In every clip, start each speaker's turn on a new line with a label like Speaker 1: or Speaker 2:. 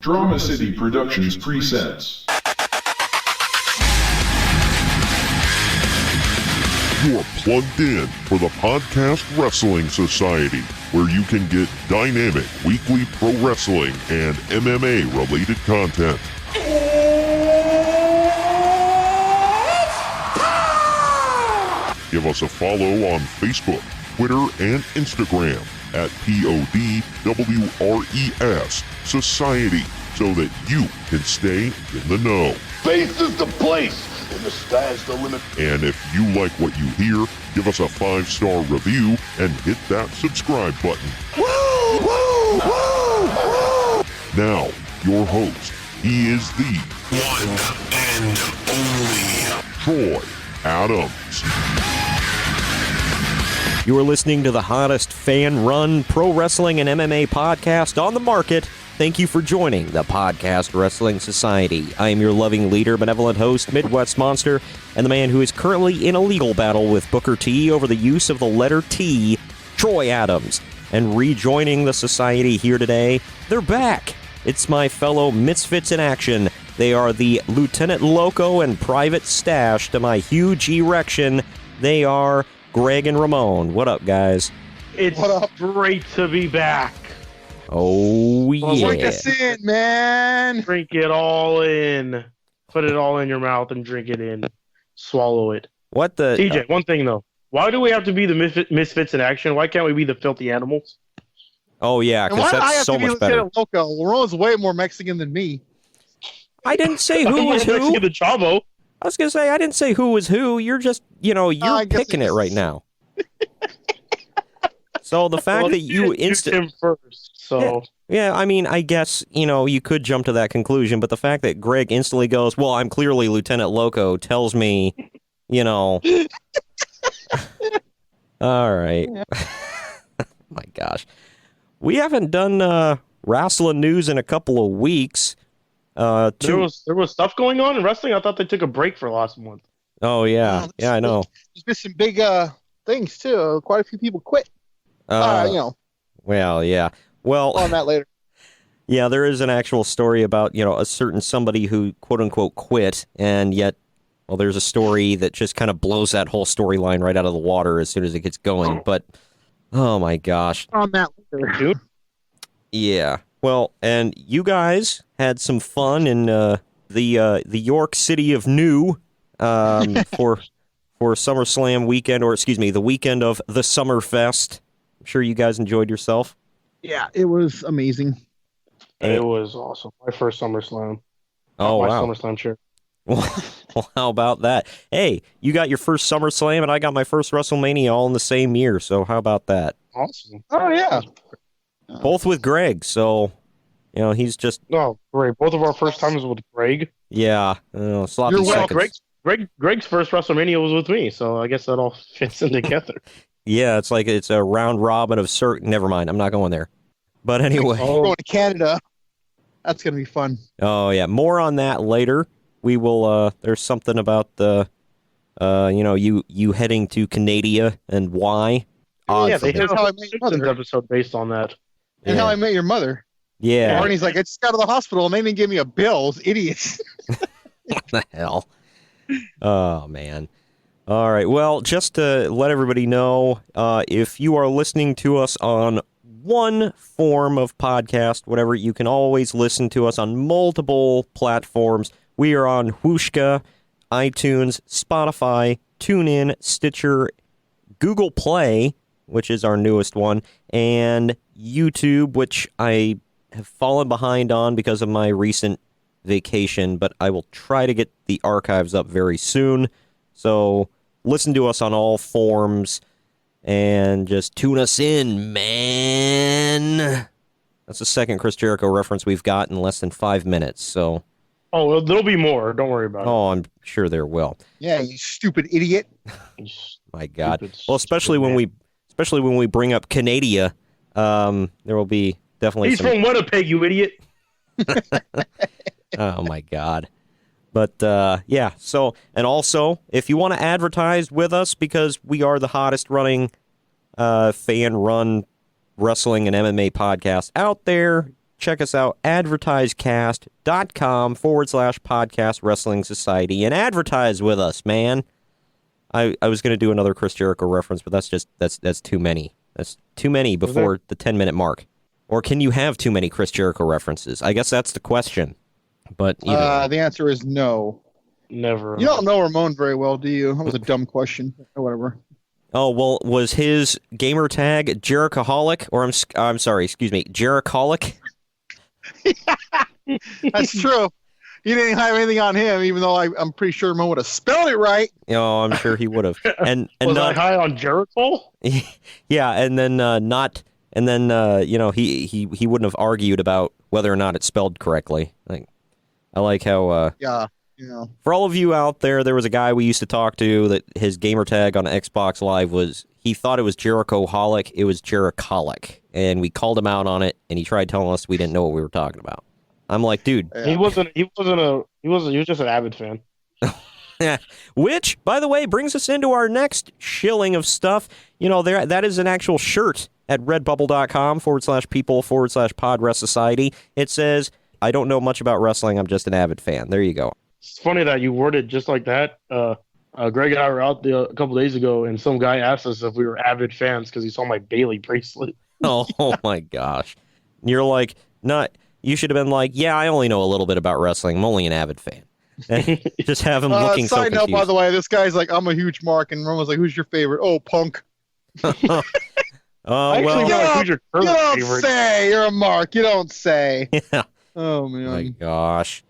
Speaker 1: Drama City Productions presents.
Speaker 2: You are plugged in for the Podcast Wrestling Society, where you can get dynamic weekly pro wrestling and MMA-related content. Give us a follow on Facebook, Twitter, and Instagram at PODWRES Society so that you can stay in the know.
Speaker 3: Faith is the place, and the sky's the limit.
Speaker 2: And if you like what you hear, give us a 5-star review and hit that subscribe button.
Speaker 3: Woo! Woo! Woo! Woo!
Speaker 2: Now, your host, he is the
Speaker 4: one and only
Speaker 2: Troy Adams.
Speaker 5: You are listening to the hottest fan-run pro wrestling and MMA podcast on the market. Thank you for joining the Podcast Wrestling Society. I am your loving leader, benevolent host, Midwest Monster, and the man who is currently in a legal battle with Booker T over the use of the letter T, Troy Adams. And rejoining the society here today, they're back. It's my fellow Misfits in action. They are the Lieutenant Loco and Private Stash to my huge erection. They are Greg and Ramon. What up, guys?
Speaker 6: It's great to be back.
Speaker 5: Oh, yeah.
Speaker 7: Drink us in, man.
Speaker 6: Drink it all in. Put it all in your mouth and drink it in. Swallow it.
Speaker 5: What the...
Speaker 6: TJ, one thing, though. Why do we have to be the Misfits in action? Why can't we be the Filthy Animals?
Speaker 5: Oh, yeah, because that's so much better.
Speaker 7: Loco? Ramon's way more Mexican than me.
Speaker 5: I didn't say who was who.
Speaker 6: The Chavo.
Speaker 5: I was going to say, I didn't say who was who. You're just, you're picking it right now. So the fact that you
Speaker 6: him first, so...
Speaker 5: Yeah, I mean, I guess, you could jump to that conclusion, but the fact that Greg instantly goes, well, I'm clearly Lieutenant Loco, tells me, All right. My gosh. We haven't done wrestling news in a couple of weeks.
Speaker 6: There was stuff going on in wrestling? I thought they took a break for last month.
Speaker 5: Oh, yeah. I know.
Speaker 7: There's been some big things, too. Quite a few people quit.
Speaker 5: Well, yeah. Well,
Speaker 7: on that later.
Speaker 5: Yeah, there is an actual story about, a certain somebody who, quote-unquote, quit, and yet, well, there's a story that just kind of blows that whole storyline right out of the water as soon as it gets going. But, oh, my gosh.
Speaker 7: On that later, dude.
Speaker 5: Yeah. Well, and you guys had some fun in the York City of New for SummerSlam weekend, or excuse me, the weekend of the Summerfest. I'm sure you guys enjoyed yourself.
Speaker 7: Yeah, it was amazing.
Speaker 6: It was awesome. My first SummerSlam.
Speaker 5: Oh, wow.
Speaker 6: My SummerSlam shirt.
Speaker 5: Well, how about that? Hey, you got your first SummerSlam, and I got my first WrestleMania all in the same year, so how about that?
Speaker 6: Awesome.
Speaker 7: Oh, yeah.
Speaker 6: Both
Speaker 5: with Greg, so, he's just...
Speaker 6: Oh, great. Both of our first times with Greg.
Speaker 5: Yeah. Sloppy seconds.
Speaker 6: Greg's first WrestleMania was with me, so I guess that all fits in together.
Speaker 5: Yeah, it's like it's a round robin of certain... Never mind, I'm not going there. But anyway...
Speaker 7: We're going to Canada. That's going to be fun.
Speaker 5: Oh, yeah. More on that later. We will... there's something about the... you heading to Canada and why.
Speaker 6: Yeah, they have a Simpsons episode based on that.
Speaker 7: And How I Met Your Mother.
Speaker 5: Yeah.
Speaker 7: Barney's like, I just got to the hospital and they didn't give me a bill. Those idiots.
Speaker 5: What the hell? Oh, man. All right. Well, just to let everybody know, if you are listening to us on one form of podcast, whatever, you can always listen to us on multiple platforms. We are on Whooshka, iTunes, Spotify, TuneIn, Stitcher, Google Play, which is our newest one, and YouTube, which I have fallen behind on because of my recent vacation, but I will try to get the archives up very soon. So listen to us on all forms and just tune us in, man. That's the second Chris Jericho reference we've got in less than 5 minutes. So,
Speaker 6: well, there'll be more. Don't worry about it.
Speaker 5: Oh, I'm sure there will.
Speaker 7: Yeah, you stupid idiot.
Speaker 5: My God. Well, especially when we bring up Canada, there will be definitely.
Speaker 6: He's from Winnipeg, you idiot.
Speaker 5: Oh my God. But yeah, so, and also, if you want to advertise with us, because we are the hottest running fan-run wrestling and MMA podcast out there, check us out, advertisecast.com/podcast wrestling society, and advertise with us, man. I was going to do another Chris Jericho reference, but that's too many. That's too many before the 10-minute mark. Or can you have too many Chris Jericho references? I guess that's the question. But
Speaker 7: the answer is no.
Speaker 6: Never.
Speaker 7: You don't know Ramon very well, do you? That was a dumb question. Or whatever.
Speaker 5: Oh, well, was his gamer tag Jerichoholic? Or I'm sorry, excuse me, Jerichoholic?
Speaker 7: That's true. You didn't have anything on him, even though I'm pretty sure Ramon would have spelled it right.
Speaker 5: Oh, I'm sure he would have. And
Speaker 6: was
Speaker 5: not
Speaker 6: I high on Jericho?
Speaker 5: Yeah, and then he wouldn't have argued about whether or not it's spelled correctly. I like how
Speaker 7: yeah.
Speaker 5: For all of you out there, there was a guy we used to talk to that his gamer tag on Xbox Live was, he thought it was Jerichoholic, it was Jericholic, and we called him out on it, and he tried telling us we didn't know what we were talking about. I'm like, dude,
Speaker 6: he was just an avid fan.
Speaker 5: Which, by the way, brings us into our next shilling of stuff. That is an actual shirt at redbubble.com/people/podrest society. It says, I don't know much about wrestling, I'm just an avid fan. There you go.
Speaker 6: It's funny that you worded just like that. Greg and I were out there a couple days ago, and some guy asked us if we were avid fans because he saw my Bailey bracelet.
Speaker 5: Oh my gosh. You're like, you should have been like, yeah, I only know a little bit about wrestling. I'm only an avid fan. Just have him looking so confused.
Speaker 7: Side note, by the way, this guy's like, I'm a huge Mark, and Roman's like, who's your favorite? Oh, Punk.
Speaker 6: You
Speaker 7: don't say. You're a Mark. You don't say.
Speaker 5: Yeah.
Speaker 7: Oh, man.
Speaker 5: My gosh.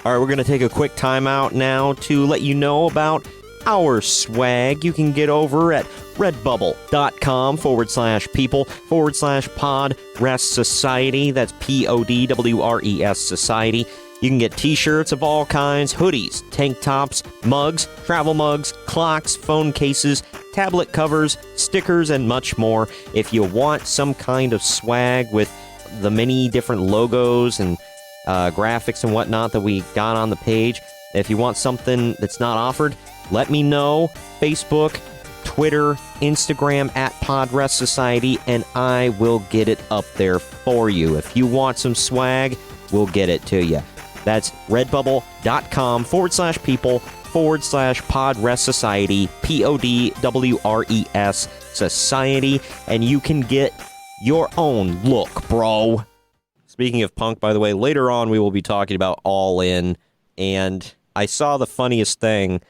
Speaker 5: All right, we're going to take a quick timeout now to let you know about our swag. You can get over at redbubble.com/people/podrest society. That's PODWRES society. You can get t-shirts of all kinds, hoodies, tank tops, mugs, travel mugs, clocks, phone cases, tablet covers, stickers, and much more. If you want some kind of swag with the many different logos and graphics and whatnot that we got on the page, if you want something that's not offered, let me know. Facebook, Twitter, Instagram at Podrest Society, and I will get it up there for you. If you want some swag, we'll get it to you. That's redbubble.com/people/podrest society, PODWRES society, and you can get your own look, bro. Speaking of Punk, by the way, later on we will be talking about All In, and I saw the funniest thing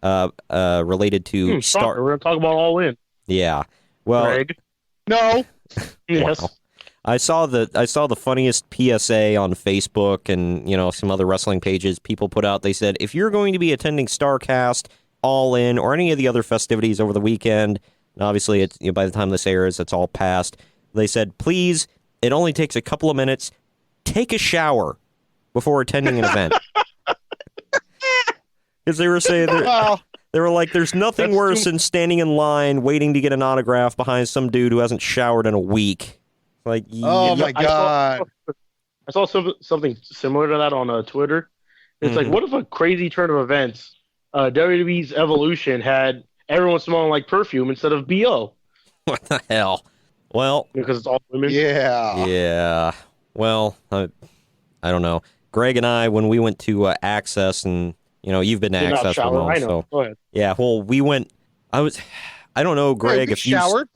Speaker 5: related to
Speaker 6: We're going to talk about All In.
Speaker 5: Yeah. Well,
Speaker 6: Greg.
Speaker 7: No.
Speaker 6: Yes.
Speaker 5: Wow. I saw the funniest PSA on Facebook and some other wrestling pages people put out. They said, if you're going to be attending StarCast, All In, or any of the other festivities over the weekend, and obviously it's by the time this airs, it's all past. They said, please, it only takes a couple of minutes. Take a shower before attending an event. Because they were saying they were like, there's nothing worse than standing in line waiting to get an autograph behind some dude who hasn't showered in a week. Like,
Speaker 7: oh my god!
Speaker 6: I saw something similar to that on Twitter. It's like, what if a crazy turn of events, WWE's Evolution had everyone smelling like perfume instead of BO?
Speaker 5: What the hell? Well,
Speaker 6: because it's all women.
Speaker 5: Yeah. Well, I don't know. Greg and I, when we went to Access, and you've been to Access for a while,
Speaker 6: I know.
Speaker 5: so
Speaker 6: Go ahead.
Speaker 5: Yeah. Well, we went. I don't know, Greg, if you
Speaker 7: showered.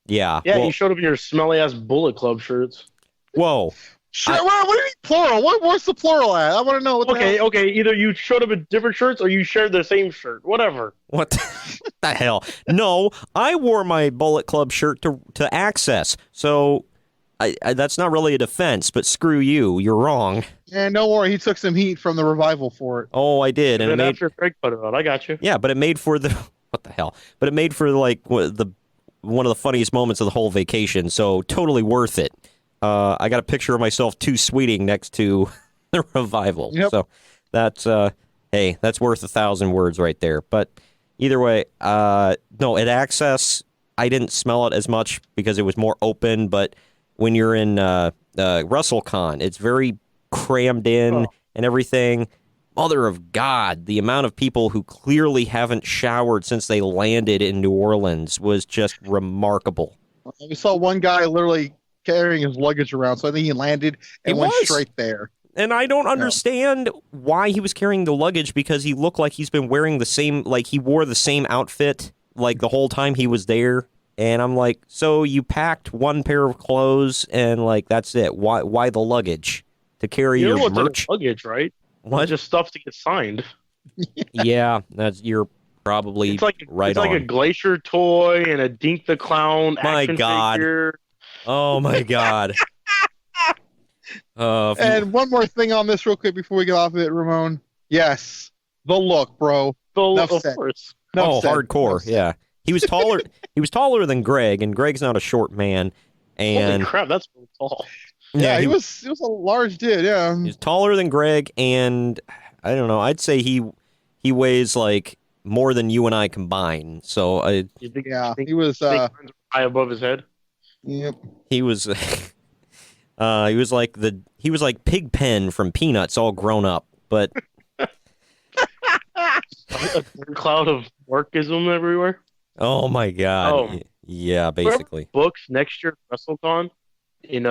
Speaker 5: Yeah.
Speaker 6: Yeah,
Speaker 5: well,
Speaker 6: you showed up in your smelly ass Bullet Club shirts.
Speaker 5: Whoa.
Speaker 7: What do you mean plural? What's the plural at? I want to know.
Speaker 6: Okay. Either you showed up in different shirts or you shared the same shirt. Whatever.
Speaker 5: What the hell? No, I wore my Bullet Club shirt to Access, so I that's not really a defense. But screw you, you're wrong.
Speaker 7: And don't worry, he took some heat from the Revival for it.
Speaker 5: Oh, I did, and it made
Speaker 6: after Craig put it out. I got you.
Speaker 5: Yeah, but it made for the what the hell? But it made for one of the funniest moments of the whole vacation, so totally worth it. I got a picture of myself sweeting next to the Revival.
Speaker 7: Yep.
Speaker 5: So that's hey, that's worth 1,000 words right there. But either way, no, at Access, I didn't smell it as much because it was more open. But when you're in WrestleCon, it's very crammed in and everything. Mother of God, the amount of people who clearly haven't showered since they landed in New Orleans was just remarkable.
Speaker 7: We saw one guy literally carrying his luggage around, so I think he landed and went straight there.
Speaker 5: And I don't understand why he was carrying the luggage, because he looked like he's been wearing the same, like he wore the same outfit like the whole time he was there. And I'm like, so you packed one pair of clothes and like that's it. Why the luggage? To carry
Speaker 6: You
Speaker 5: your
Speaker 6: know what's in
Speaker 5: merch?
Speaker 6: luggage, right?
Speaker 5: What?
Speaker 6: Just stuff to get signed.
Speaker 5: Yeah, you're probably
Speaker 6: It's like
Speaker 5: right on.
Speaker 6: like a Glacier toy and a Dink the Clown
Speaker 5: My
Speaker 6: action
Speaker 5: God.
Speaker 6: figure.
Speaker 5: Oh my God.
Speaker 7: And one more thing on this real quick before we get off of it, Ramon. Yes, the look, bro.
Speaker 6: Of
Speaker 7: said.
Speaker 6: course.
Speaker 5: Oh,
Speaker 7: said.
Speaker 5: hardcore. Yeah. He was taller. He was taller than Greg, and Greg's not a short man. And
Speaker 6: Holy crap, that's really tall.
Speaker 7: Yeah, he was a large dude. Yeah,
Speaker 5: he's taller than Greg, and I don't know. I'd say he weighs like more than you and I combined. So
Speaker 6: You think
Speaker 7: he was
Speaker 6: high above his head?
Speaker 7: Yep.
Speaker 5: he was he was like Pigpen from Peanuts, all grown up. But
Speaker 6: A cloud of workism everywhere.
Speaker 5: oh my God.
Speaker 6: Oh.
Speaker 5: Yeah, basically.
Speaker 6: Books next year at WrestleCon in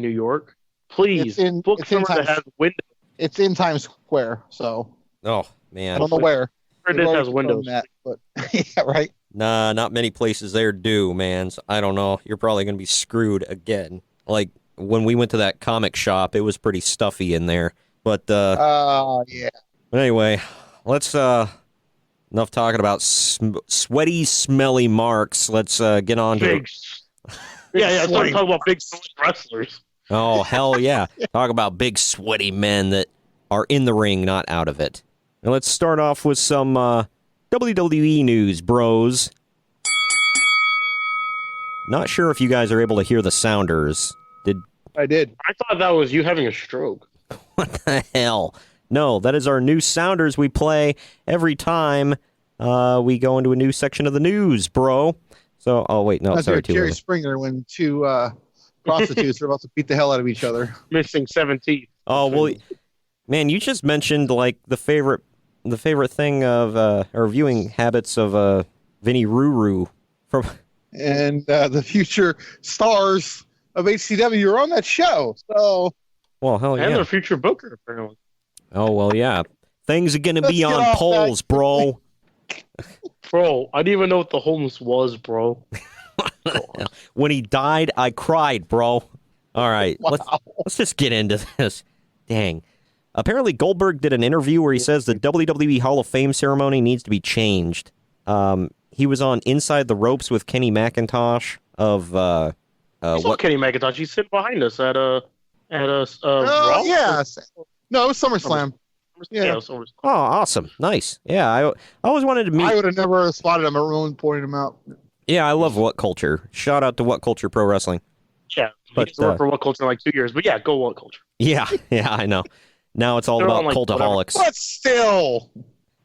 Speaker 6: New York. Please book somewhere that has windows.
Speaker 7: It's in Times Square, so
Speaker 5: Oh man.
Speaker 7: I don't know where.
Speaker 6: It has windows.
Speaker 7: That, but yeah, right.
Speaker 5: Nah, not many places there do, man. So I don't know. You're probably going to be screwed again. Like, when we went to that comic shop, it was pretty stuffy in there. But,
Speaker 7: yeah.
Speaker 5: But anyway, let's, enough talking about sweaty, smelly marks. Let's, get on to...
Speaker 6: Yeah, talk about big wrestlers.
Speaker 5: Oh, hell yeah. Talk about big, sweaty men that are in the ring, not out of it. And let's start off with some, WWE news, bros. Not sure if you guys are able to hear the sounders.
Speaker 7: I did.
Speaker 6: I thought that was you having a stroke.
Speaker 5: What the hell? No, that is our new sounders we play every time we go into a new section of the news, bro. So, oh wait, no,
Speaker 7: That's
Speaker 5: sorry,
Speaker 7: like
Speaker 5: too
Speaker 7: Jerry
Speaker 5: early.
Speaker 7: Springer when two prostitutes are about to beat the hell out of each other.
Speaker 6: Missing 7 teeth.
Speaker 5: Oh well, man, you just mentioned like the favorite thing of or viewing habits of Vinny Ruru from.
Speaker 7: And the future stars of HCW are on that show. So,
Speaker 5: Well, hell
Speaker 6: And
Speaker 5: yeah.
Speaker 6: their future booker, apparently.
Speaker 5: Oh well, yeah. Things are gonna
Speaker 7: Let's
Speaker 5: be
Speaker 7: get
Speaker 5: on
Speaker 7: off
Speaker 5: polls,
Speaker 7: that.
Speaker 5: bro.
Speaker 6: Bro, I didn't even know what the homeless was, bro.
Speaker 5: When he died, I cried, bro. All right,
Speaker 7: wow.
Speaker 5: let's just get into this. Dang. Apparently, Goldberg did an interview where he says the WWE Hall of Fame ceremony needs to be changed. He was on Inside the Ropes with Kenny McIntosh of what?
Speaker 6: Kenny McIntosh? He's sitting behind us at Raw.
Speaker 7: yeah. No, it was SummerSlam. Yeah.
Speaker 6: SummerSlam.
Speaker 5: Oh, awesome, nice. Yeah, I always wanted to meet.
Speaker 7: I would have never spotted him. Everyone pointed him out.
Speaker 5: Yeah, I love What Culture. Shout out to What Culture Pro Wrestling.
Speaker 6: Yeah,
Speaker 5: But,
Speaker 6: he's worked for What Culture in like 2 years. But yeah, go What Culture.
Speaker 5: Yeah, I know. Now it's all
Speaker 6: They're
Speaker 5: about
Speaker 6: on, like,
Speaker 5: cultaholics.
Speaker 7: But still.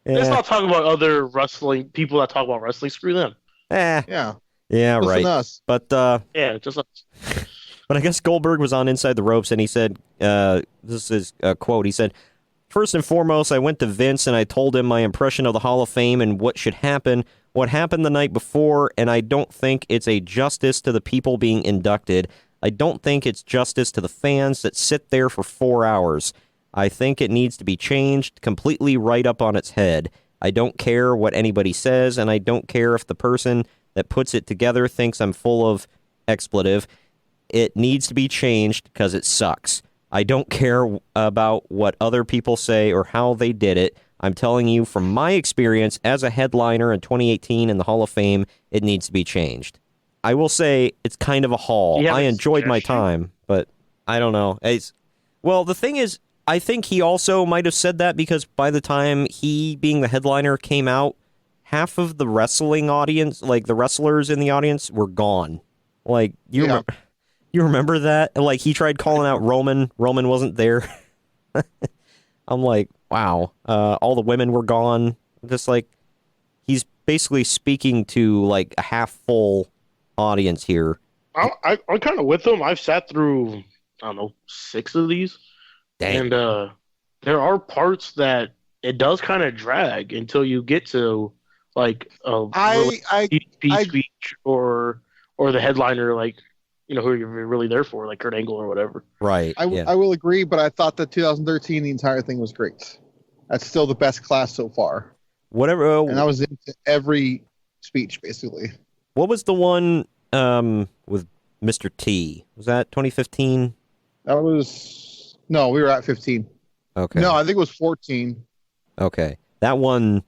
Speaker 6: Let's
Speaker 5: Yeah,
Speaker 6: not talk about other wrestling people that talk about wrestling. Screw them.
Speaker 7: Yeah.
Speaker 5: Yeah,
Speaker 7: Listen
Speaker 5: right.
Speaker 7: to us.
Speaker 5: But
Speaker 6: Yeah, just like,
Speaker 5: But I guess Goldberg was on Inside the Ropes, and he said, this is a quote, he said, "First and foremost, I went to Vince, and I told him my impression of the Hall of Fame and what should happen, what happened the night before, and I don't think it's a justice to the people being inducted. I don't think it's justice to the fans that sit there for 4 hours. I think it needs to be changed completely right up on its head. I don't care what anybody says, and I don't care if the person that puts it together thinks I'm full of expletive. It needs to be changed because it sucks. I don't care about what other people say or how they did it. I'm telling you from my experience as a headliner in 2018 in the Hall of Fame, it needs to be changed." I will say it's kind of a haul.
Speaker 6: You have
Speaker 5: I
Speaker 6: a
Speaker 5: enjoyed my
Speaker 6: suggestion?
Speaker 5: time, but I don't know. Well, the thing is, I think he also might have said that because by the time he, being the headliner, came out, half of the wrestling audience, like the wrestlers in the audience, were gone. Like, you remember that? Like, he tried calling out Roman. Roman wasn't there. I'm like, wow. All the women were gone. Just like, he's basically speaking to, like, a half-full audience here.
Speaker 6: I'm kind of with them. I've sat through, I don't know, 6 of these.
Speaker 5: Dang.
Speaker 6: And there are parts that it does kind of drag until you get to, like, a
Speaker 7: I
Speaker 6: speech or the headliner, like, who you're really there for, like Kurt Angle or whatever.
Speaker 5: Right.
Speaker 7: I will agree, but I thought that 2013, the entire thing was great. That's still the best class so far.
Speaker 5: Whatever.
Speaker 7: And I was into every speech, basically.
Speaker 5: What was the one with Mr. T? Was that 2015?
Speaker 7: No, we were at 15.
Speaker 5: Okay.
Speaker 7: No, I think it was 14.
Speaker 5: Okay. That one,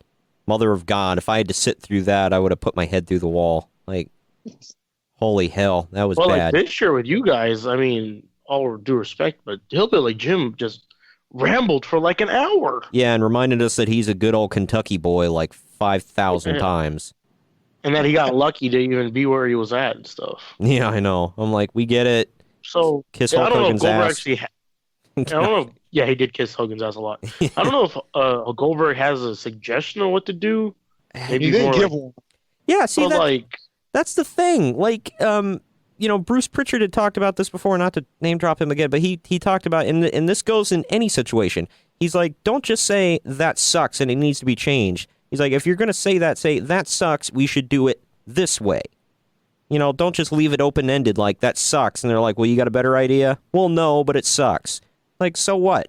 Speaker 5: Mother of God, if I had to sit through that, I would have put my head through the wall. Like, holy hell, that was bad.
Speaker 6: Like this year with you guys, I mean, all due respect, but Hillbilly Jim just rambled for like an hour.
Speaker 5: Yeah, and reminded us that he's a good old Kentucky boy like 5,000 times.
Speaker 6: And that he got lucky to even be where he was at and stuff.
Speaker 5: Yeah, I know. I'm like, we get it.
Speaker 6: So,
Speaker 5: Kiss Hulk Hogan's ass.
Speaker 6: I don't know. Yeah, he did kiss Hogan's ass a lot. I don't know if Goldberg has a suggestion on what to do. Maybe
Speaker 7: He didn't
Speaker 6: more
Speaker 7: give
Speaker 6: like,
Speaker 7: one.
Speaker 5: Yeah, see,
Speaker 6: like
Speaker 5: that's the thing. Like, Bruce Pritchard had talked about this before, not to name drop him again, but he talked about, and this goes in any situation. He's like, don't just say that sucks and it needs to be changed. He's like, if you're going to say that sucks, we should do it this way. Don't just leave it open-ended like that sucks. And they're like, well, you got a better idea? Well, no, but it sucks. Like, so what?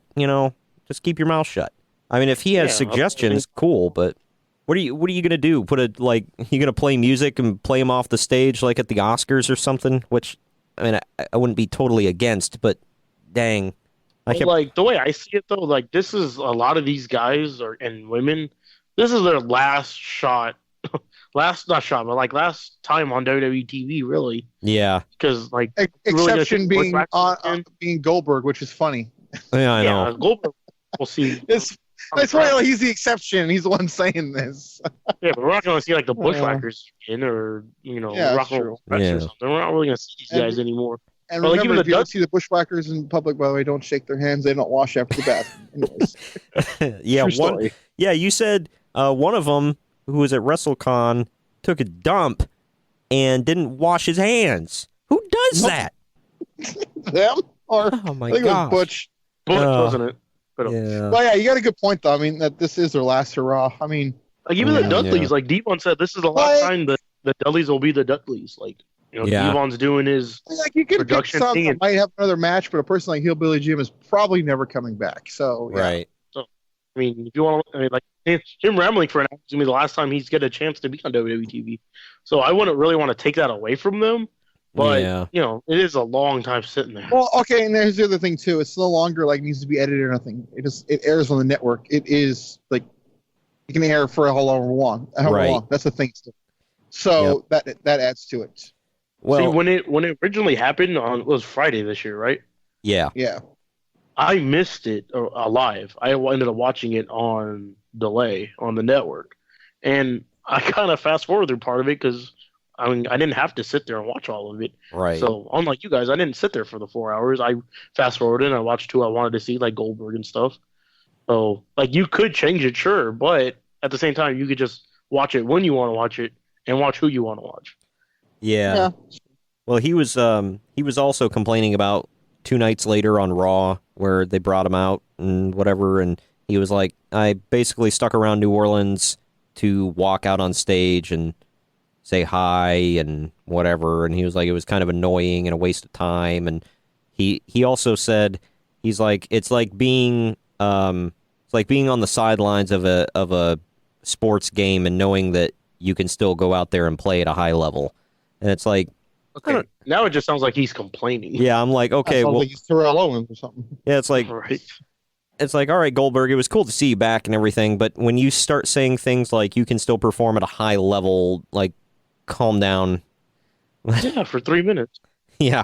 Speaker 5: Just keep your mouth shut. I mean, if he has suggestions, cool, but what are you going to do? You going to play music and play him off the stage like at the Oscars or something? Which, I mean, I wouldn't be totally against, but dang.
Speaker 6: Like, the way I see it, though, like, this is a lot of these guys and women, this is their last shot. Last time on WWE TV, really.
Speaker 5: Yeah.
Speaker 6: Because, like...
Speaker 7: Exception being Goldberg, which is funny.
Speaker 5: Yeah, I know.
Speaker 6: Goldberg, we'll see.
Speaker 7: That's why he's the exception. He's the one saying this.
Speaker 6: Yeah, but we're not going to see, like, the Bushwhackers or, Rock and Roll Express or something. We're not really going to see these guys anymore.
Speaker 7: And remember, if you don't see the Bushwhackers in public, by the way, don't shake their hands. They don't wash after the bath. Anyways.
Speaker 5: Yeah, you said one of them, who was at WrestleCon, took a dump and didn't wash his hands. Who does that?
Speaker 7: Them? Or,
Speaker 5: oh my
Speaker 7: I think
Speaker 5: gosh.
Speaker 7: it was Butch.
Speaker 6: Butch, wasn't it? But,
Speaker 5: yeah.
Speaker 7: Well, yeah, you got a good point, though. I mean, that this is their last hurrah. I mean...
Speaker 6: Like, even the Dudleys, like, Devon said, this is the last time that the Dudleys will be the Dudleys. Like, Devon's doing his
Speaker 7: you can
Speaker 6: production
Speaker 7: pick some
Speaker 6: thing.
Speaker 7: that might have another match, but a person like Hillbilly Jim is probably never coming back. So, yeah.
Speaker 5: Right.
Speaker 6: So, I mean, if you want to, like, him rambling for an hour is going to be the last time he's get a chance to be on WWE TV. So I wouldn't really want to take that away from them. But, it is a long time sitting there.
Speaker 7: Well, okay, and there's the other thing, too. It's no longer, like, needs to be edited or nothing. It airs on the network. It is, like, you can air for however long. That's the thing. So that adds to it.
Speaker 6: Well, see, when it originally happened it was Friday this year, right?
Speaker 5: Yeah.
Speaker 7: Yeah.
Speaker 6: I missed it live. I ended up watching it on delay on the network. And I kind of fast-forwarded part of it because, I mean, I didn't have to sit there and watch all of it.
Speaker 5: Right.
Speaker 6: So, unlike you guys, I didn't sit there for the 4 hours. I fast-forwarded and I watched who I wanted to see, like Goldberg and stuff. So, like, you could change it, sure, but at the same time, you could just watch it when you want to watch it and watch who you want to watch.
Speaker 5: Yeah. Well, he was also complaining about 2 nights later on Raw where they brought him out and whatever, and he was like, I basically stuck around New Orleans to walk out on stage and say hi and whatever, and he was like, it was kind of annoying and a waste of time, and he also said, he's like, it's like being on the sidelines of a sports game and knowing that you can still go out there and play at a high level, and it's like,
Speaker 6: okay, now it just sounds like he's complaining.
Speaker 5: Yeah, I'm like, okay, well,
Speaker 7: like he's Terrell Owens or something.
Speaker 5: Yeah, it's like,
Speaker 6: right.
Speaker 5: It's like, all right, Goldberg, it was cool to see you back and everything, but when you start saying things like you can still perform at a high level, like, calm down.
Speaker 6: Yeah, for 3 minutes.
Speaker 5: Yeah,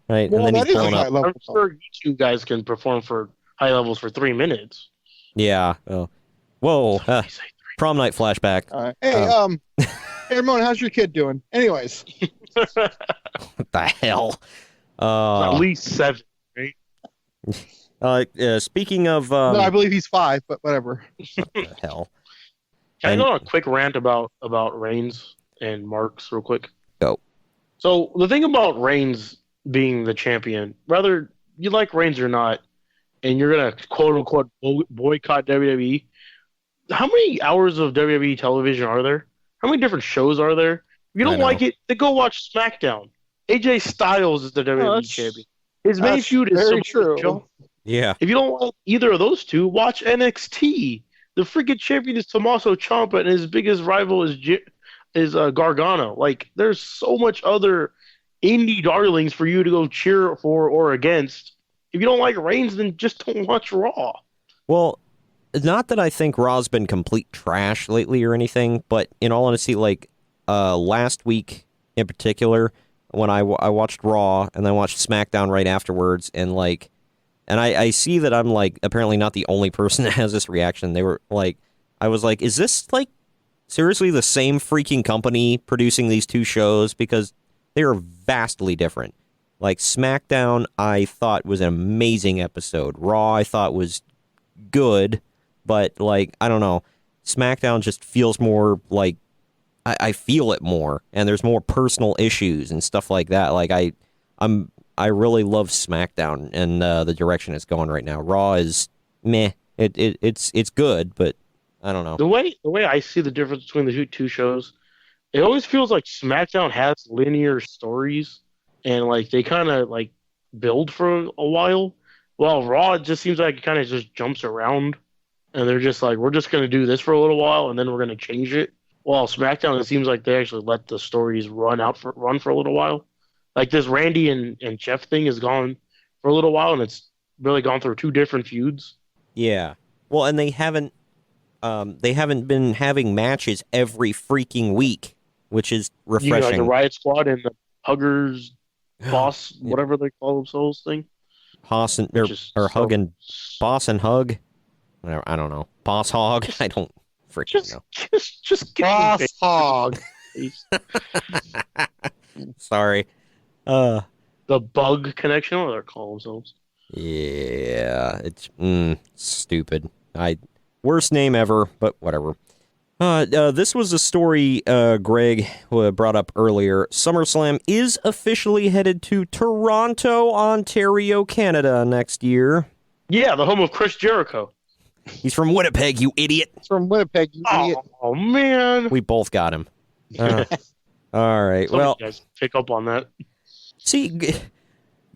Speaker 5: right.
Speaker 7: Well,
Speaker 5: and then he's
Speaker 7: that is
Speaker 5: blown
Speaker 7: a high
Speaker 5: up.
Speaker 7: level.
Speaker 6: I'm sure you two guys can perform for high levels for 3 minutes.
Speaker 5: Yeah. Oh. Whoa. Prom night flashback.
Speaker 7: All right. Hey, hey, Ramon, how's your kid doing? Anyways.
Speaker 5: What the hell?
Speaker 6: At least 7, right?
Speaker 5: Speaking of...
Speaker 7: no, I believe he's 5, but whatever.
Speaker 5: What the hell?
Speaker 6: Can I go on a quick rant about Reigns and Marks real quick?
Speaker 5: Go.
Speaker 6: So the thing about Reigns being the champion, whether you like Reigns or not, and you're going to quote-unquote boycott WWE, how many hours of WWE television are there? How many different shows are there? If you don't like it, then go watch SmackDown. AJ Styles is the WWE
Speaker 7: that's-
Speaker 6: champion. His main
Speaker 7: that's
Speaker 6: feud is
Speaker 7: very
Speaker 6: Samoa
Speaker 7: true.
Speaker 6: Joe.
Speaker 5: Yeah.
Speaker 6: If you don't like either of those two, watch NXT. The freaking champion is Tommaso Ciampa, and his biggest rival is Gargano. Like, there's so much other indie darlings for you to go cheer for or against. If you don't like Reigns, then just don't watch Raw.
Speaker 5: Well, not that I think Raw's been complete trash lately or anything, but in all honesty, like last week in particular, when I watched Raw and then watched SmackDown right afterwards, and I see that I'm like apparently not the only person that has this reaction. They were like, I was like, is this like seriously the same freaking company producing these two shows? Because they are vastly different. Like SmackDown, I thought was an amazing episode. Raw, I thought was good, but like I don't know, SmackDown just feels more like I feel it more, and there's more personal issues and stuff like that. Like I really love SmackDown and the direction it's going right now. Raw is meh. It's good, but I don't know.
Speaker 6: The way I see the difference between the two shows, it always feels like SmackDown has linear stories, and like they kind of like build for a while. While Raw, it just seems like it kind of just jumps around, and they're just like, we're just gonna do this for a little while, and then we're gonna change it. While SmackDown, it seems like they actually let the stories run for a little while. Like this Randy and Jeff thing is gone for a little while, and it's really gone through two different feuds.
Speaker 5: Yeah. Well, and they haven't been having matches every freaking week, which is
Speaker 6: You know, like
Speaker 5: refreshing.
Speaker 6: the Riot Squad and the Huggers, Boss, whatever they call themselves thing.
Speaker 5: Boss and
Speaker 6: Which is
Speaker 5: or
Speaker 6: so-
Speaker 5: Hug and Boss and Hug. I don't know. Boss Hog. I don't freaking know.
Speaker 6: Just get
Speaker 7: Boss
Speaker 6: me
Speaker 7: hog.
Speaker 6: face.
Speaker 5: Sorry.
Speaker 6: The Bug Connection, what do they call themselves?
Speaker 5: Yeah, it's stupid. Worst name ever, but whatever. This was a story Greg brought up earlier. SummerSlam is officially headed to Toronto, Ontario, Canada next year.
Speaker 6: Yeah, the home of Chris Jericho.
Speaker 5: He's from Winnipeg, you idiot.
Speaker 7: It's from Winnipeg, you idiot.
Speaker 6: Oh man.
Speaker 5: We both got him. All right.
Speaker 6: Some of
Speaker 5: Well,
Speaker 6: you guys pick up on that.
Speaker 5: see,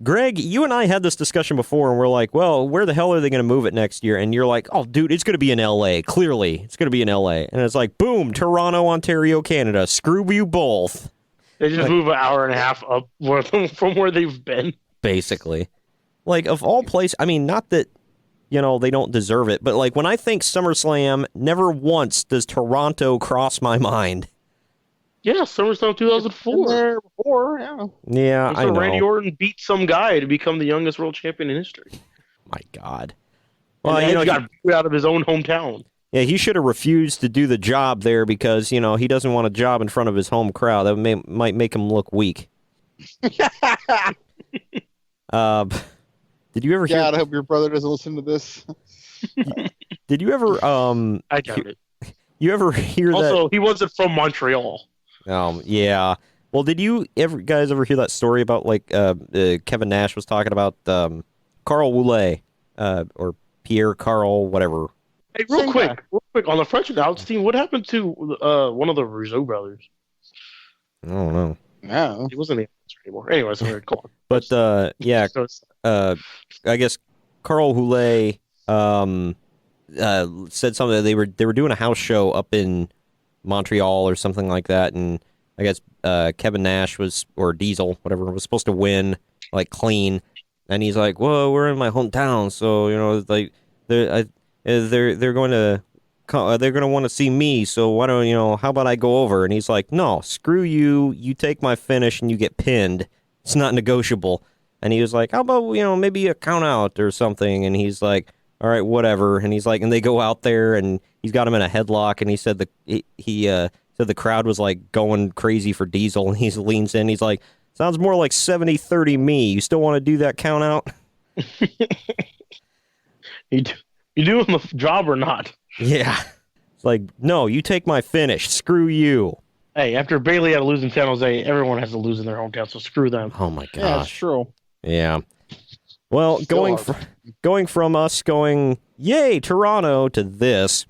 Speaker 5: Greg, you and I had this discussion before, and we're like, well, where the hell are they going to move it next year? And you're like, oh, dude, it's going to be in L.A. Clearly, it's going to be in L.A. And it's like, boom, Toronto, Ontario, Canada. Screw you both,
Speaker 6: They just move an hour and a half up from where they've been.
Speaker 5: basically. Like, of all places, I mean, not that, you know, they don't deserve it, but like, when I think SummerSlam, never once does Toronto cross my mind.
Speaker 6: Yeah, SummerSlam
Speaker 7: Been
Speaker 6: 2004.
Speaker 7: there before, yeah.
Speaker 5: Yeah,
Speaker 6: That's
Speaker 5: I
Speaker 6: where
Speaker 5: know.
Speaker 6: Randy Orton beat some guy to become the youngest world champion in history.
Speaker 5: My God.
Speaker 6: Well,
Speaker 5: Well,
Speaker 6: and
Speaker 5: you know,
Speaker 6: Edge got booed out of his own hometown.
Speaker 5: yeah, he should have refused to do the job there because, you know, he doesn't want a job in front of his home crowd. That might make him look weak. Did you ever hear?
Speaker 7: God, I hope your brother doesn't listen to this.
Speaker 5: Did you ever
Speaker 6: I doubt it.
Speaker 5: you ever hear
Speaker 6: Also, he wasn't from Montreal.
Speaker 5: that? Yeah. Well, did you guys ever hear that story about like Kevin Nash was talking about Carl Ouellet or Pierre Carl, whatever.
Speaker 6: Hey,
Speaker 7: Same
Speaker 6: real quick, on the French announce team, what happened to one of the Rougeau brothers?
Speaker 5: I don't know.
Speaker 7: No.
Speaker 6: He wasn't the announcer anymore. Anyway, sorry, go on.
Speaker 5: But yeah,
Speaker 6: So it's-
Speaker 5: I guess Carl Ouellet said something. They were doing a house show up in Montreal or something like that, and I guess Kevin Nash or Diesel, whatever, was supposed to win like clean, and he's like, "Well, we're in my hometown, so you know, like they're going to want to see me, so why don't how about I go over?" And he's like, "No, screw you. You take my finish and you get pinned. It's not negotiable." And he was like, "How about maybe a count out or something?" And he's like, "All right, whatever." And he's like, and they go out there and he's got him in a headlock, and he said he said the crowd was like going crazy for Diesel, and he leans in, he's like, "Sounds more like 70-30 me. You still want to do that count out?"
Speaker 6: You doing the job or not?
Speaker 5: Yeah. It's like, "No, you take my finish. Screw you."
Speaker 6: Hey, after Bailey had to lose in San Jose, everyone has to lose in their hometown, so screw them.
Speaker 5: Oh my
Speaker 7: Yeah, it's
Speaker 5: gosh.
Speaker 7: true.
Speaker 5: Yeah. Well,
Speaker 7: Still
Speaker 5: going from us going, yay, Toronto, to this,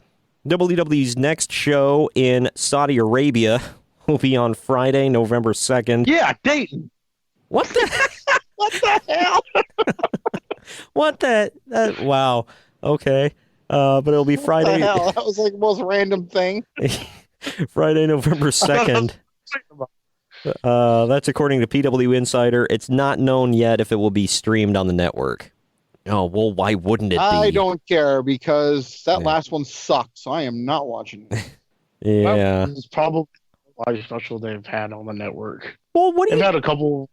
Speaker 5: WWE's next show in Saudi Arabia will be on Friday, November 2nd.
Speaker 6: Yeah, Dayton.
Speaker 5: What the?
Speaker 7: What the hell?
Speaker 5: What the? Wow. Okay. But it'll be Friday.
Speaker 7: What the hell? That was like the most random thing.
Speaker 5: Friday, November 2nd. That's according to PW Insider. It's not known yet if it will be streamed on the network. Oh, well, why wouldn't it be?
Speaker 7: I don't care because that last one sucked, so I am not watching it.
Speaker 5: Yeah.
Speaker 6: It's probably the live special they've had on the network.
Speaker 5: Well,
Speaker 6: They've had a couple.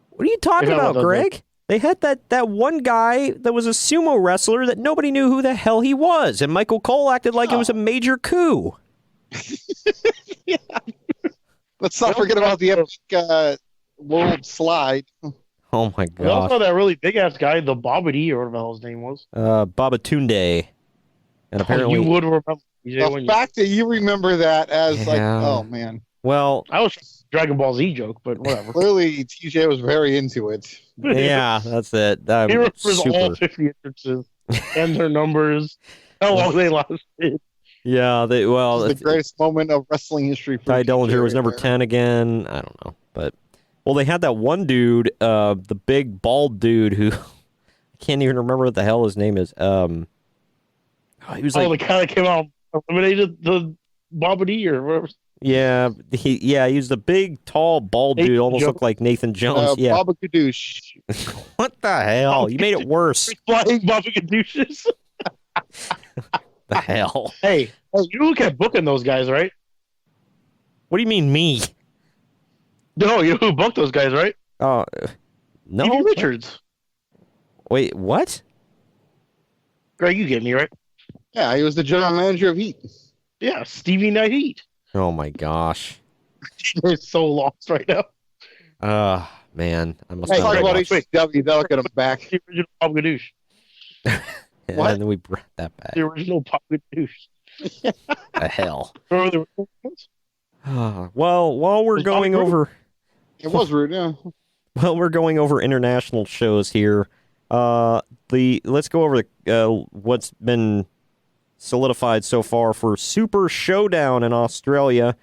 Speaker 5: what are you talking
Speaker 6: They've had
Speaker 5: about, Greg? They had that one guy that was a sumo wrestler that nobody knew who the hell he was, and Michael Cole acted like it was a major coup.
Speaker 7: Yeah. Let's not forget about the epic world slide.
Speaker 5: Oh my
Speaker 6: We also
Speaker 5: gosh.
Speaker 6: had that really big ass guy, the Bobbity, or whatever the hell his name was.
Speaker 5: Babatunde. And apparently,
Speaker 6: you would remember.
Speaker 7: The fact that you remember that as like,
Speaker 5: Yeah.
Speaker 7: oh man.
Speaker 5: well,
Speaker 6: I was a Dragon Ball Z joke, but whatever.
Speaker 7: Clearly, TJ was very into it.
Speaker 5: yeah, that's it.
Speaker 6: He remembers all
Speaker 5: Super.
Speaker 6: 50 entrances and their numbers, how long they lasted.
Speaker 5: Yeah, well,
Speaker 7: This is the greatest moment of wrestling history. For
Speaker 5: Ty
Speaker 7: TJ
Speaker 5: Dellinger was
Speaker 7: right
Speaker 5: number
Speaker 7: there.
Speaker 5: 10 again. I don't know. But, well, they had that one dude, the big bald dude who, I can't even remember what the hell his name is. He was like,
Speaker 6: The guy that came out and eliminated the Bobbity or whatever.
Speaker 5: yeah, he was the big, tall, bald dude,
Speaker 6: Nathan
Speaker 5: almost
Speaker 6: Jones.
Speaker 5: looked like Nathan Jones. Yeah.
Speaker 7: Baba Gadoosh.
Speaker 5: What the hell? You made it worse.
Speaker 6: Flying Bobby Gadouches.
Speaker 5: The hell?
Speaker 6: Hey, you look at booking those guys, right?
Speaker 5: What do you mean, me?
Speaker 6: No, you know who booked those guys, right?
Speaker 5: No.
Speaker 6: Stevie Richards.
Speaker 5: Wait, what?
Speaker 6: Greg, you get me, right?
Speaker 7: Yeah, he was the general manager of Heat.
Speaker 6: Yeah, Stevie Night Heat.
Speaker 5: Oh my gosh.
Speaker 6: They're so lost right now.
Speaker 5: Man, I must
Speaker 7: Hey,
Speaker 5: not
Speaker 7: talk
Speaker 5: have
Speaker 7: about
Speaker 5: watched.
Speaker 7: HCW. That'll get him back.
Speaker 6: The original Bob Gadouche.
Speaker 5: And
Speaker 7: What?
Speaker 5: then we brought that back.
Speaker 6: The original Bob Gadouche.
Speaker 5: The hell.
Speaker 6: Remember the original ones?
Speaker 5: Well, while we're
Speaker 6: Was
Speaker 5: going
Speaker 6: Bobby
Speaker 5: over,
Speaker 7: It was rude, yeah.
Speaker 5: well, we're going over international shows here. Let's go over what's been solidified so far for Super Showdown in Australia.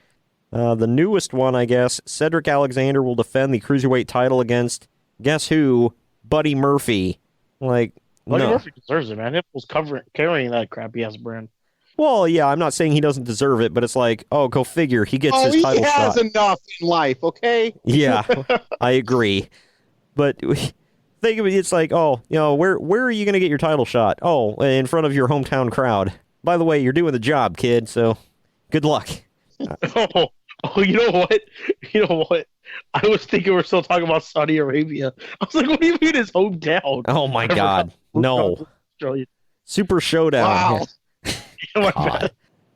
Speaker 5: The newest one, I guess. Cedric Alexander will defend the cruiserweight title against, guess who? Buddy Murphy. Like,
Speaker 6: Buddy
Speaker 5: no.
Speaker 6: Murphy deserves it, man. It was carrying that crappy ass brand.
Speaker 5: Well, yeah, I'm not saying he doesn't deserve it, but it's like, oh, go figure. He gets his
Speaker 7: he
Speaker 5: title
Speaker 7: has
Speaker 5: shot.
Speaker 7: enough in life, okay?
Speaker 5: Yeah, I agree. But think of it, it's like, oh, where are you going to get your title shot? Oh, in front of your hometown crowd. By the way, you're doing the job, kid, so good luck.
Speaker 6: You know what? You know what? I was thinking we're still talking about Saudi Arabia. I was like, what do you mean his hometown?
Speaker 5: Oh, my God. No.
Speaker 6: Australia.
Speaker 5: Super Showdown.
Speaker 7: Wow.
Speaker 6: My
Speaker 5: God.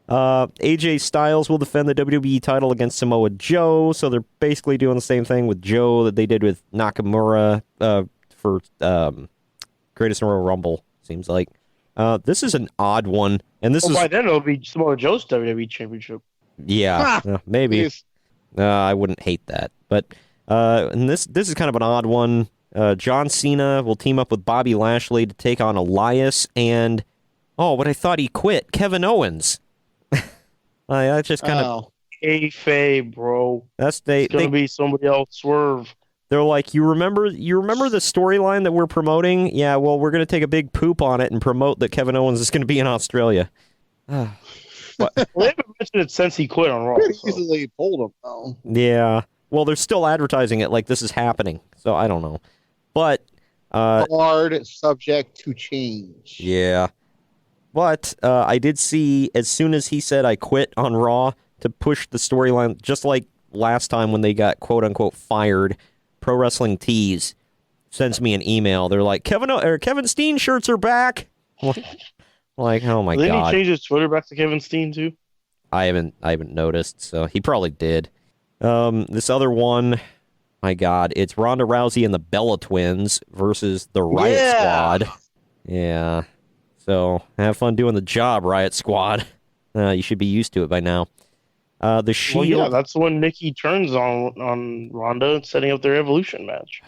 Speaker 6: bad.
Speaker 5: AJ Styles will defend the WWE title against Samoa Joe, so they're basically doing the same thing with Joe that they did with Nakamura for Greatest Royal Rumble, seems like. This is an odd one, and this is...
Speaker 6: By then it'll be Samoa Joe's WWE Championship.
Speaker 5: Yeah, maybe.
Speaker 7: Please.
Speaker 5: I wouldn't hate that. But and this is kind of an odd one. John Cena will team up with Bobby Lashley to take on Elias and, but I thought he quit, Kevin Owens. That's just kind of...
Speaker 7: Oh.
Speaker 6: Kayfabe, bro.
Speaker 5: That's
Speaker 6: It's going to be somebody else. Swerve.
Speaker 5: They're like, you remember the storyline that we're promoting? Yeah, well, we're going to take a big poop on it and promote that Kevin Owens is going to be in Australia.
Speaker 6: Well, they haven't mentioned it since he quit on Raw.
Speaker 7: Pretty
Speaker 6: So.
Speaker 7: easily pulled him, though.
Speaker 5: Yeah. Well, they're still advertising it like this is happening, so I don't know. But,
Speaker 7: Hard subject to change.
Speaker 5: yeah. But I did see, as soon as he said I quit on Raw to push the storyline, just like last time when they got quote-unquote fired, Pro Wrestling Tees sends me an email. They're like, Kevin Steen shirts are back. Like, oh my
Speaker 6: Didn't
Speaker 5: God.
Speaker 6: he change his Twitter back to Kevin Steen, too?
Speaker 5: I haven't noticed, so he probably did. This other one, my God, it's Ronda Rousey and the Bella Twins versus the Riot Squad. Yeah. So have fun doing the job, Riot Squad. You should be used to it by now. The Shield.
Speaker 6: Well, yeah, that's when Nikki turns on Ronda, setting up their Evolution match.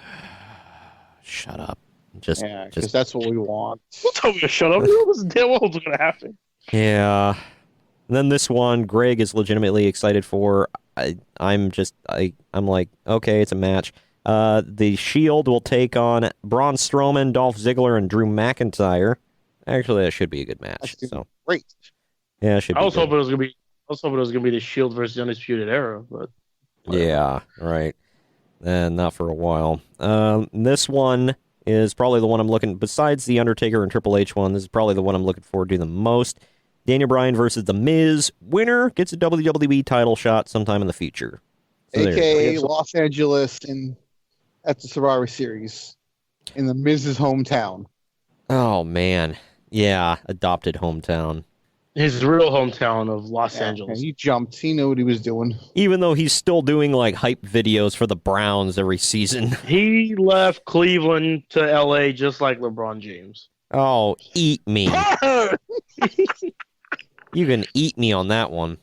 Speaker 5: Shut up. Just
Speaker 7: because that's what we want.
Speaker 6: Don't tell me to shut up. You know this damn well what's going to happen.
Speaker 5: yeah. And then this one, Greg is legitimately excited for. I'm like, okay, it's a match. The Shield will take on Braun Strowman, Dolph Ziggler, and Drew McIntyre. Actually, that should be a good match. So
Speaker 7: great.
Speaker 5: yeah, it should.
Speaker 6: I was hoping it was gonna be the Shield versus the Undisputed Era, but whatever.
Speaker 5: Yeah, right. And not for a while. This one is probably the one I'm looking. Besides the Undertaker and Triple H one, this is probably the one I'm looking forward to the most. Daniel Bryan versus The Miz. Winner gets a WWE title shot sometime in the future. So
Speaker 7: AKA Los Angeles at the Survivor Series in the Miz's hometown.
Speaker 5: Oh, man. Yeah, adopted hometown.
Speaker 6: His real hometown of Los Angeles.
Speaker 7: He jumped. He knew what he was doing.
Speaker 5: Even though he's still doing like hype videos for the Browns every season.
Speaker 6: He left Cleveland to LA just like LeBron James.
Speaker 5: Oh, eat me. You can eat me on that one.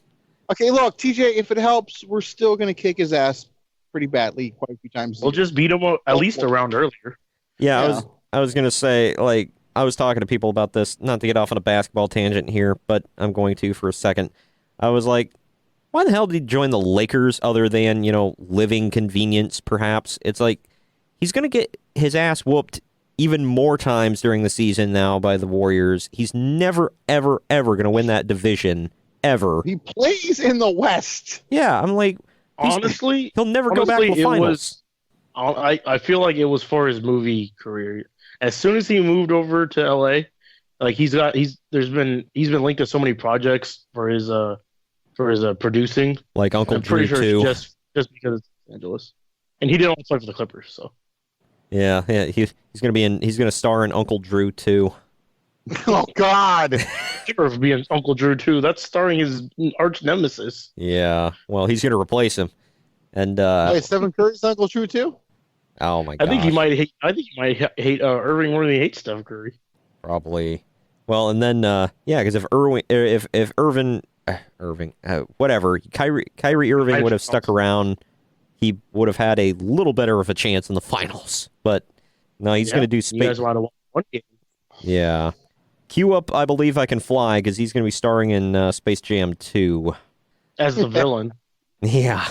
Speaker 7: Okay, look, TJ, if it helps, we're still going to kick his ass pretty badly quite a few times.
Speaker 6: We'll just beat him at least a round earlier.
Speaker 5: Yeah, I was going to say, like, I was talking to people about this, not to get off on a basketball tangent here, but I'm going to for a second. I was like, why the hell did he join the Lakers other than, living convenience, perhaps? It's like, he's going to get his ass whooped even more times during the season now by the Warriors. He's never, ever, ever going to win that division, ever.
Speaker 7: He plays in the West.
Speaker 5: Yeah, I'm like,
Speaker 6: honestly,
Speaker 5: he'll never go back to the finals.
Speaker 6: I feel like it was for his movie career. As soon as he moved over to LA, like he's been linked to so many projects for his producing.
Speaker 5: Like Uncle Drew
Speaker 6: sure
Speaker 5: too.
Speaker 6: Just because it's Los Angeles, and he didn't want to play for the Clippers, so.
Speaker 5: Yeah, he's gonna star in Uncle Drew too.
Speaker 7: Oh God!
Speaker 6: Sure, being Uncle Drew too. That's starring his arch nemesis.
Speaker 5: Yeah, well, he's gonna replace him, and
Speaker 7: Wait, Stephen Curry's Uncle Drew too?
Speaker 5: Oh my god!
Speaker 6: I think he might hate Irving more than he hates Steph Curry.
Speaker 5: Probably. Well, and then because if Kyrie Irving would have stuck around, he would have had a little better of a chance in the finals. But no, he's going to do space.
Speaker 6: You guys want to watch one game?
Speaker 5: Yeah. Cue up I Believe I Can Fly, because he's going to be starring in Space Jam 2.
Speaker 6: As the villain.
Speaker 5: Yeah.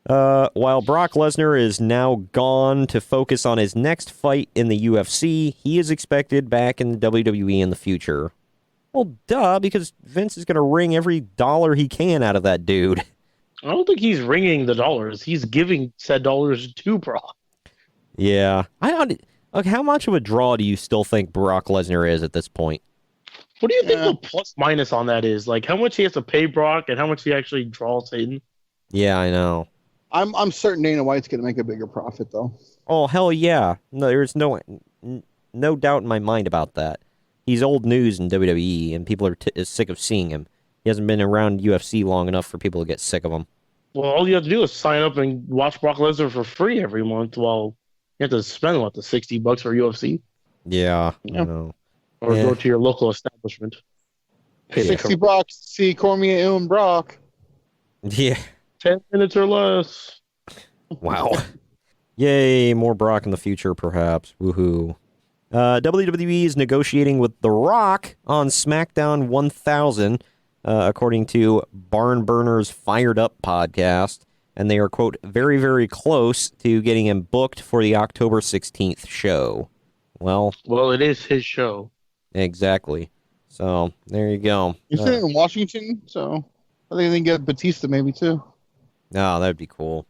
Speaker 5: While Brock Lesnar is now gone to focus on his next fight in the UFC, he is expected back in the WWE in the future. Well, duh, because Vince is going to wring every dollar he can out of that dude.
Speaker 6: I don't think he's wringing the dollars. He's giving said dollars to Brock.
Speaker 5: Yeah. How much of a draw do you still think Brock Lesnar is at this point?
Speaker 6: What do you think the plus minus on that is? Like how much he has to pay Brock and how much he actually draws Satan?
Speaker 5: Yeah, I know.
Speaker 7: I'm certain Dana White's going to make a bigger profit, though.
Speaker 5: Oh, hell yeah. No, there's no doubt in my mind about that. He's old news in WWE, and people are sick of seeing him. He hasn't been around UFC long enough for people to get sick of him.
Speaker 6: Well, all you have to do is sign up and watch Brock Lesnar for free every month while you have to spend, the $60 for UFC?
Speaker 5: Yeah. I know.
Speaker 6: Or go to your local establishment.
Speaker 7: Pay $60 to see Cormier and Brock.
Speaker 5: Yeah.
Speaker 6: 10 minutes or less.
Speaker 5: Wow. Yay, more Brock in the future, perhaps. Woohoo. WWE is negotiating with The Rock on SmackDown 1000, according to Barn Burner's Fired Up podcast, and they are, quote, very, very close to getting him booked for the October 16th show. Well,
Speaker 6: it is his show.
Speaker 5: Exactly. So, there you go.
Speaker 7: He's sitting in Washington, so I think they can get Batista maybe, too.
Speaker 5: Oh, that'd be cool.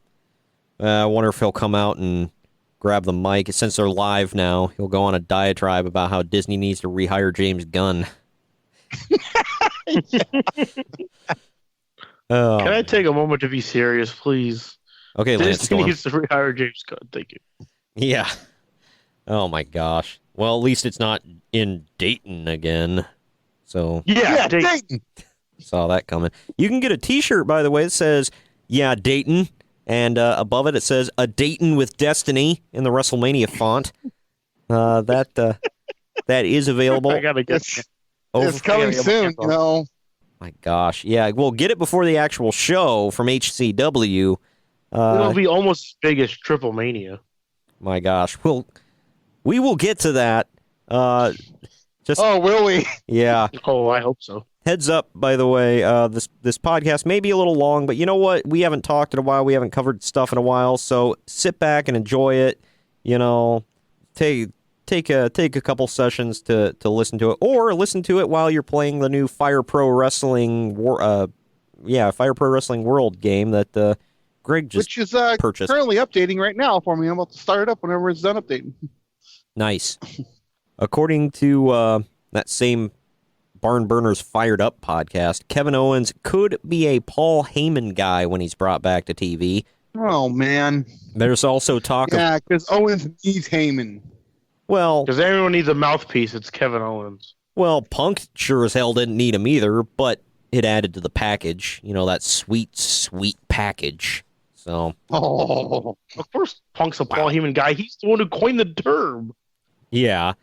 Speaker 5: I wonder if he'll come out and grab the mic. Since they're live now, he'll go on a diatribe about how Disney needs to rehire James Gunn. Oh,
Speaker 6: Can I take a moment to be serious, please?
Speaker 5: Okay, Lance
Speaker 6: Disney
Speaker 5: Storm.
Speaker 6: needs to rehire James Gunn. Thank you.
Speaker 5: Yeah. Oh my gosh. Well, at least it's not in Dayton again. So
Speaker 6: Yeah, Dayton.
Speaker 5: saw that coming. You can get a T-shirt, by the way, that says "Yeah, Dayton," and above it says "A Dayton with Destiny" in the WrestleMania font. That is available.
Speaker 6: I gotta get.
Speaker 7: It's coming soon,
Speaker 5: My gosh, yeah. We'll get it before the actual show from HCW.
Speaker 6: It'll be almost as big as Triple Mania.
Speaker 5: My gosh, we will get to that.
Speaker 7: Oh, will we?
Speaker 5: Yeah.
Speaker 6: Oh, I hope so.
Speaker 5: Heads up, by the way, this podcast may be a little long, but you know what? We haven't talked in a while. We haven't covered stuff in a while, so sit back and enjoy it. You know, take a couple sessions to listen to it, or listen to it while you're playing the new Fire Pro Wrestling Fire Pro Wrestling World game that Greg just
Speaker 7: which is
Speaker 5: purchased.
Speaker 7: Currently updating right now for me. I'm about to start it up whenever it's done updating.
Speaker 5: Nice. According to that same Barn Burners Fired Up podcast, Kevin Owens could be a Paul Heyman guy when he's brought back to TV.
Speaker 7: Oh, man.
Speaker 5: There's also talk of...
Speaker 7: Yeah, because Owens needs Heyman.
Speaker 5: Well...
Speaker 6: Because everyone needs a mouthpiece, it's Kevin Owens.
Speaker 5: Well, Punk sure as hell didn't need him either, but it added to the package. You know, that sweet, sweet package. So...
Speaker 7: Oh.
Speaker 6: Of course Punk's a Paul Heyman guy. He's the one who coined the term.
Speaker 5: Yeah.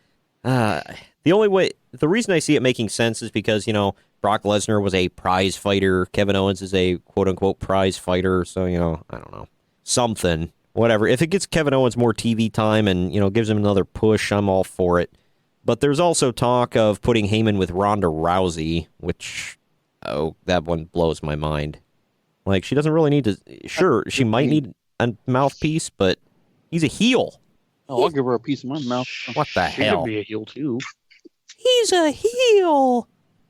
Speaker 5: The reason I see it making sense is because, you know, Brock Lesnar was a prize fighter. Kevin Owens is a quote-unquote prize fighter. So, you know, I don't know. Something. Whatever. If it gets Kevin Owens more TV time and, you know, gives him another push, I'm all for it. But there's also talk of putting Heyman with Ronda Rousey, which, that one blows my mind. Like, she doesn't really need to... Sure, she might need a mouthpiece, but he's a heel.
Speaker 7: Oh, I'll give her a piece of my mouth.
Speaker 5: What the
Speaker 6: She
Speaker 5: hell?
Speaker 6: could be a heel, too.
Speaker 5: He's a heel.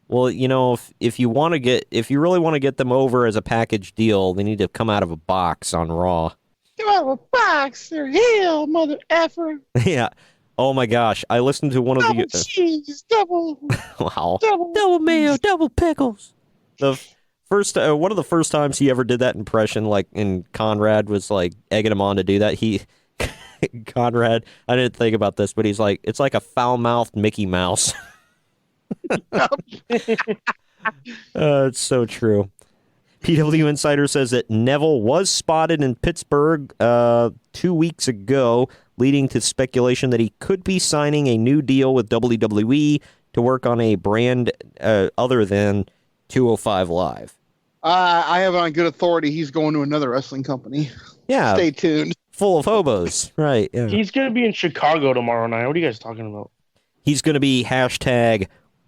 Speaker 5: Well, you know, if you really want to get them over as a package deal, they need to come out of a box on Raw.
Speaker 7: Come out of a box, they're heel, mother effer.
Speaker 5: Yeah. Oh my gosh, I listened to one of
Speaker 7: Double
Speaker 5: the
Speaker 7: cheese, double.
Speaker 5: wow,
Speaker 7: Double
Speaker 5: mayo, double pickles. The first one of the first times he ever did that impression, like, and Conrad was like egging him on to do that. Conrad, I didn't think about this, but he's like, it's like a foul-mouthed Mickey Mouse. It's so true. PW Insider says that Neville was spotted in Pittsburgh 2 weeks ago, leading to speculation that he could be signing a new deal with WWE to work on a brand other than 205 Live.
Speaker 7: I have it on good authority. He's going to another wrestling company.
Speaker 5: Yeah.
Speaker 7: Stay tuned.
Speaker 5: Full of hobos. Right. Yeah.
Speaker 6: He's going to be in Chicago tomorrow night. What are you guys talking about?
Speaker 5: He's going to be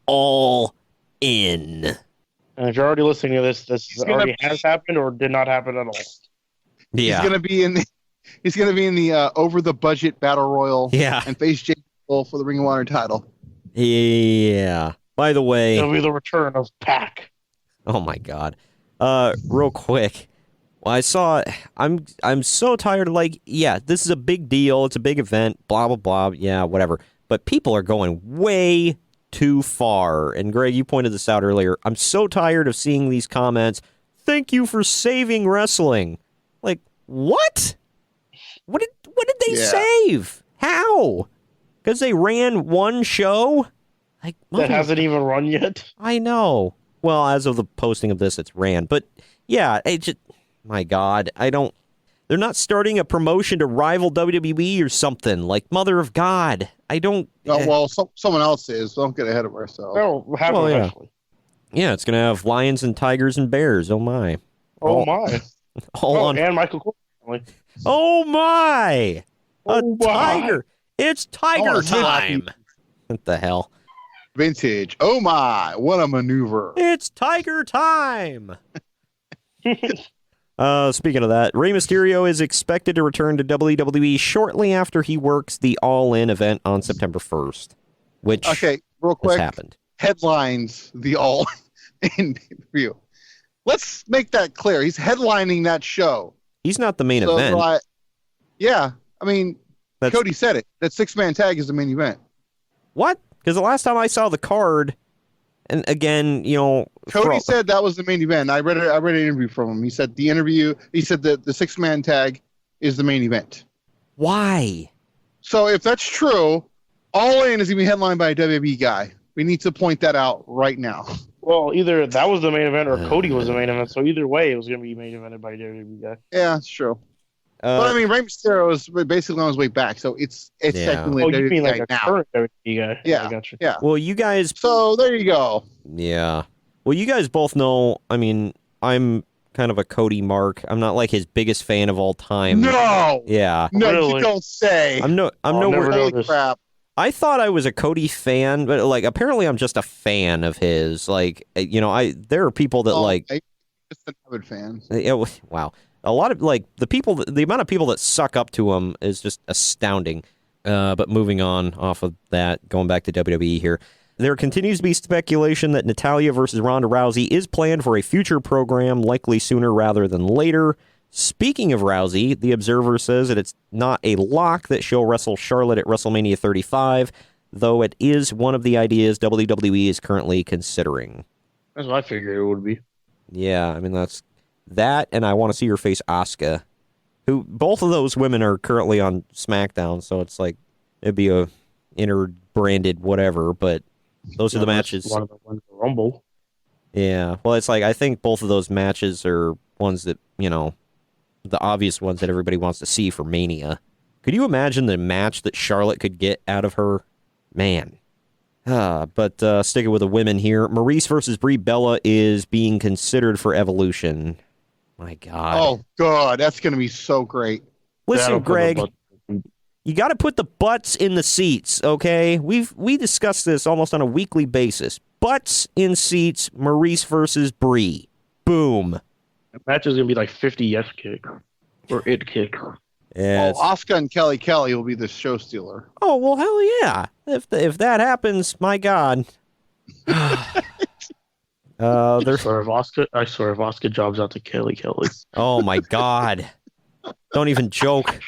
Speaker 5: #all in.
Speaker 6: And if you're already listening to this already has happened or did not happen at all.
Speaker 5: Yeah.
Speaker 7: He's going to be in the over the budget battle royal.
Speaker 5: Yeah.
Speaker 7: And face Jake Paul for the Ring of Honor title.
Speaker 5: Yeah. By the way,
Speaker 6: It'll be the return of Pac.
Speaker 5: Oh my God. Real quick. Well, I saw, I'm so tired of, like, yeah, this is a big deal. It's a big event, blah, blah, blah. Yeah, whatever. But people are going way too far. And Greg, you pointed this out earlier. I'm so tired of seeing these comments. Thank you for saving wrestling. Like, what? What did they save? How? Because they ran one show? Like,
Speaker 6: that hasn't even run yet.
Speaker 5: I know. Well, as of the posting of this, it's ran. But yeah, it just, my God, they're not starting a promotion to rival WWE or something. Like, Mother of God. I don't.
Speaker 7: Oh, well, someone else is. Don't get ahead of ourselves.
Speaker 6: No, eventually.
Speaker 5: Yeah, it's going to have lions and tigers and bears. Oh, my.
Speaker 6: Oh, my. And Michael Corey.
Speaker 5: Oh, my.
Speaker 6: Oh, my.
Speaker 5: Tiger. It's tiger time. What the hell?
Speaker 7: Vintage. Oh, my. What a maneuver.
Speaker 5: It's tiger time. Speaking of that, Rey Mysterio is expected to return to WWE shortly after he works the All In event on September 1st, which
Speaker 7: real quick,
Speaker 5: happened.
Speaker 7: Headlines the All In review. Let's make that clear. He's headlining that show.
Speaker 5: He's not the main event.
Speaker 7: Yeah, I mean, Cody said it. That 6-man tag is the main event.
Speaker 5: What? Because the last time I saw the card, and again, you know,
Speaker 7: Cody said that was the main event. I read an interview from him. He said the 6-man tag is the main event.
Speaker 5: Why?
Speaker 7: So if that's true, All In is going to be headlined by a WWE guy. We need to point that out right now.
Speaker 6: Well, either that was the main event or Cody was the main event. So either way, it was going to be main evented by a WWE guy.
Speaker 7: Yeah, it's true. But I mean, Rey Mysterio is basically on his way back, so it's technically.
Speaker 6: Oh, you mean like a
Speaker 7: now.
Speaker 6: current WWE guy?
Speaker 7: Yeah,
Speaker 6: I got you.
Speaker 7: Yeah.
Speaker 5: Well, you guys.
Speaker 7: So there you go.
Speaker 5: Yeah. Well, you guys both know. I mean, I'm kind of a Cody mark. I'm not like his biggest fan of all time.
Speaker 7: No.
Speaker 5: Yeah.
Speaker 7: No,
Speaker 6: really?
Speaker 7: you don't say.
Speaker 5: I'm nowhere.
Speaker 7: Holy crap.
Speaker 5: I thought I was a Cody fan, but like apparently I'm just a fan of his. Like, there are people that like
Speaker 7: just an avid fan.
Speaker 5: Wow. A lot of like the amount of people that suck up to him is just astounding. But moving on off of that, going back to WWE here, there continues to be speculation that Natalya versus Ronda Rousey is planned for a future program, likely sooner rather than later. Speaking of Rousey, The Observer says that it's not a lock that she'll wrestle Charlotte at WrestleMania 35, though it is one of the ideas WWE is currently considering.
Speaker 6: That's what I figured it would be.
Speaker 5: Yeah, I mean, that's that, and I want to see her face Asuka, who both of those women are currently on SmackDown, so it's like it'd be a inter-branded whatever, but those are the matches.
Speaker 6: One of them wins the Rumble.
Speaker 5: Yeah, well, it's like I think both of those matches are ones that, the obvious ones that everybody wants to see for Mania. Could you imagine the match that Charlotte could get out of her? Man. But sticking with the women here, Maurice versus Brie Bella is being considered for Evolution. My God.
Speaker 7: Oh, God, that's going to be so great.
Speaker 5: Listen, Greg, you got to put the butts in the seats, okay? We discuss this almost on a weekly basis. Butts in seats, Maurice versus Brie. Boom.
Speaker 6: The match is going to be like 50 yes kick or it kick.
Speaker 5: Yeah,
Speaker 7: Asuka and Kelly will be the show stealer.
Speaker 5: Oh, well, hell yeah. If that happens, my God.
Speaker 6: I swear if Asuka jobs out to Kelly.
Speaker 5: Oh, my God. Don't even joke.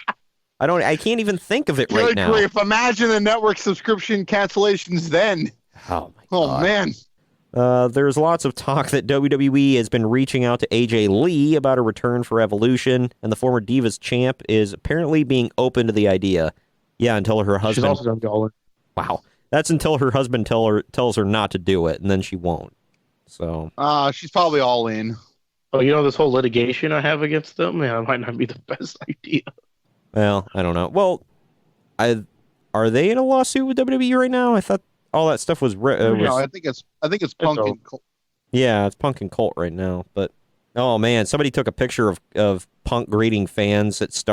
Speaker 5: I can't even think of it right now.
Speaker 7: Grief, imagine the network subscription cancellations then.
Speaker 5: Oh, my God.
Speaker 7: Oh, man.
Speaker 5: There's lots of talk that WWE has been reaching out to AJ Lee about a return for Evolution, and the former Divas champ is apparently being open to the idea. Yeah, until her husband...
Speaker 6: She's also done dollar.
Speaker 5: Wow. That's until her husband tells her not to do it, and then she won't. So...
Speaker 7: she's probably all in.
Speaker 6: Oh, this whole litigation I have against them? Yeah, it might not be the best idea.
Speaker 5: Well, I don't know. Well, are they in a lawsuit with WWE right now? I thought all that stuff was...
Speaker 7: No, I think it's Punk and Colt.
Speaker 5: Yeah, it's Punk and Colt right now. But oh man, somebody took a picture of Punk greeting fans at he's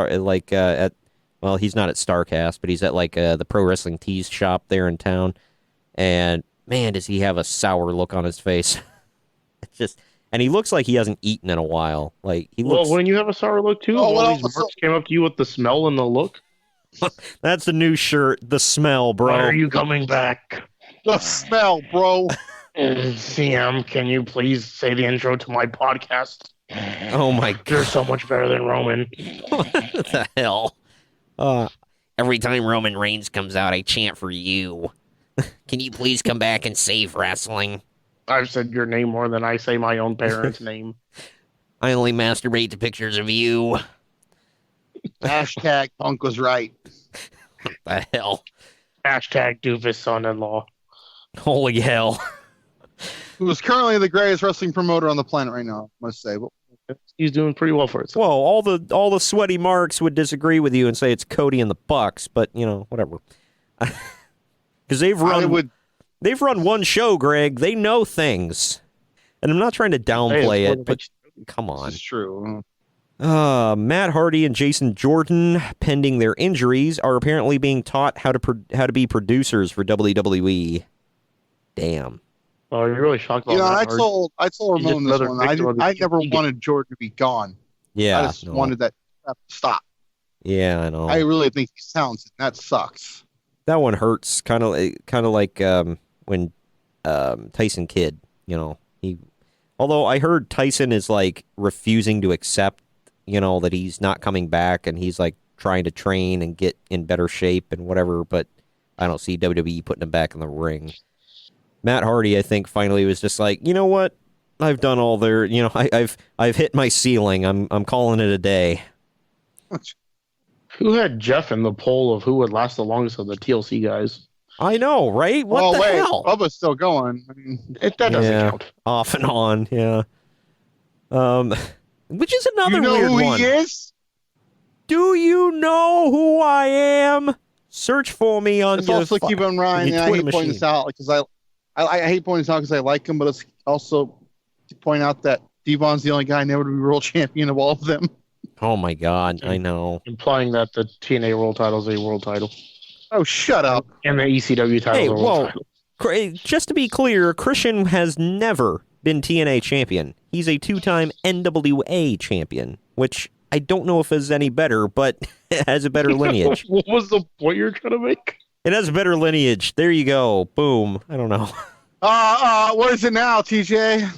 Speaker 5: not at StarCast, but he's at the Pro Wrestling Tees shop there in town. And man, does he have a sour look on his face? And he looks like he hasn't eaten in a while. Like he looks.
Speaker 6: Well, when you have a sour look too, all these marks came up to you with the smell and the look.
Speaker 5: That's the new shirt. The smell, bro.
Speaker 6: Why are you coming back?
Speaker 7: The smell, bro.
Speaker 6: Sam, can you please say the intro to my podcast?
Speaker 5: Oh my God.
Speaker 6: You're so much better than Roman.
Speaker 5: What the hell? Every time Roman Reigns comes out, I chant for you. Can you please come back and save wrestling?
Speaker 6: I've said your name more than I say my own parents' name.
Speaker 5: I only masturbate to pictures of you.
Speaker 7: Hashtag Punk was right.
Speaker 5: What the hell?
Speaker 6: Hashtag doofus son-in-law.
Speaker 5: Holy hell.
Speaker 7: Who is currently the greatest wrestling promoter on the planet right now, I must say.
Speaker 6: He's doing pretty well for it.
Speaker 5: Well, all the sweaty marks would disagree with you and say it's Cody and the Bucks, but whatever. Because they've run one show, Greg. They know things, and I'm not trying to downplay it, but come on.
Speaker 7: It's true.
Speaker 5: Matt Hardy and Jason Jordan, pending their injuries, are apparently being taught how to be producers for WWE. Damn.
Speaker 6: Oh, you're really shocked about that.
Speaker 7: I told Ramon this one. I never wanted Jordan to be gone.
Speaker 5: Yeah.
Speaker 7: I just wanted that to stop.
Speaker 5: Yeah, I know.
Speaker 7: I really think he's talented. That sucks.
Speaker 5: That one hurts. Kind of like when Tyson Kidd, although I heard Tyson is refusing to accept, that he's not coming back, and he's trying to train and get in better shape and whatever, but I don't see WWE putting him back in the ring. Matt Hardy, I think, finally was just you know what? I've done all their, I've hit my ceiling. I'm calling it a day.
Speaker 6: Who had Jeff in the poll of who would last the longest of the TLC guys?
Speaker 5: I know, right? What the hell?
Speaker 7: Bubba's still going. I mean,
Speaker 6: that doesn't count.
Speaker 5: Off and on, yeah. Which is another weird one.
Speaker 7: You know who he is?
Speaker 5: Do you know who I am? Search for me on your
Speaker 7: also keep on Ryan. I hate pointing this out because I hate pointing this out because I like him, but let's also point out that Devon's the only guy never to be world champion of all of them.
Speaker 5: Oh my God, I know.
Speaker 6: Implying that the TNA world title is a world title.
Speaker 7: Oh, shut up.
Speaker 6: And the ECW titles
Speaker 5: Hey,
Speaker 6: are world
Speaker 5: whoa.
Speaker 6: titles.
Speaker 5: Just to be clear, Christian has never been TNA champion. He's a 2-time NWA champion, which I don't know if is any better, but it has a better lineage.
Speaker 6: What was the point you're trying to make?
Speaker 5: It has a better lineage. There you go. Boom. I don't know.
Speaker 7: What is it now, TJ?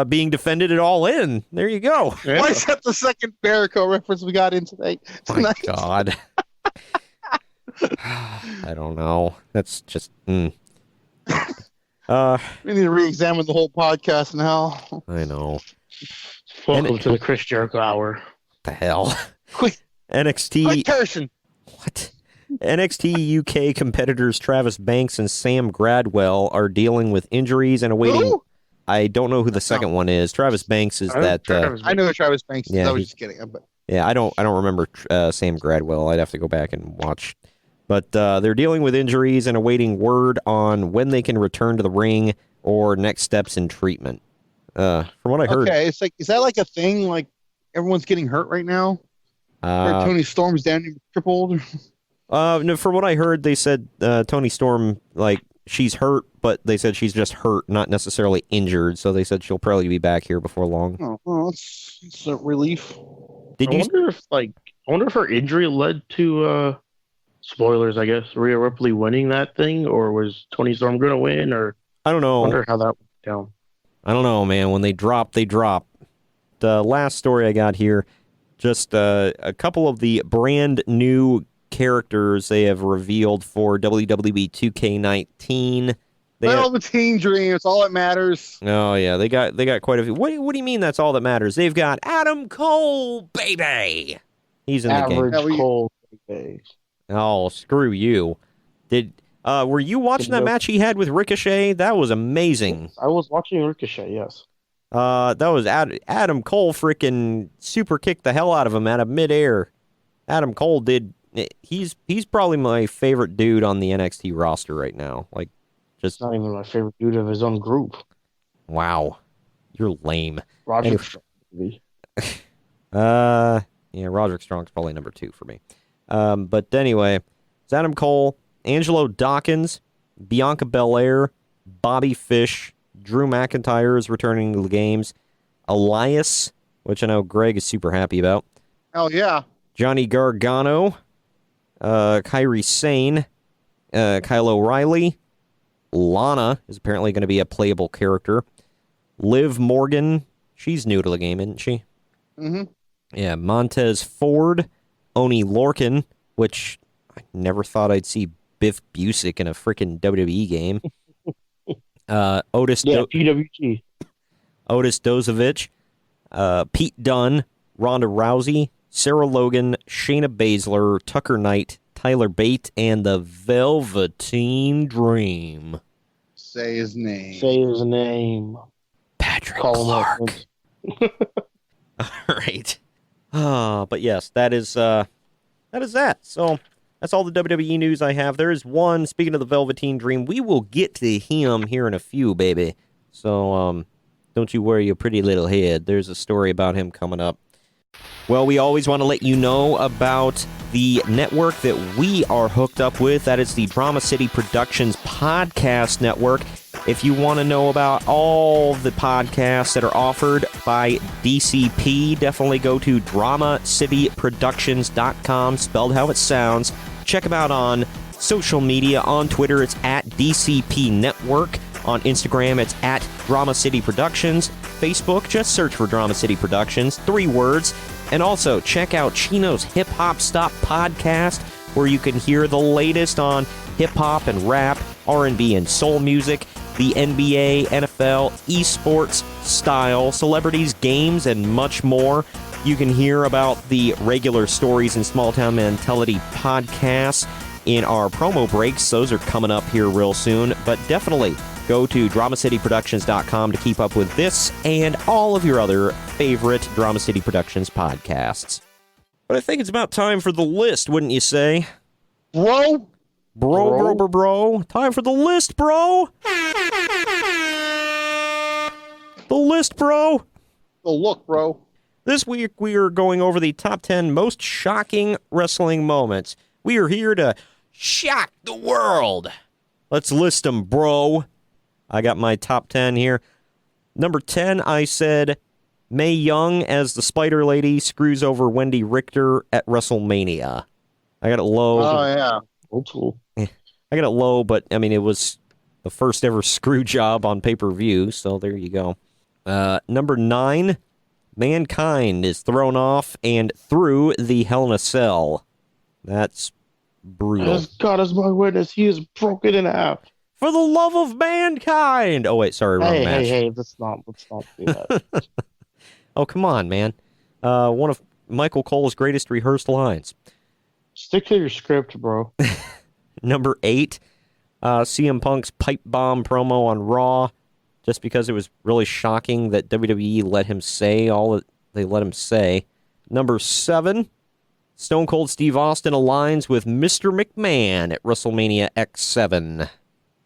Speaker 5: Being defended at All In. There you go.
Speaker 6: Yeah.
Speaker 7: Why is that the second Barico reference we got in today?
Speaker 5: My God. I don't know. That's just.
Speaker 7: We need to re-examine the whole podcast now.
Speaker 5: I know.
Speaker 6: Welcome to the Chris Jericho Hour.
Speaker 5: What the hell?
Speaker 7: Quick,
Speaker 5: NXT.
Speaker 7: person.
Speaker 5: What? NXT UK competitors Travis Banks and Sam Gradwell are dealing with injuries and awaiting.
Speaker 7: Who?
Speaker 5: I don't know who the second one is. Travis Banks is that.
Speaker 7: I know who Travis Banks is.
Speaker 5: Yeah,
Speaker 7: I was just kidding. But
Speaker 5: Yeah, I don't remember Sam Gradwell. I'd have to go back and watch. But they're dealing with injuries and awaiting word on when they can return to the ring or next steps in treatment. From what I heard.
Speaker 7: okay, it's like, is that like a thing? Like everyone's getting hurt right now? Or Tony Storm's down here tripled?
Speaker 5: No, from what I heard, they said Tony Storm, like, she's hurt, but they said she's just hurt, not necessarily injured. So they said she'll probably be back here before long.
Speaker 7: Oh, well, it's a relief.
Speaker 5: Did you?
Speaker 6: I wonder if her injury led to spoilers, I guess, Rhea Ripley winning that thing, or was Tony Storm going to win, or
Speaker 5: I don't know.
Speaker 6: I wonder how that went down.
Speaker 5: I don't know, man. When they drop, they drop. The last story I got here, just a couple of the brand new characters they have revealed for WWE 2K19.
Speaker 7: Velveteen Dream, it's all that matters.
Speaker 5: Oh yeah, they got quite a few. What do you mean that's all that matters? They've got Adam Cole, baby. He's in the game.
Speaker 6: Average Cole. Okay.
Speaker 5: Oh, screw you. Were you watching that match he had with Ricochet? That was amazing.
Speaker 6: I was watching Ricochet, yes.
Speaker 5: That was Adam Cole freaking super kicked the hell out of him out of midair. Adam Cole did. He's probably my favorite dude on the NXT roster right now. Like, just
Speaker 6: not even my favorite dude of his own group.
Speaker 5: Wow, you're lame.
Speaker 6: Roderick
Speaker 5: Strong. Yeah, Roderick Strong's probably number 2 for me. But anyway, it's Adam Cole, Angelo Dawkins, Bianca Belair, Bobby Fish, Drew McIntyre is returning to the games, Elias, which I know Greg is super happy about.
Speaker 7: Oh yeah.
Speaker 5: Johnny Gargano, Kairi Sane, Kyle O'Reilly, Lana is apparently going to be a playable character. Liv Morgan, she's new to the game, isn't she?
Speaker 7: Mm-hmm.
Speaker 5: Yeah, Montez Ford, Oni Lorcan, which I never thought I'd see Biff Busick in a freaking WWE game.
Speaker 6: PWG.
Speaker 5: Otis Dozovich, Pete Dunne, Ronda Rousey, Sarah Logan, Shayna Baszler, Tucker Knight, Tyler Bate, and the Velveteen Dream.
Speaker 7: Say his name.
Speaker 6: Say his name.
Speaker 5: Patrick
Speaker 6: Call
Speaker 5: Clark. All right. But yes, that is that. So that's all the WWE news I have. There is one, speaking of the Velveteen Dream, we will get to him here in a few, baby. So don't you worry your pretty little head. There's a story about him coming up. Well, we always want to let you know about the network that we are hooked up with. That is the Drama City Productions Podcast Network. If you want to know about all the podcasts that are offered by DCP, definitely go to dramacityproductions.com, spelled how it sounds. Check them out on social media. On Twitter, it's at DCP Network. On Instagram, it's at Drama City Productions. Facebook, just search for Drama City Productions, 3 words. And also, check out Chino's Hip Hop Stop podcast, where you can hear the latest on hip-hop and rap, R&B and soul music, the NBA, NFL, esports style, celebrities, games, and much more. You can hear about the regular Stories and Small Town Mentality podcasts in our promo breaks. Those are coming up here real soon, but definitely go to dramacityproductions.com to keep up with this and all of your other favorite Drama City Productions podcasts. But I think it's about time for the list, wouldn't you say?
Speaker 7: Bro.
Speaker 5: Bro. Time for the list, bro. The list, bro.
Speaker 7: Oh, look, bro.
Speaker 5: This week we are going over the top 10 most shocking wrestling moments. We are here to shocked the world. Let's list them, bro. I got my top 10 here. Number 10, I said Mae Young as the Spider Lady screws over Wendy Richter at WrestleMania. I got it low.
Speaker 7: Oh, yeah.
Speaker 6: Old school.
Speaker 5: I got it low, but, I mean, it was the first ever screw job on pay-per-view, so there you go. Number 9, Mankind is thrown off and through the Hell in a Cell. That's brutal.
Speaker 6: As God is my witness, he is broken in half.
Speaker 5: For the love of mankind! Oh, wait, sorry, wrong match.
Speaker 6: Hey, let's not do that.
Speaker 5: Oh, come on, man. One of Michael Cole's greatest rehearsed lines.
Speaker 6: Stick to your script, bro.
Speaker 5: Number 8, CM Punk's pipe bomb promo on Raw, just because it was really shocking that WWE let him say all that they let him say. Number 7, Stone Cold Steve Austin aligns with Mr. McMahon at WrestleMania X7.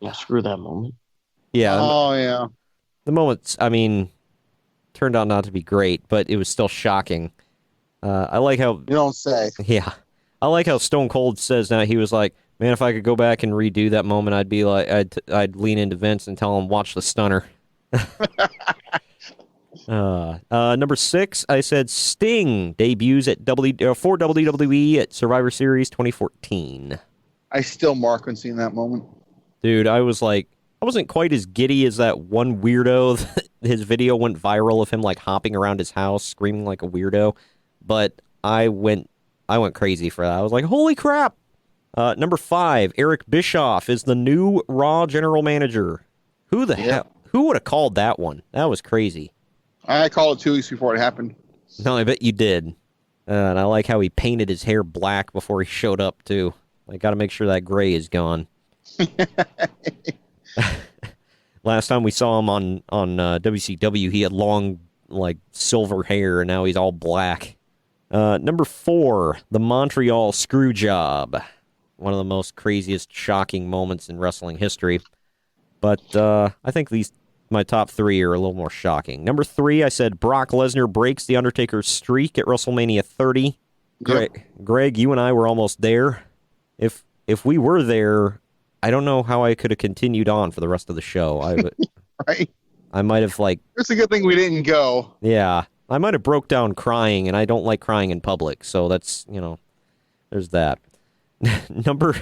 Speaker 6: Yeah, screw that moment.
Speaker 5: Yeah.
Speaker 7: Oh, yeah.
Speaker 5: The moment, I mean, turned out not to be great, but it was still shocking. I like how...
Speaker 7: You don't say.
Speaker 5: Yeah. I like how Stone Cold says now, he was like, man, if I could go back and redo that moment, I'd be like, I'd lean into Vince and tell him, watch the stunner. Number 6, I said Sting debuts at for WWE at Survivor Series 2014.
Speaker 7: I still mark when seeing that moment.
Speaker 5: Dude, I was like, I wasn't quite as giddy as that one weirdo. His video went viral of him like hopping around his house, screaming like a weirdo. But I went crazy for that. I was like, holy crap. Number 5, Eric Bischoff is the new Raw general manager. Who the hell? Who would have called that one? That was crazy.
Speaker 7: I called it 2 weeks before it happened.
Speaker 5: No, I bet you did. And I like how he painted his hair black before he showed up, too. I got to make sure that gray is gone. Last time we saw him on WCW, he had long, like, silver hair, and now he's all black. Number 4, the Montreal Screwjob. One of the most craziest, shocking moments in wrestling history. But I think my top 3 are a little more shocking. Number 3, I said Brock Lesnar breaks The Undertaker's streak at WrestleMania 30. Greg, you and I were almost there. If we were there, I don't know how I could have continued on for the rest of the show.
Speaker 7: Right.
Speaker 5: I might have, like...
Speaker 7: It's a good thing we didn't go.
Speaker 5: Yeah. I might have broke down crying, and I don't like crying in public, so that's, there's that. Number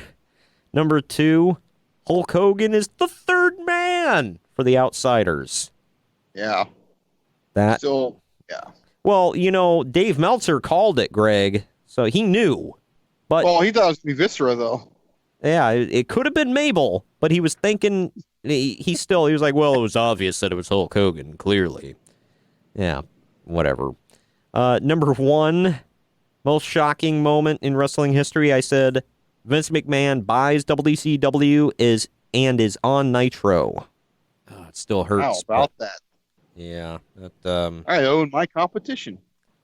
Speaker 5: 2, Hulk Hogan is the third man for the Outsiders.
Speaker 7: Yeah.
Speaker 5: That.
Speaker 7: Still, yeah.
Speaker 5: Well, Dave Meltzer called it, Greg, so he knew. But
Speaker 7: well, he thought it was going to be Viscera, though.
Speaker 5: Yeah, it could have been Mabel, but he was thinking, he was like, well, it was obvious that it was Hulk Hogan, clearly. Yeah, whatever. Number 1, most shocking moment in wrestling history, I said Vince McMahon buys WCW is on Nitro. Oh, it still hurts.
Speaker 7: How about that?
Speaker 5: Yeah.
Speaker 7: I own my competition.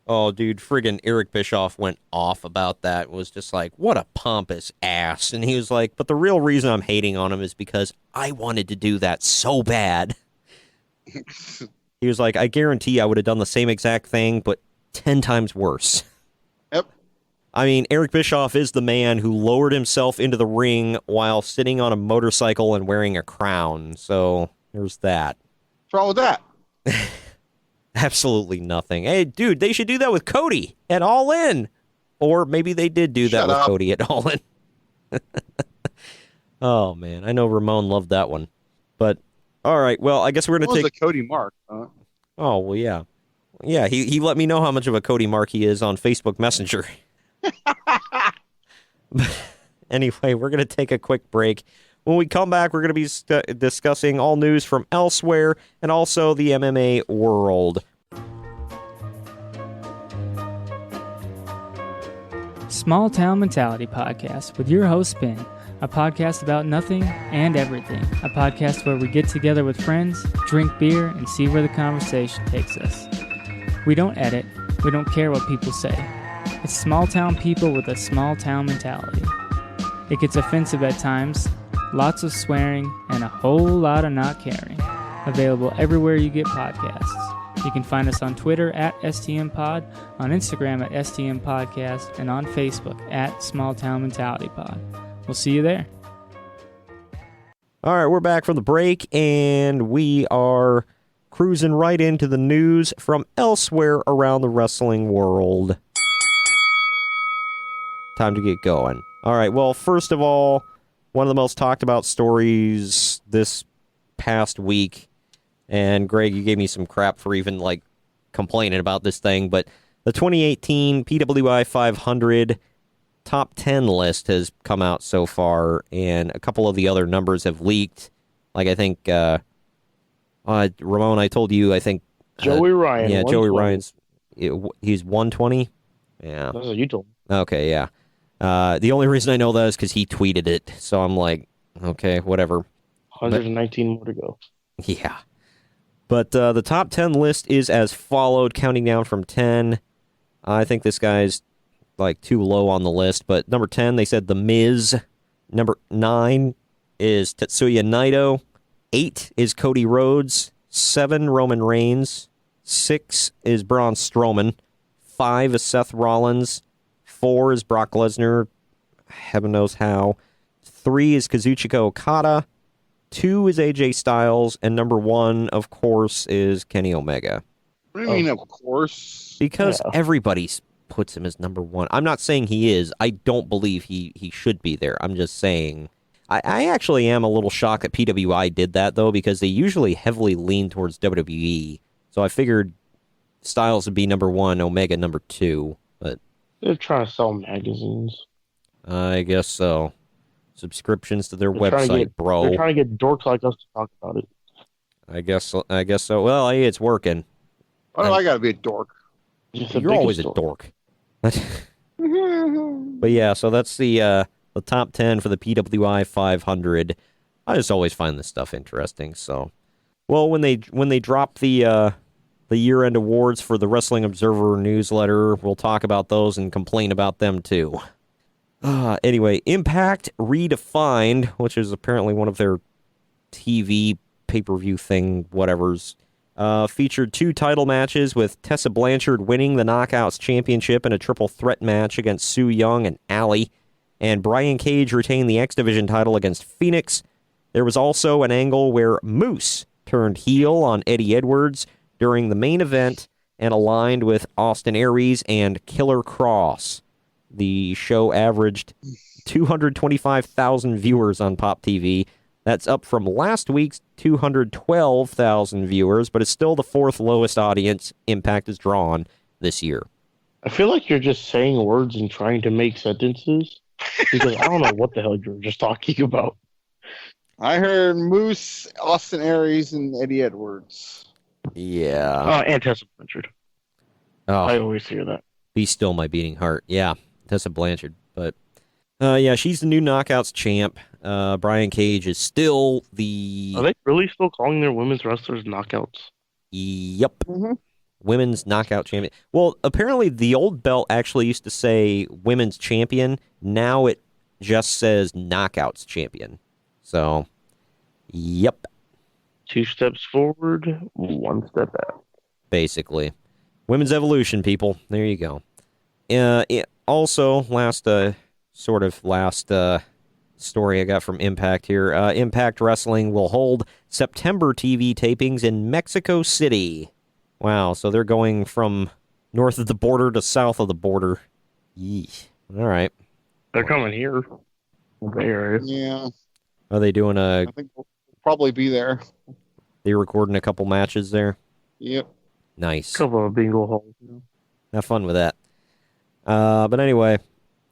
Speaker 5: Oh, dude, friggin' Eric Bischoff went off about that. Was just like, what a pompous ass. And he was like, but the real reason I'm hating on him is because I wanted to do that so bad. He was like, I guarantee I would have done the same exact thing, but 10 times worse.
Speaker 7: Yep.
Speaker 5: I mean, Eric Bischoff is the man who lowered himself into the ring while sitting on a motorcycle and wearing a crown. So there's that.
Speaker 7: What's wrong with that?
Speaker 5: Absolutely nothing. Hey, dude, they should do that with Cody at All In. Or maybe they did do that with Cody at All In. Oh, man. I know Ramon loved that one. But, all right. Well, I guess we're going to take...
Speaker 7: a Cody Mark, huh?
Speaker 5: Oh, well, yeah. Yeah, he let me know how much of a Cody Mark he is on Facebook Messenger. Anyway, we're going to take a quick break. When we come back, we're going to be discussing all news from elsewhere and also the MMA world.
Speaker 8: Small Town Mentality Podcast with your host, Ben. A podcast about nothing and everything. A podcast where we get together with friends, drink beer, and see where the conversation takes us. We don't edit. We don't care what people say. It's small town people with a small town mentality. It gets offensive at times, lots of swearing, and a whole lot of not caring. Available everywhere you get podcasts. You can find us on Twitter at STMPod, on Instagram at STMPodcast, and on Facebook at Small Town Mentality Pod. We'll see you there.
Speaker 5: All right, we're back from the break, and we are cruising right into the news from elsewhere around the wrestling world. Time to get going. All right, well, first of all, one of the most talked about stories this past week, and Greg, you gave me some crap for even, complaining about this thing, but the 2018 PWI 500 top 10 list has come out so far, and a couple of the other numbers have leaked. I think, Ramon, I told you, I think...
Speaker 6: Joey Ryan.
Speaker 5: Yeah, Joey Ryan's... He's 120? Yeah.
Speaker 6: That's what you told me.
Speaker 5: Okay, yeah. The only reason I know that is because he tweeted it, so I'm like, okay, whatever.
Speaker 6: 119 more to go.
Speaker 5: Yeah. But the top 10 list is as followed, counting down from 10. I think this guy's too low on the list, but number 10, they said The Miz. Number 9 is Tetsuya Naito. 8 is Cody Rhodes. 7, Roman Reigns. 6 is Braun Strowman. 5 is Seth Rollins. 4 is Brock Lesnar. Heaven knows how. 3 is Kazuchika Okada. 2 is AJ Styles. And number 1, of course, is Kenny Omega.
Speaker 7: What do you mean, of course?
Speaker 5: Because everybody puts him as number 1. I'm not saying he is. I don't believe he should be there. I'm just saying. I actually am a little shocked that PWI did that, though, because they usually heavily lean towards WWE. So I figured Styles would be number 1, Omega number 2. But
Speaker 6: they're trying to sell magazines.
Speaker 5: I guess so. Subscriptions to their website, bro.
Speaker 6: They're trying to get dorks like us to talk about it.
Speaker 5: I guess so. Well, hey, it's working.
Speaker 7: Why do I gotta be a dork?
Speaker 5: You're always a dork. But yeah, so that's the top 10 for the PWI 500. I just always find this stuff interesting. So, well, when they drop the year-end awards for the Wrestling Observer newsletter, we'll talk about those and complain about them too. Anyway, Impact Redefined, which is apparently one of their TV pay-per-view thing, whatever's, featured 2 title matches with Tessa Blanchard winning the Knockouts Championship in a triple threat match against Su Yung and Allie, and Brian Cage retained the X Division title against Phoenix. There was also an angle where Moose turned heel on Eddie Edwards during the main event and aligned with Austin Aries and Killer Cross. The show averaged 225,000 viewers on Pop TV. That's up from last week's 212,000 viewers, but it's still the 4th lowest audience Impact has drawn this year.
Speaker 6: I feel like you're just saying words and trying to make sentences, because I don't know what the hell you were just talking about.
Speaker 7: I heard Moose, Austin Aries, and Eddie Edwards.
Speaker 5: Yeah.
Speaker 6: And Tessa Blanchard.
Speaker 5: Oh,
Speaker 6: I always hear that.
Speaker 5: Be Still My Beating Heart. Yeah, Tessa Blanchard. But, yeah, she's the new Knockouts champ. Brian Cage is still the...
Speaker 6: Are they really still calling their women's wrestlers Knockouts?
Speaker 5: Yep.
Speaker 7: Mm-hmm.
Speaker 5: Women's Knockout Champion. Well, apparently the old belt actually used to say Women's Champion. Now it just says Knockouts Champion. So, yep.
Speaker 6: 2 steps forward, 1 step back.
Speaker 5: Basically. Women's Evolution, people. There you go. Also, last story I got from Impact here. Impact Wrestling will hold September TV tapings in Mexico City. Wow, so they're going from north of the border to south of the border. Yeesh. All right.
Speaker 6: They're coming here. Bay Area.
Speaker 7: Yeah.
Speaker 5: Are they doing
Speaker 7: I think we'll probably be there.
Speaker 5: They recording a couple matches there?
Speaker 7: Yep.
Speaker 5: Nice.
Speaker 6: Couple of bingo halls.
Speaker 5: Have fun with that. But anyway,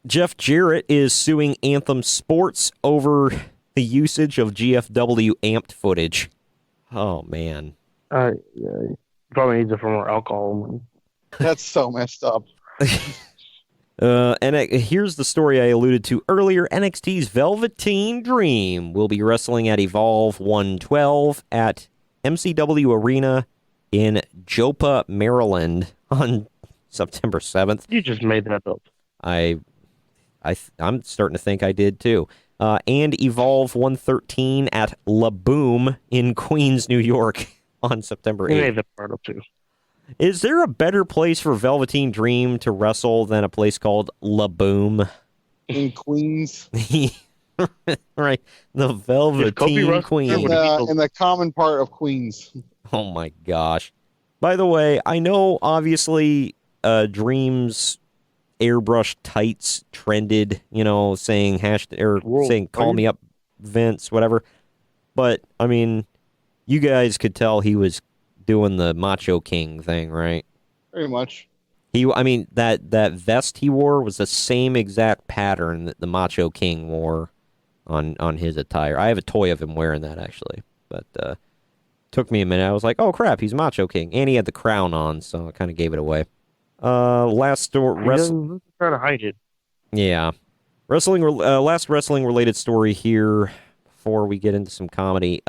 Speaker 5: Jeff Jarrett is suing Anthem Sports over the usage of GFW amped footage. Oh, man.
Speaker 6: Yeah. Probably needs it for more alcohol.
Speaker 7: That's so messed up.
Speaker 5: And here's the story I alluded to earlier. NXT's Velveteen Dream will be wrestling at Evolve 112 at MCW Arena in Joppa, Maryland on September 7th.
Speaker 6: You just made that up.
Speaker 5: I'm starting to think I did too. And Evolve 113 at La Boom in Queens, New York on September 8th.
Speaker 6: You made that part up too.
Speaker 5: Is there a better place for Velveteen Dream to wrestle than a place called La Boom?
Speaker 7: In Queens?
Speaker 5: Right. The Velveteen Queen.
Speaker 7: In the common part of Queens.
Speaker 5: Oh my gosh. By the way, I know obviously Dream's airbrush tights trended, saying saying call me up Vince, whatever. But I mean, you guys could tell he was doing the Macho King thing, right?
Speaker 7: Pretty much.
Speaker 5: That vest he wore was the same exact pattern that the Macho King wore on his attire. I have a toy of him wearing that actually, but took me a minute. I was like, oh crap, he's Macho King, and he had the crown on, so I kind of gave it away. Last story.
Speaker 6: Try to hide it.
Speaker 5: Yeah, last wrestling related story here before we get into some comedy.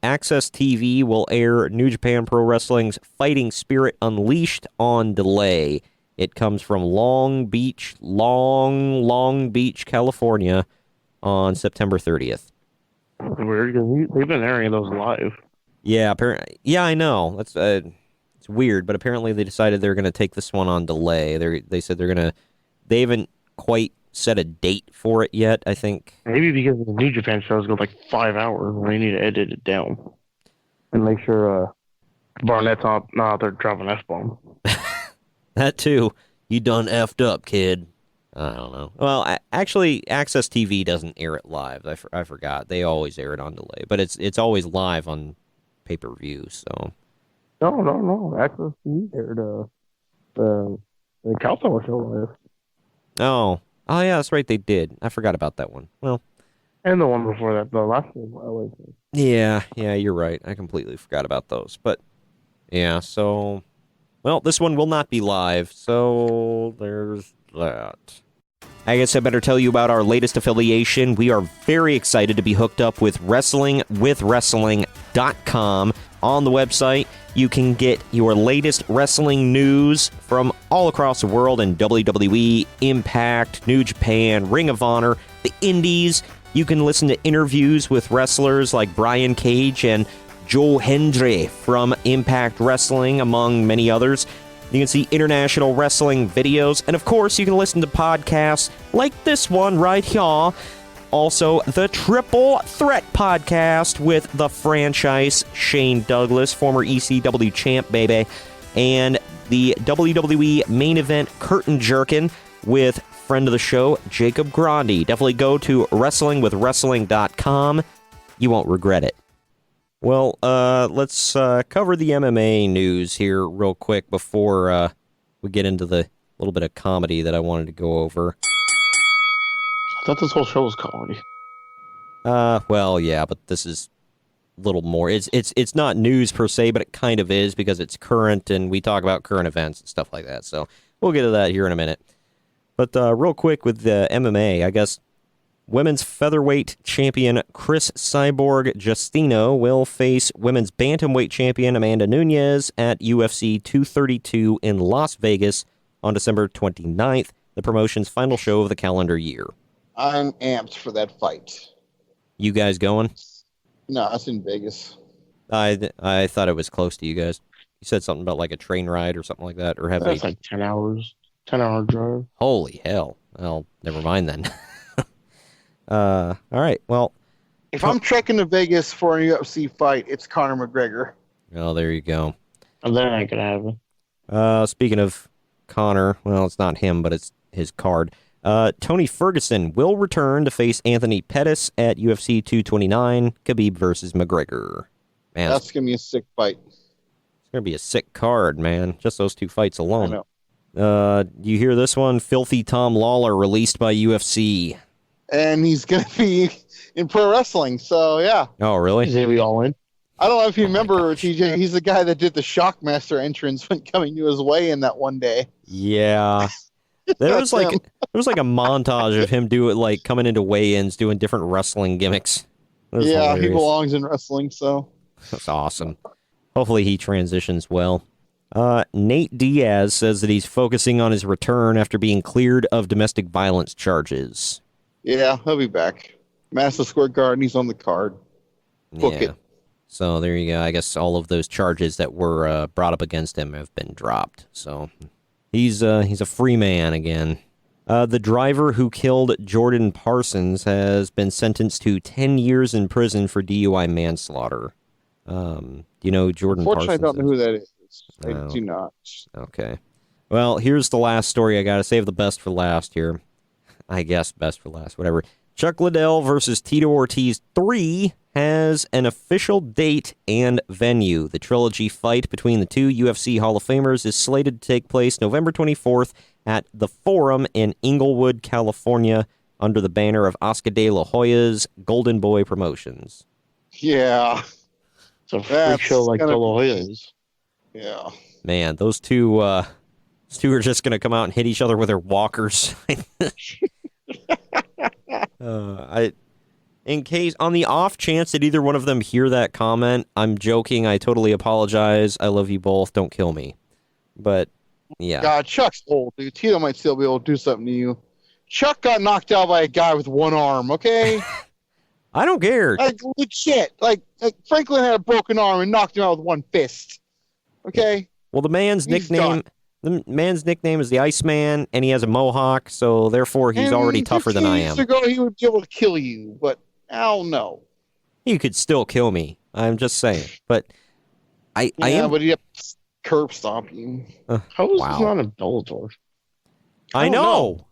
Speaker 5: Access TV will air New Japan Pro Wrestling's Fighting Spirit Unleashed on delay. It comes from Long Beach, California on September 30th.
Speaker 6: Weird, because they've been airing those live.
Speaker 5: Yeah, apparently. Yeah, I know. That's it's weird, but apparently they decided they're going to take this one on delay. They said they haven't quite set a date for it yet, I think.
Speaker 6: Maybe because the New Japan shows go like 5 hours and they need to edit it down and make sure Barnett's not out there dropping F-bomb.
Speaker 5: That too. You done effed up, kid. I don't know. Well, actually, Access TV doesn't air it live. I forgot. They always air it on delay, but it's always live on pay-per-view, so.
Speaker 6: No. Access TV aired the California show live.
Speaker 5: Oh, yeah, that's right. They did. I forgot about that one. Well,
Speaker 6: and the one before that, the last one.
Speaker 5: Yeah, you're right. I completely forgot about those. But yeah, so this one will not be live. So there's that. I guess I better tell you about our latest affiliation. We are very excited to be hooked up with WrestlingWithWrestling.com. On the website, you can get your latest wrestling news from all across the world in WWE, Impact, New Japan, Ring of Honor, the Indies. You can listen to interviews with wrestlers like Brian Cage and Joe Hendry from Impact Wrestling, among many others. You can see international wrestling videos, and of course, you can listen to podcasts like this one right here. Also, the Triple Threat podcast with the franchise Shane Douglas, former ECW champ, baby, and the WWE main event Curtain Jerkin with friend of the show, Jacob Grandi. Definitely go to WrestlingWithWrestling.com. You won't regret it. Well, let's cover the MMA news here real quick before we get into the little bit of comedy that I wanted to go over.
Speaker 6: I thought this whole show was comedy.
Speaker 5: Well, yeah, but this is a little more. It's not news per se, but it kind of is because it's current, and we talk about current events and stuff like that. So we'll get to that here in a minute. But real quick with the MMA, I guess women's featherweight champion Chris Cyborg Justino will face women's bantamweight champion Amanda Nunes at UFC 232 in Las Vegas on December 29th, the promotion's final show of the calendar year.
Speaker 7: I'm amped for that fight.
Speaker 5: You guys going?
Speaker 7: No, it's in Vegas.
Speaker 5: I thought it was close to you guys. You said something about like a train ride or something like that, or have
Speaker 6: That's like 10 hours, 10-hour drive.
Speaker 5: Holy hell! Well, never mind then. All right. Well,
Speaker 7: if I'm trekking to Vegas for a UFC fight, it's Conor McGregor.
Speaker 5: Oh, there you go.
Speaker 6: And that ain't gonna happen.
Speaker 5: Speaking of Conor, well, it's not him, but it's his card. Tony Ferguson will return to face Anthony Pettis at UFC 229, Khabib versus McGregor. Man,
Speaker 7: that's going to be a sick fight.
Speaker 5: It's going to be a sick card, man. Just those two fights alone.
Speaker 7: I know.
Speaker 5: You hear this one? Filthy Tom Lawler released by UFC.
Speaker 7: And he's going to be in pro wrestling, so yeah.
Speaker 5: Oh, really?
Speaker 6: Is he all in?
Speaker 7: I don't know if you remember, TJ, he's the guy that did the Shockmaster entrance when coming to his weigh-in that one day.
Speaker 5: Yeah. There was like a montage of him coming into weigh-ins doing different wrestling gimmicks.
Speaker 7: Yeah, he belongs in wrestling, so
Speaker 5: that's awesome. Hopefully he transitions well. Nate Diaz says that he's focusing on his return after being cleared of domestic violence charges.
Speaker 7: Yeah, he'll be back. Madison Square Garden, he's on the card. Book it.
Speaker 5: So there you go. I guess all of those charges that were brought up against him have been dropped. So he's a free man again. The driver who killed Jordan Parsons has been sentenced to 10 years in prison for DUI manslaughter. Do you know who Jordan Parsons?
Speaker 7: Unfortunately, I don't know who that is.
Speaker 5: No.
Speaker 7: I do not.
Speaker 5: Okay. Well, here's the last story. I got to save the best for last here. I guess best for last, whatever. Chuck Liddell versus Tito Ortiz 3 has an official date and venue. The trilogy fight between the two UFC Hall of Famers is slated to take place November 24th at the Forum in Inglewood, California, under the banner of Oscar de la Hoya's Golden Boy Promotions.
Speaker 7: Yeah.
Speaker 6: It's a freak show like De La Hoya's.
Speaker 7: Yeah.
Speaker 5: Man, those two are just going to come out and hit each other with their walkers. In case, on the off chance that either one of them hear that comment, I'm joking. I totally apologize. I love you both. Don't kill me. But, yeah.
Speaker 7: God, Chuck's old, dude. Tito might still be able to do something to you. Chuck got knocked out by a guy with one arm, okay?
Speaker 5: I don't care.
Speaker 7: Like, legit. Like Franklin had a broken arm and knocked him out with one fist. Okay?
Speaker 5: Well, the man's nickname is the Iceman, and he has a mohawk, so therefore he's already tougher than I am.
Speaker 7: 15 years ago, he would be able to kill you, but hell no.
Speaker 5: He could still kill me. I'm just saying. But I am.
Speaker 7: But he'd have to curb stomp you.
Speaker 6: How is this not a Bellator?
Speaker 5: I know.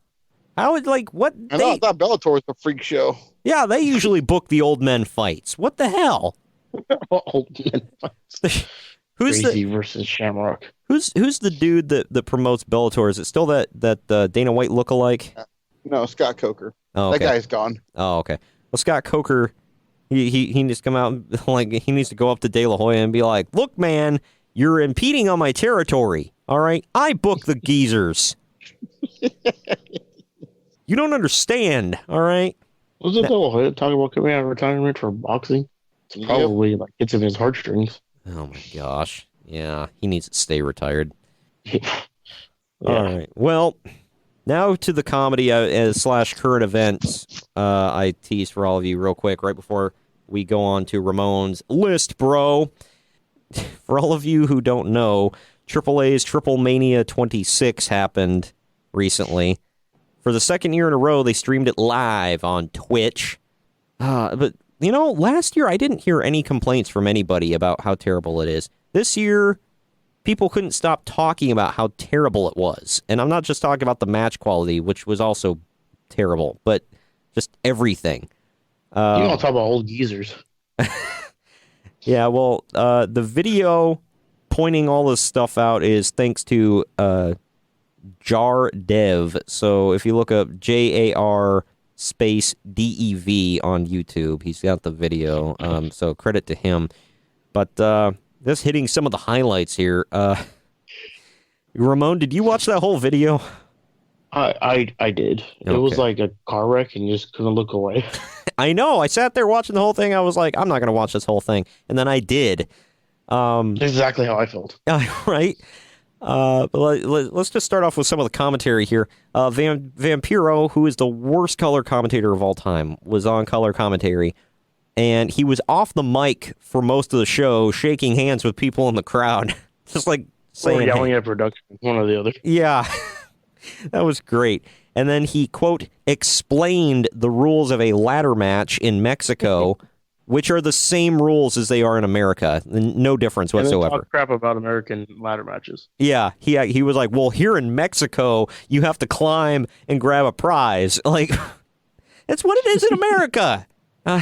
Speaker 5: How would, like, what?
Speaker 7: I thought Bellator was a freak show.
Speaker 5: Yeah, they usually book the old men fights. What the hell?
Speaker 6: Old men fights. Crazy versus Shamrock.
Speaker 5: Who's the dude that promotes Bellator? Is it still that Dana White lookalike?
Speaker 7: No, Scott Coker.
Speaker 5: Oh, okay.
Speaker 7: That guy's gone.
Speaker 5: Oh, okay. Well, Scott Coker, he needs to come out and, like, he needs to go up to De La Hoya and be like, "Look, man, you're impeding on my territory. All right, I book the geezers. You don't understand. All right."
Speaker 6: Wasn't De La Hoya talking about coming out of retirement for boxing? It's probably like gets in his heartstrings.
Speaker 5: Oh my gosh. Yeah, he needs to stay retired.
Speaker 6: Yeah.
Speaker 5: All right. Well, now to the comedy / current events. I tease for all of you real quick right before we go on to Ramon's list, bro. For all of you who don't know, AAA's Triple Mania 26 happened recently. For the second year in a row, they streamed it live on Twitch. But you know, last year I didn't hear any complaints from anybody about how terrible it is. This year, people couldn't stop talking about how terrible it was. And I'm not just talking about the match quality, which was also terrible, but just everything.
Speaker 6: You don't talk about old geezers.
Speaker 5: Yeah, well, the video pointing all this stuff out is thanks to Jar Dev. So if you look up JAR space DEV on YouTube, he's got the video. So credit to him. But just hitting some of the highlights here. Ramon, did you watch that whole video?
Speaker 6: I did. Okay. It was like a car wreck and you just couldn't look away.
Speaker 5: I know. I sat there watching the whole thing. I was like, I'm not going to watch this whole thing. And then I did.
Speaker 6: Exactly how I felt.
Speaker 5: Right? But let's just start off with some of the commentary here. Vampiro, who is the worst color commentator of all time, was on color commentary. And he was off the mic for most of the show, shaking hands with people in the crowd. Just like saying,
Speaker 6: or yelling at production, one or the other.
Speaker 5: Yeah. That was great. And then he, quote, explained the rules of a ladder match in Mexico, which are the same rules as they are in America. No difference whatsoever.
Speaker 6: And talk crap about American ladder matches.
Speaker 5: Yeah, he was like, well, here in Mexico, you have to climb and grab a prize. Like, that's what it is in America.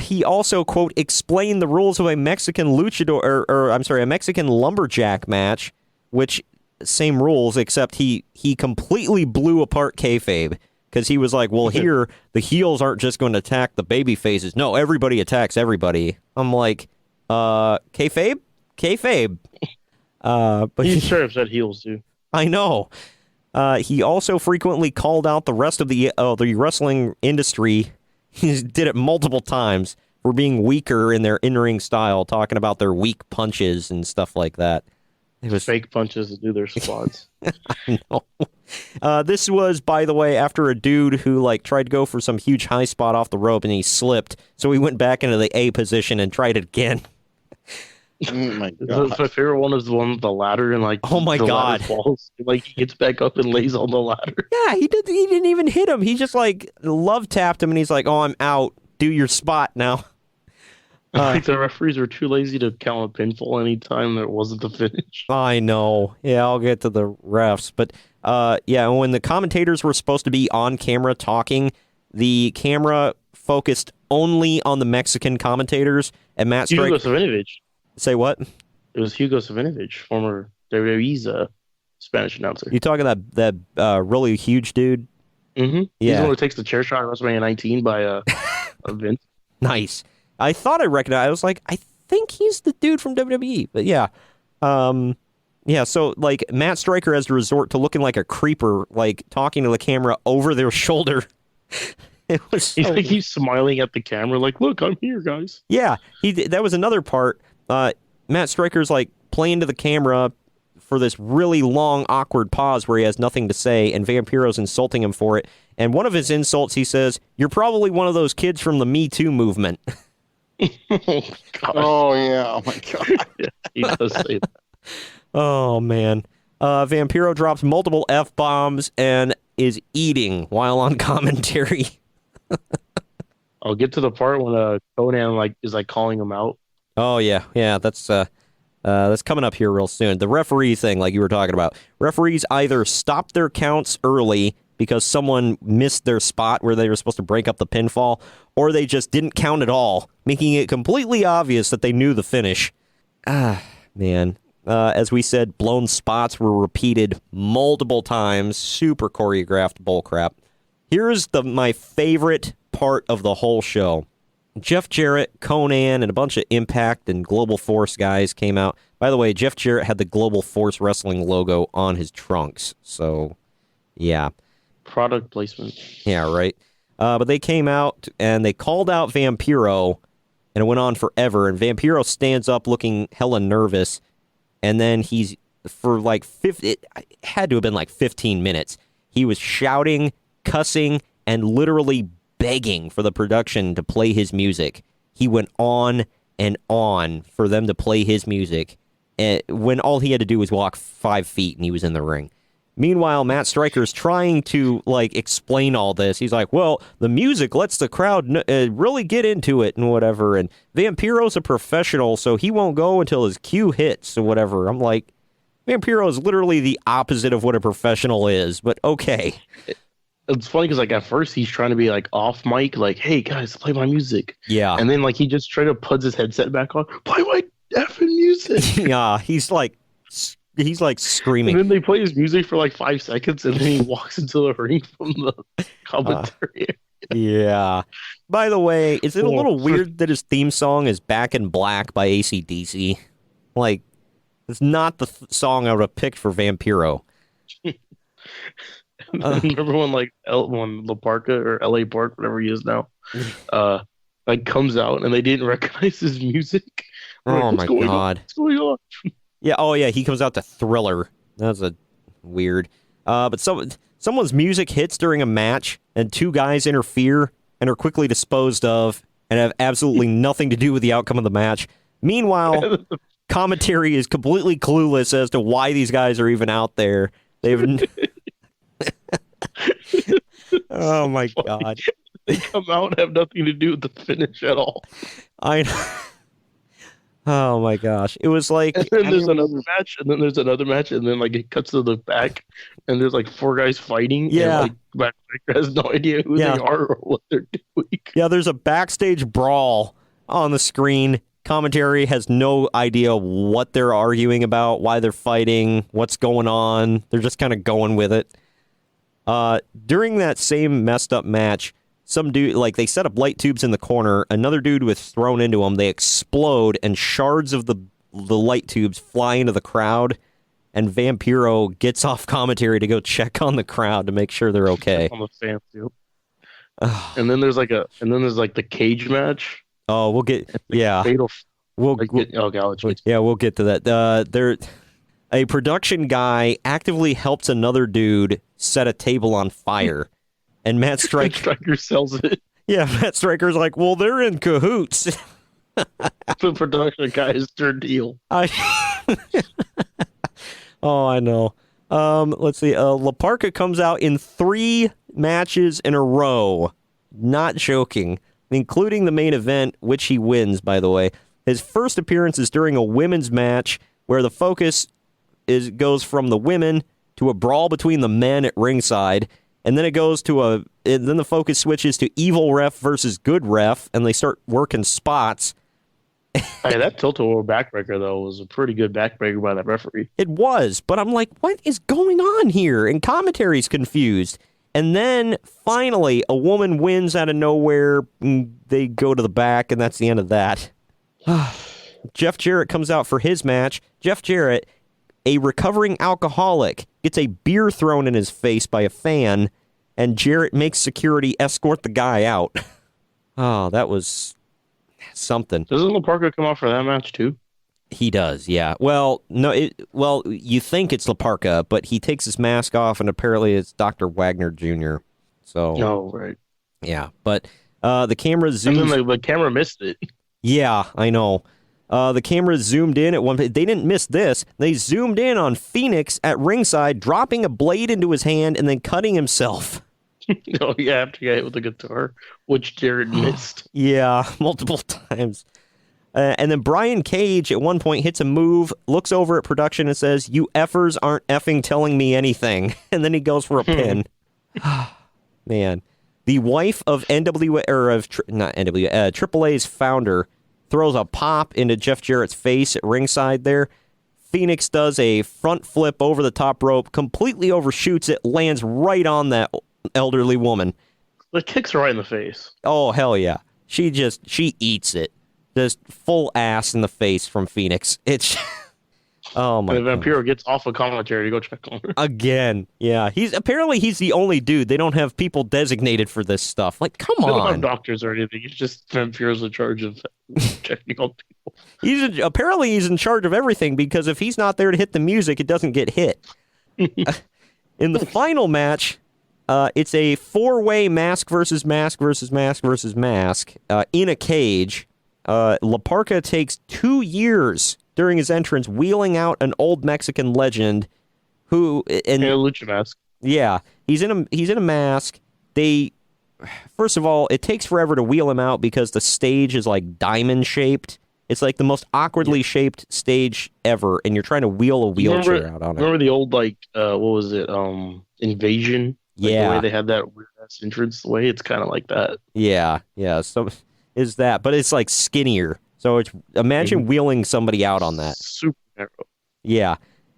Speaker 5: He also, quote, explained the rules of a Mexican luchador, a Mexican lumberjack match, which same rules, except he completely blew apart kayfabe. Because he was like, well, here, the heels aren't just going to attack the baby faces. No, everybody attacks everybody. I'm like, kayfabe? Kayfabe. But
Speaker 6: he sure have said heels, too.
Speaker 5: I know. He also frequently called out the rest of the wrestling industry. He did it multiple times for being weaker in their in-ring style, talking about their weak punches and stuff like that.
Speaker 6: It was fake punches to do their squats.
Speaker 5: I know. This was, by the way, after a dude who tried to go for some huge high spot off the rope and he slipped, so he went back into the A position and tried it again.
Speaker 7: Oh my
Speaker 6: My favorite one is the one with the ladder and like
Speaker 5: Oh my
Speaker 6: the
Speaker 5: God.
Speaker 6: ladder falls. Like he gets back up and lays on the ladder.
Speaker 5: Yeah, he didn't even hit him. He just like love tapped him, and he's like, "Oh, I'm out. Do your spot now."
Speaker 6: Like the referees were too lazy to count a pinfall anytime that wasn't the finish.
Speaker 5: I know. Yeah, I'll get to the refs, but yeah, when the commentators were supposed to be on camera talking, the camera focused only on the Mexican commentators, and Matt
Speaker 6: Hugo
Speaker 5: Stryker.
Speaker 6: Savinovich.
Speaker 5: Say what?
Speaker 6: It was Hugo Savinovich, former WWE's Spanish announcer.
Speaker 5: You talking that really huge dude?
Speaker 6: Mm-hmm. He's the
Speaker 5: Yeah.
Speaker 6: one who takes the chair shot at WrestleMania 19 by a Vince.
Speaker 5: Nice. I thought I recognized. I was like, I think he's the dude from WWE. But yeah, yeah. So like Matt Stryker has to resort to looking like a creeper, like talking to the camera over their shoulder. It was. So
Speaker 6: He's smiling at the camera, like, "Look, I'm here, guys."
Speaker 5: Yeah, that was another part. Matt Stryker's like playing to the camera for this really long, awkward pause where he has nothing to say, and Vampiro's insulting him for it. And one of his insults, he says, "You're probably one of those kids from the Me Too movement."
Speaker 6: Oh, God.
Speaker 7: Oh yeah. Oh my god.
Speaker 6: He does say that.
Speaker 5: Oh man, Vampiro drops multiple F-bombs and is eating while on commentary.
Speaker 6: I'll get to the part when Conan is calling him out.
Speaker 5: Oh yeah, that's coming up here real soon. The referee thing, like you were talking about, referees either stop their counts early because someone missed their spot where they were supposed to break up the pinfall, or they just didn't count at all, making it completely obvious that they knew the finish. Ah, man. As we said, blown spots were repeated multiple times. Super choreographed bullcrap. Here's my favorite part of the whole show. Jeff Jarrett, Conan, and a bunch of Impact and Global Force guys came out. By the way, Jeff Jarrett had the Global Force Wrestling logo on his trunks. So, yeah.
Speaker 6: Product placement.
Speaker 5: Yeah, right. But they came out and they called out Vampiro, and it went on forever. And Vampiro stands up looking hella nervous. And then he's, for like, it had to have been like 15 minutes. He was shouting, cussing, and literally begging for the production to play his music. He went on and on for them to play his music, when all he had to do was walk 5 feet and he was in the ring. Meanwhile, Matt Stryker's trying to like explain all this. He's like, well, the music lets the crowd really get into it and whatever. And Vampiro's a professional, so he won't go until his cue hits or whatever. I'm like, Vampiro is literally the opposite of what a professional is, but okay.
Speaker 6: It's funny because at first he's trying to be off mic, hey guys, play my music.
Speaker 5: Yeah.
Speaker 6: And then he just straight up puts his headset back on, play my effing music.
Speaker 5: Yeah, he's like screaming.
Speaker 6: And then they play his music for 5 seconds, and then he walks into the ring from the commentary.
Speaker 5: Yeah. By the way, is it a little weird that his theme song is Back in Black by AC/DC? It's not the song I would have picked for Vampiro.
Speaker 6: Remember when when La Parka or LA Park, whatever he is now, comes out and they didn't recognize his music?
Speaker 5: Oh my God.
Speaker 6: What's going on?
Speaker 5: Yeah, oh yeah, he comes out to Thriller. That's weird. But someone's music hits during a match, and two guys interfere and are quickly disposed of and have absolutely nothing to do with the outcome of the match. Meanwhile, commentary is completely clueless as to why these guys are even out there. Oh my God.
Speaker 6: They come out and have nothing to do with the finish at all.
Speaker 5: Oh my gosh. It was like,
Speaker 6: and then there's another match, and then there's another match, and then it cuts to the back, and there's 4 guys fighting.
Speaker 5: Yeah.
Speaker 6: And Matt Stryker has no idea who they are or what they're doing.
Speaker 5: Yeah, there's a backstage brawl on the screen. Commentary has no idea what they're arguing about, why they're fighting, what's going on. They're just kind of going with it. During that same messed up match, some dude, they set up light tubes in the corner. Another dude was thrown into them. They explode, and shards of the light tubes fly into the crowd. And Vampiro gets off commentary to go check on the crowd to make sure they're okay.
Speaker 6: On the fan too. And then there's the cage match.
Speaker 5: Oh, we'll get
Speaker 6: fatal.
Speaker 5: We'll get to that. A production guy actively helps another dude set a table on fire. And Matt Stryker
Speaker 6: sells it.
Speaker 5: Yeah, Matt Stryker's like, well, they're in cahoots.
Speaker 6: The production guy is turned heel.
Speaker 5: Oh, I know. Let's see. La Parka comes out in 3 matches in a row. Not joking. Including the main event, which he wins, by the way. His first appearance is during a women's match where the focus goes from the women to a brawl between the men at ringside, and then then the focus switches to evil ref versus good ref, and they start working spots.
Speaker 6: Hey, that tilt-a-whirl backbreaker, though, was a pretty good backbreaker by that referee.
Speaker 5: It was, but I'm like, what is going on here? And commentary's confused. And then, finally, a woman wins out of nowhere. They go to the back, and that's the end of that. Jeff Jarrett comes out for his match. Jeff Jarrett, a recovering alcoholic, gets a beer thrown in his face by a fan, and Jarrett makes security escort the guy out. Oh, that was something.
Speaker 6: Doesn't La Parka come out for that match, too?
Speaker 5: He does, yeah. Well, no, you think it's La Parka, but he takes his mask off, and apparently it's Dr. Wagner Jr. So,
Speaker 6: oh, right.
Speaker 5: Yeah, but the camera zooms.
Speaker 6: And then the camera missed it.
Speaker 5: Yeah, I know. The camera zoomed in at one point. They didn't miss this. They zoomed in on Phoenix at ringside, dropping a blade into his hand and then cutting himself.
Speaker 6: Oh, yeah, after he got hit with the guitar, which Jared missed.
Speaker 5: Yeah, multiple times. And then Brian Cage at one point hits a move, looks over at production and says, "You effers aren't effing telling me anything." And then he goes for a pin. Man. The wife of AAA's founder throws a pop into Jeff Jarrett's face at ringside there. Phoenix does a front flip over the top rope, completely overshoots it, lands right on that elderly woman.
Speaker 6: It kicks her right in the face.
Speaker 5: Oh, hell yeah. She eats it. Just full ass in the face from Phoenix. It's... Oh my! And
Speaker 6: Vampiro gets off of commentary to go check on her
Speaker 5: again. Yeah, he's the only dude. They don't have people designated for this stuff. Like, come on!
Speaker 6: They don't have doctors or anything. It's just Vampiro's in charge of checking on people.
Speaker 5: He's in charge of everything because if he's not there to hit the music, it doesn't get hit. In the final match, it's a 4-way mask versus mask versus mask versus mask in a cage. La Parka takes 2 years during his entrance, wheeling out an old Mexican legend who... And,
Speaker 6: a lucha mask.
Speaker 5: Yeah, he's in a mask. First of all, it takes forever to wheel him out because the stage is like diamond-shaped. It's like the most awkwardly shaped stage ever, and you're trying to wheel a wheelchair out on it.
Speaker 6: Remember the old, what was it, Invasion?
Speaker 5: Yeah.
Speaker 6: The way they had that weird-ass entrance way? It's kind of like that.
Speaker 5: Yeah, so is that, but it's like skinnier. So imagine wheeling somebody out on that.
Speaker 6: Super narrow.
Speaker 5: Yeah.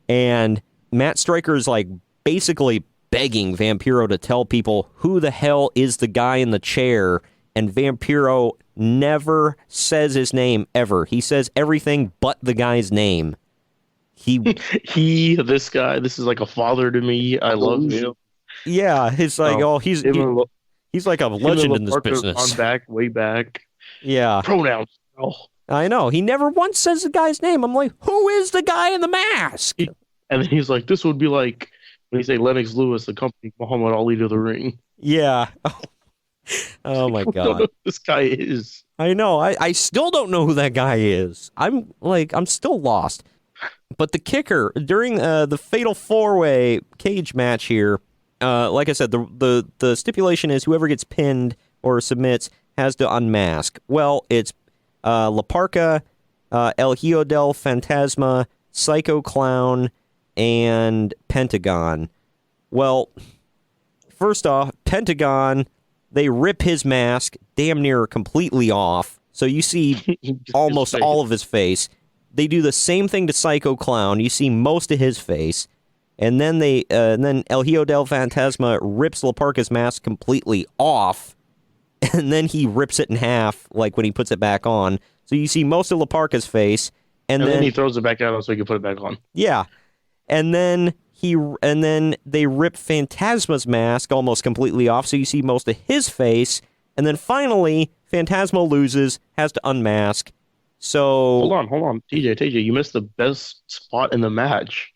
Speaker 5: And Matt Stryker is like basically begging Vampiro to tell people who the hell is the guy in the chair. And Vampiro never says his name ever. He says everything but the guy's name.
Speaker 6: This guy, this is like a father to me. I love him.
Speaker 5: Yeah. It's like, he's like a legend in this business.
Speaker 6: Way back.
Speaker 5: Yeah.
Speaker 6: Pronouns. Oh.
Speaker 5: I know. He never once says the guy's name. I'm like, who is the guy in the mask?
Speaker 6: And then he's like, this would be like when you say Lennox Lewis accompanying Muhammad Ali to the ring.
Speaker 5: Yeah. Oh my God.
Speaker 6: I don't know who this guy is.
Speaker 5: I know. I still don't know who that guy is. I'm still lost. But the kicker, during the Fatal 4-Way cage match here, like I said, the stipulation is whoever gets pinned or submits has to unmask. Well, it's La Parka, El Hijo del Fantasma, Psycho Clown, and Pentagon. Well, first off, Pentagon, they rip his mask damn near completely off, so you see almost all of his face. They do the same thing to Psycho Clown. You see most of his face. And then then El Hijo del Fantasma rips La Parka's mask completely off, and then he rips it in half, like when he puts it back on. So you see most of La Parka's face, and then
Speaker 6: he throws it back out so he can put it back on.
Speaker 5: Yeah, and then they rip Phantasma's mask almost completely off, so you see most of his face, and then finally Phantasma loses, has to unmask. So
Speaker 6: hold on, TJ, you missed the best spot in the match.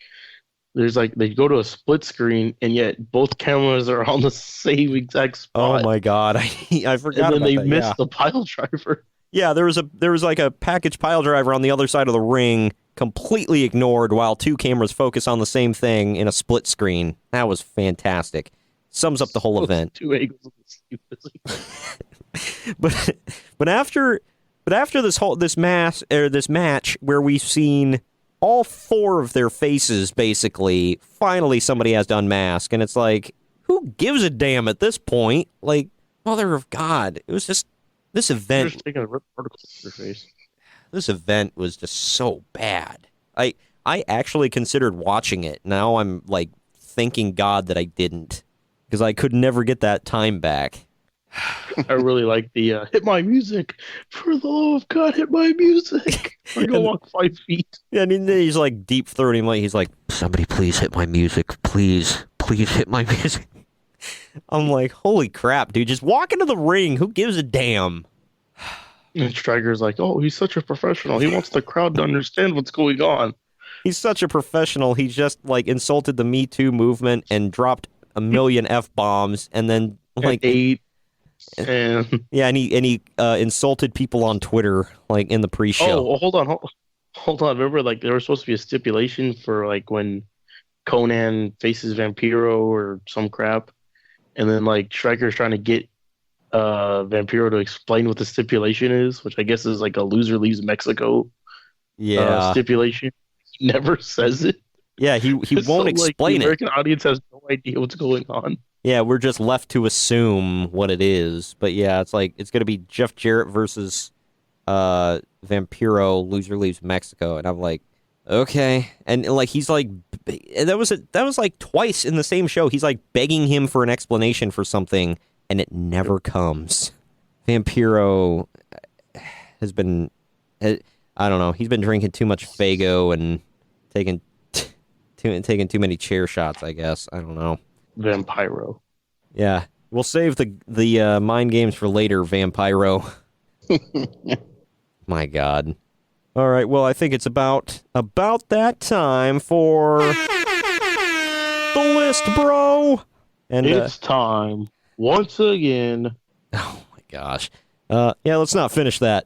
Speaker 6: There's they go to a split screen, and yet both cameras are on the same exact spot.
Speaker 5: Oh my God, I forgot.
Speaker 6: And then
Speaker 5: about
Speaker 6: they
Speaker 5: that,
Speaker 6: missed the pile driver.
Speaker 5: Yeah, there was like a package pile driver on the other side of the ring, completely ignored while two cameras focus on the same thing in a split screen. That was fantastic. Sums up the whole event.
Speaker 6: Two angles of the
Speaker 5: but after this match where we've seen all four of their faces, basically, finally somebody has to unmask, and it's like, who gives a damn at this point? Like, mother of God, it was just this event.
Speaker 6: Just taking a particle to your face.
Speaker 5: This event was just so bad. I actually considered watching it. Now I'm like thanking God that I didn't, because I could never get that time back.
Speaker 6: I really like the hit my music. For the love of God, hit my music. I go walk 5 feet.
Speaker 5: Yeah, and then he's like deep throating, like he's like, somebody please hit my music, please hit my music. I'm like, holy crap, dude, just walk into the ring. Who gives a damn?
Speaker 6: And Striker's like, oh, he's such a professional. He wants the crowd to understand what's going on.
Speaker 5: He's such a professional. He just like insulted the Me Too movement and dropped a million F-bombs, and then like
Speaker 6: ate. And
Speaker 5: yeah, and he insulted people on Twitter like in the pre-show.
Speaker 6: Oh, hold on. Remember, like there was supposed to be a stipulation for like when Conan faces Vampiro or some crap, and then like Striker's trying to get Vampiro to explain what the stipulation is, which I guess is like a loser leaves Mexico.
Speaker 5: Yeah,
Speaker 6: stipulation. He never says it.
Speaker 5: Yeah, he won't explain
Speaker 6: the American audience has no idea what's going on.
Speaker 5: Yeah, we're just left to assume what it is. But yeah, it's like it's gonna be Jeff Jarrett versus Vampiro, loser leaves Mexico, and I'm like, okay. And like he's like, that was like twice in the same show. He's like begging him for an explanation for something, and it never comes. Vampiro has been, I don't know, he's been drinking too much Faygo and taking too many chair shots, I guess. I don't know.
Speaker 6: Vampiro.
Speaker 5: Yeah, we'll save the mind games for later, Vampiro. My God. All right, well, I think it's about that time for the list, bro. And
Speaker 6: it's time once again.
Speaker 5: Oh my gosh. Yeah, let's not finish that.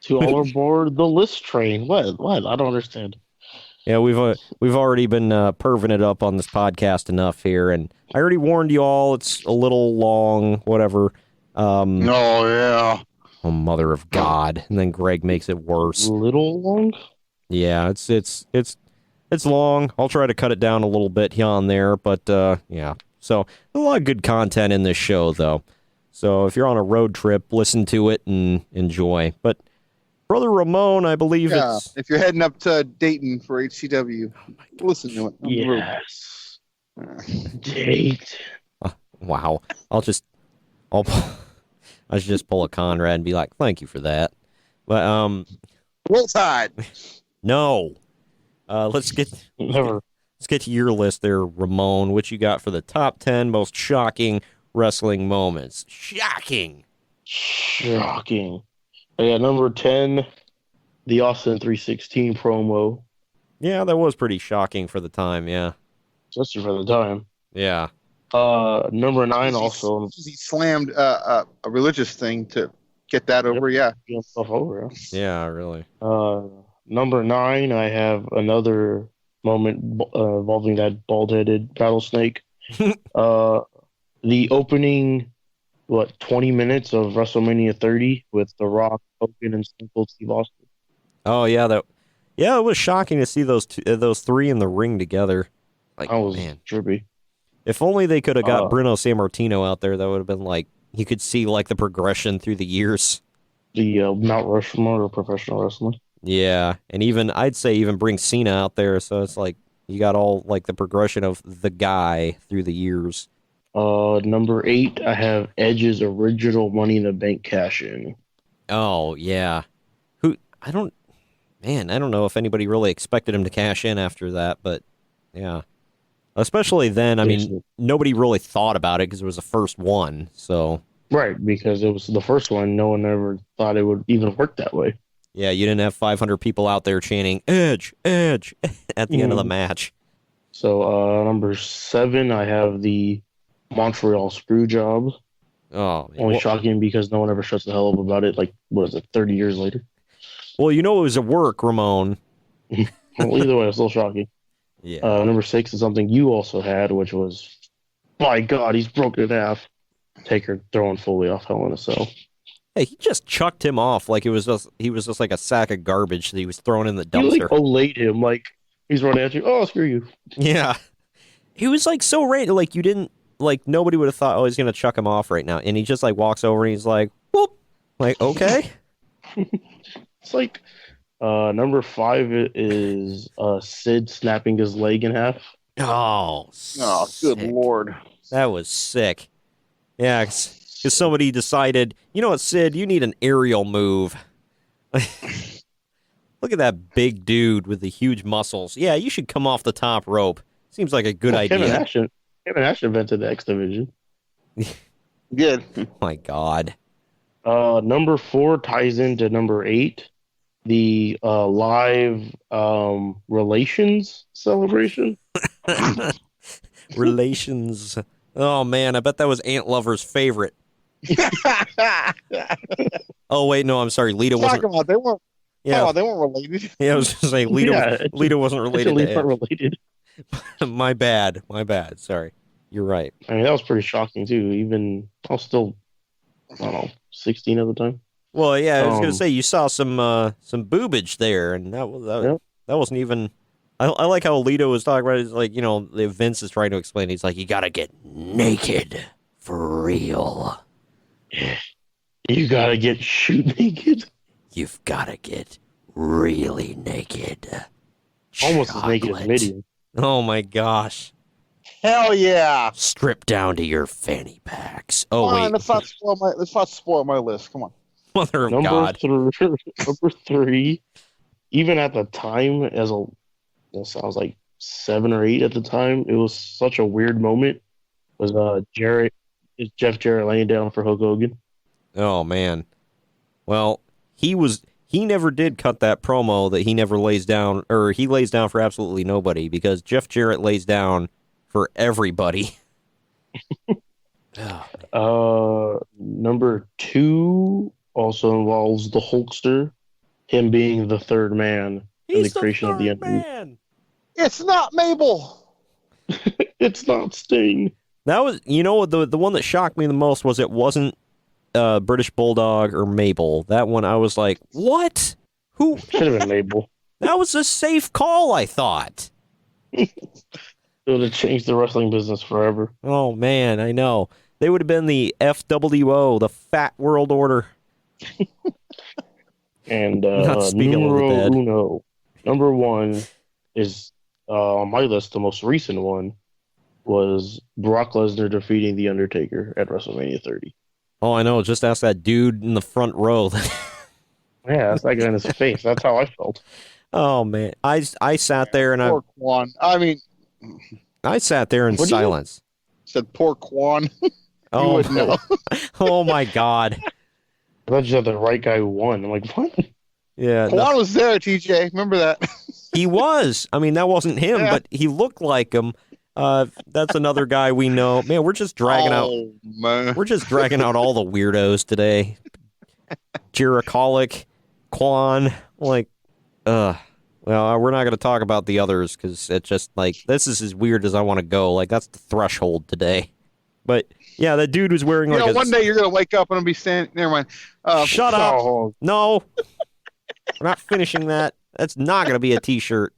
Speaker 6: To all aboard the list train. What? I don't understand.
Speaker 5: Yeah, we've already been perving it up on this podcast enough here, and I already warned you all it's a little long, whatever.
Speaker 3: Oh yeah.
Speaker 5: Oh, mother of God! And then Greg makes it worse.
Speaker 6: A little long?
Speaker 5: Yeah, it's long. I'll try to cut it down a little bit here and there, but yeah. So a lot of good content in this show, though. So if you're on a road trip, listen to it and enjoy. But Brother Ramon, I believe
Speaker 7: if you're heading up to Dayton for HCW, listen to it.
Speaker 6: Yes. Dayton.
Speaker 5: Wow. I should just pull a Conrad and be like, thank you for that. But
Speaker 7: Roll Tide.
Speaker 5: No. Let's get to your list there, Ramon. What you got for the top 10 most shocking wrestling moments? Shocking.
Speaker 6: I got number 10, the Austin 316 promo.
Speaker 5: Yeah, that was pretty shocking for the time, yeah.
Speaker 6: Especially for the time.
Speaker 5: Yeah.
Speaker 6: Number 9 also.
Speaker 7: He slammed a religious thing to get that over, yeah.
Speaker 6: Get himself over,
Speaker 5: yeah. Yeah, really.
Speaker 6: Number 9, I have another moment involving that bald-headed rattlesnake. The opening, 20 minutes of WrestleMania 30 with The Rock, Hogan, and Stone Cold Steve Austin.
Speaker 5: Oh, yeah. It was shocking to see those three in the ring together. Like,
Speaker 6: that was
Speaker 5: man.
Speaker 6: trippy.
Speaker 5: If only they could have got Bruno Sammartino out there, that would have been like, you could see like the progression through the years.
Speaker 6: The Mount Rushmore of professional wrestling.
Speaker 5: Yeah, and I'd say even bring Cena out there, so it's like you got all like the progression of the guy through the years.
Speaker 6: Number 8, I have Edge's original Money in the Bank cash-in.
Speaker 5: Oh, yeah. I don't know if anybody really expected him to cash in after that, but yeah. Especially then, I mean, nobody really thought about it because it was the first one, so.
Speaker 6: Right, because it was the first one, no one ever thought it would even work that way.
Speaker 5: Yeah, you didn't have 500 people out there chanting, Edge, Edge, at the end of the match.
Speaker 6: So, number 7, I have the Montreal Screwjob.
Speaker 5: Oh, man.
Speaker 6: Only shocking because no one ever shuts the hell up about it. Like, what is it, 30 years later?
Speaker 5: Well, it was at work, Ramon.
Speaker 6: Well, either way, it's still shocking.
Speaker 5: Yeah.
Speaker 6: Number 6 is something you also had, which was, my God, he's broken in half. Taker throwing Foley off Hell in a Cell.
Speaker 5: Hey, he just chucked him off like he was just like a sack of garbage that he was thrown in the dumpster.
Speaker 6: He like olayed him, like he's running at you. Oh, screw you.
Speaker 5: Yeah. He was like so right, like you didn't, like nobody would have thought, oh, he's gonna chuck him off right now, and he just like walks over and he's like, whoop, like okay.
Speaker 6: It's like number 5 is Sid snapping his leg in half.
Speaker 5: Oh,
Speaker 7: good
Speaker 5: sick.
Speaker 7: lord.
Speaker 5: That was sick. Yeah, because somebody decided, you know what, Sid, you need an aerial move. Look at that big dude with the huge muscles. Yeah, you should come off the top rope. Seems like a good idea.
Speaker 6: Kevin Nash invented the X Division.
Speaker 7: Good.
Speaker 5: Oh my God.
Speaker 6: Number 4 ties into number 8, the live relations celebration.
Speaker 5: Relations. Oh man, I bet that was Aunt Lover's favorite. Oh wait, no, I'm sorry. Lita wasn't.
Speaker 7: Talk about they weren't.
Speaker 5: Yeah,
Speaker 7: They weren't related.
Speaker 5: yeah. I was just saying Lita wasn't related.
Speaker 6: Lita related.
Speaker 5: My bad. Sorry. You're right.
Speaker 6: I mean, that was pretty shocking too. Even I was still, I don't know, 16 at the time.
Speaker 5: Well, yeah, I was gonna say you saw some boobage there, and that wasn't even. I like how Alito was talking about it. It's like, Vince is trying to explain. He's like, you gotta get naked for real.
Speaker 6: You gotta get shoot naked.
Speaker 5: You've gotta get really naked.
Speaker 6: Almost as naked as
Speaker 5: Chocolate.
Speaker 6: Midian.
Speaker 5: Oh my gosh.
Speaker 7: Hell yeah!
Speaker 5: Strip down to your fanny packs. Oh
Speaker 7: Come on,
Speaker 5: wait,
Speaker 7: let's not spoil my list. Come on.
Speaker 5: mother of God.
Speaker 6: Number 3, even at the time, as a, I was like 7 or 8 at the time, it was such a weird moment. Was Jeff Jarrett laying down for Hulk Hogan?
Speaker 5: Oh man. Well, he never did cut that promo that he never lays down, or he lays down for absolutely nobody, because Jeff Jarrett lays down for everybody.
Speaker 6: Number 2 also involves the Hulkster, him being the third man in the creation of the enemy.
Speaker 7: It's not Mabel.
Speaker 6: It's not Sting.
Speaker 5: That was, the one that shocked me the most was it wasn't British Bulldog or Mabel. That one I was like, what? Who?
Speaker 6: Should have been Mabel.
Speaker 5: That was a safe call, I thought.
Speaker 6: It would have changed the wrestling business forever.
Speaker 5: Oh man, I know. They would have been the FWO, the Fat World Order.
Speaker 6: And
Speaker 5: Not speaking of the dead.
Speaker 6: Number 1 is on my list. The most recent one was Brock Lesnar defeating The Undertaker at WrestleMania 30.
Speaker 5: Oh, I know. Just ask that dude in the front row.
Speaker 6: Yeah, that's that guy in his face. That's how I felt.
Speaker 5: Oh man, I sat there and
Speaker 7: Poor Quan. I mean,
Speaker 5: I sat there in silence.
Speaker 7: Said poor Quan.
Speaker 5: Oh,
Speaker 7: would know.
Speaker 5: Oh my God.
Speaker 6: I thought you had the right guy who won. I'm like, what?
Speaker 5: Yeah,
Speaker 7: Quan was there, TJ. Remember that?
Speaker 5: he was. I mean, that wasn't him, but he looked like him. That's another guy we know. Man, we're just dragging out.
Speaker 7: Man.
Speaker 5: We're just dragging out all the weirdos today. Jericholic, Quan, like, well, we're not going to talk about the others because it's just like, this is as weird as I want to go. Like, that's the threshold today. But yeah, that dude was wearing like
Speaker 7: one day you're going to wake up and I'll be standing. Never mind.
Speaker 5: Shut up. No, we're not finishing that. That's not going to be a t-shirt.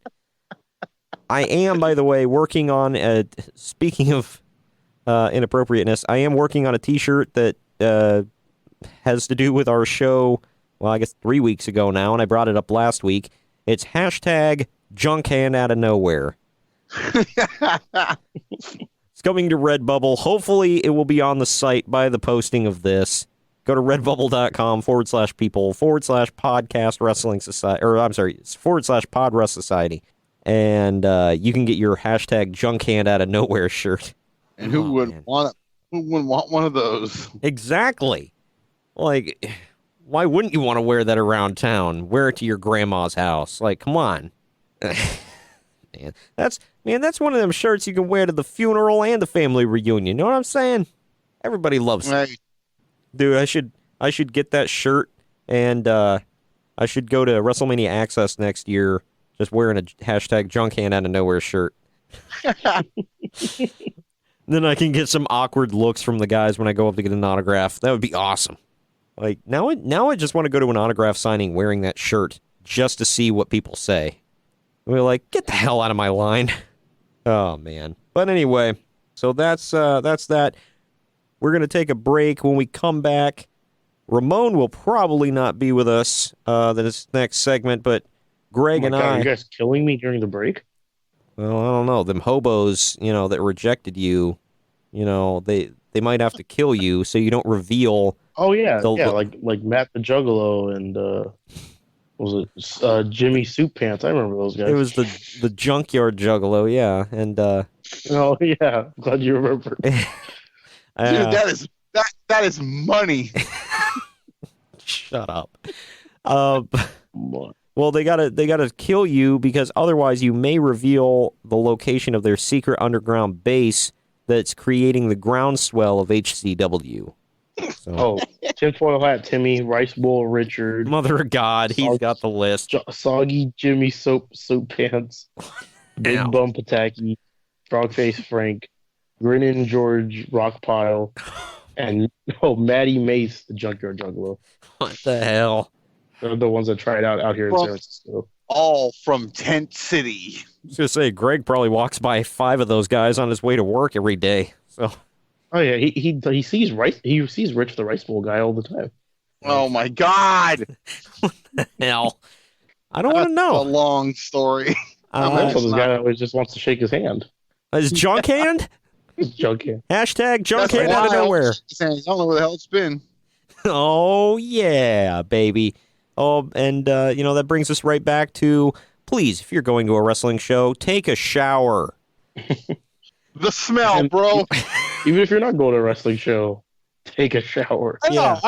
Speaker 5: I am, by the way, working on speaking of inappropriateness, I am working on a t-shirt that has to do with our show, well, I guess 3 weeks ago now, and I brought it up last week. It's hashtag junk hand out of nowhere. It's coming to Redbubble. Hopefully it will be on the site by the posting of this. Go to redbubble.com/people/podcast wrestling society, or I'm sorry, /pod rest society. And you can get your hashtag junk hand out of nowhere shirt.
Speaker 7: And who wouldn't want one of those?
Speaker 5: Exactly. Like, why wouldn't you want to wear that around town? Wear it to your grandma's house. Like, come on. That's one of them shirts you can wear to the funeral and the family reunion. You know what I'm saying? Everybody loves it. Dude, I should get that shirt, and I should go to WrestleMania Access next year just wearing a hashtag Junkhand out of nowhere shirt. Then I can get some awkward looks from the guys when I go up to get an autograph. That would be awesome. Like, now I just want to go to an autograph signing wearing that shirt just to see what people say. We're like, get the hell out of my line. Oh, man. But anyway, so that's that. We're going to take a break. When we come back, Ramon will probably not be with us this next segment, but Greg and I...
Speaker 6: Are you guys killing me during the break?
Speaker 5: Well, I don't know. Them hobos, that rejected you, they might have to kill you so you don't reveal...
Speaker 6: Oh, yeah. Like Matt the Juggalo and... was it Jimmy Soup Pants? I remember those guys.
Speaker 5: It was the Junkyard Juggalo, yeah. And
Speaker 6: oh yeah, glad you remember.
Speaker 7: Dude, that is money.
Speaker 5: Shut up. Well, they gotta kill you because otherwise you may reveal the location of their secret underground base that's creating the groundswell of HCW. So.
Speaker 6: Oh, tinfoil hat Timmy, rice bowl Richard,
Speaker 5: Mother of God, he's got the list.
Speaker 6: Soggy Jimmy Soup Pants, Big Bum Pataki, Frogface Frank, Grinning George Rockpile, and Matty Mace, the Junkyard Juggalo.
Speaker 5: What the hell?
Speaker 6: They're the ones that tried out here in San Francisco.
Speaker 7: All from Tent City.
Speaker 5: I was gonna say Greg probably walks by 5 of those guys on his way to work every day. So.
Speaker 6: Oh yeah, he sees Rice. He sees Rich the Rice Bowl guy all the time.
Speaker 7: Oh my God!
Speaker 5: What the hell? I don't want to know.
Speaker 7: A long story.
Speaker 6: This guy always just wants to shake his hand.
Speaker 5: Is junk hand?
Speaker 6: Junk hand.
Speaker 5: Hashtag junk hand out of nowhere.
Speaker 7: I don't know where the hell it's been.
Speaker 5: Oh yeah, baby. Oh, and that brings us right back to, please, if you're going to a wrestling show, take a shower.
Speaker 7: The smell, bro.
Speaker 6: Even if you're not going to a wrestling show, take a shower.
Speaker 7: I know.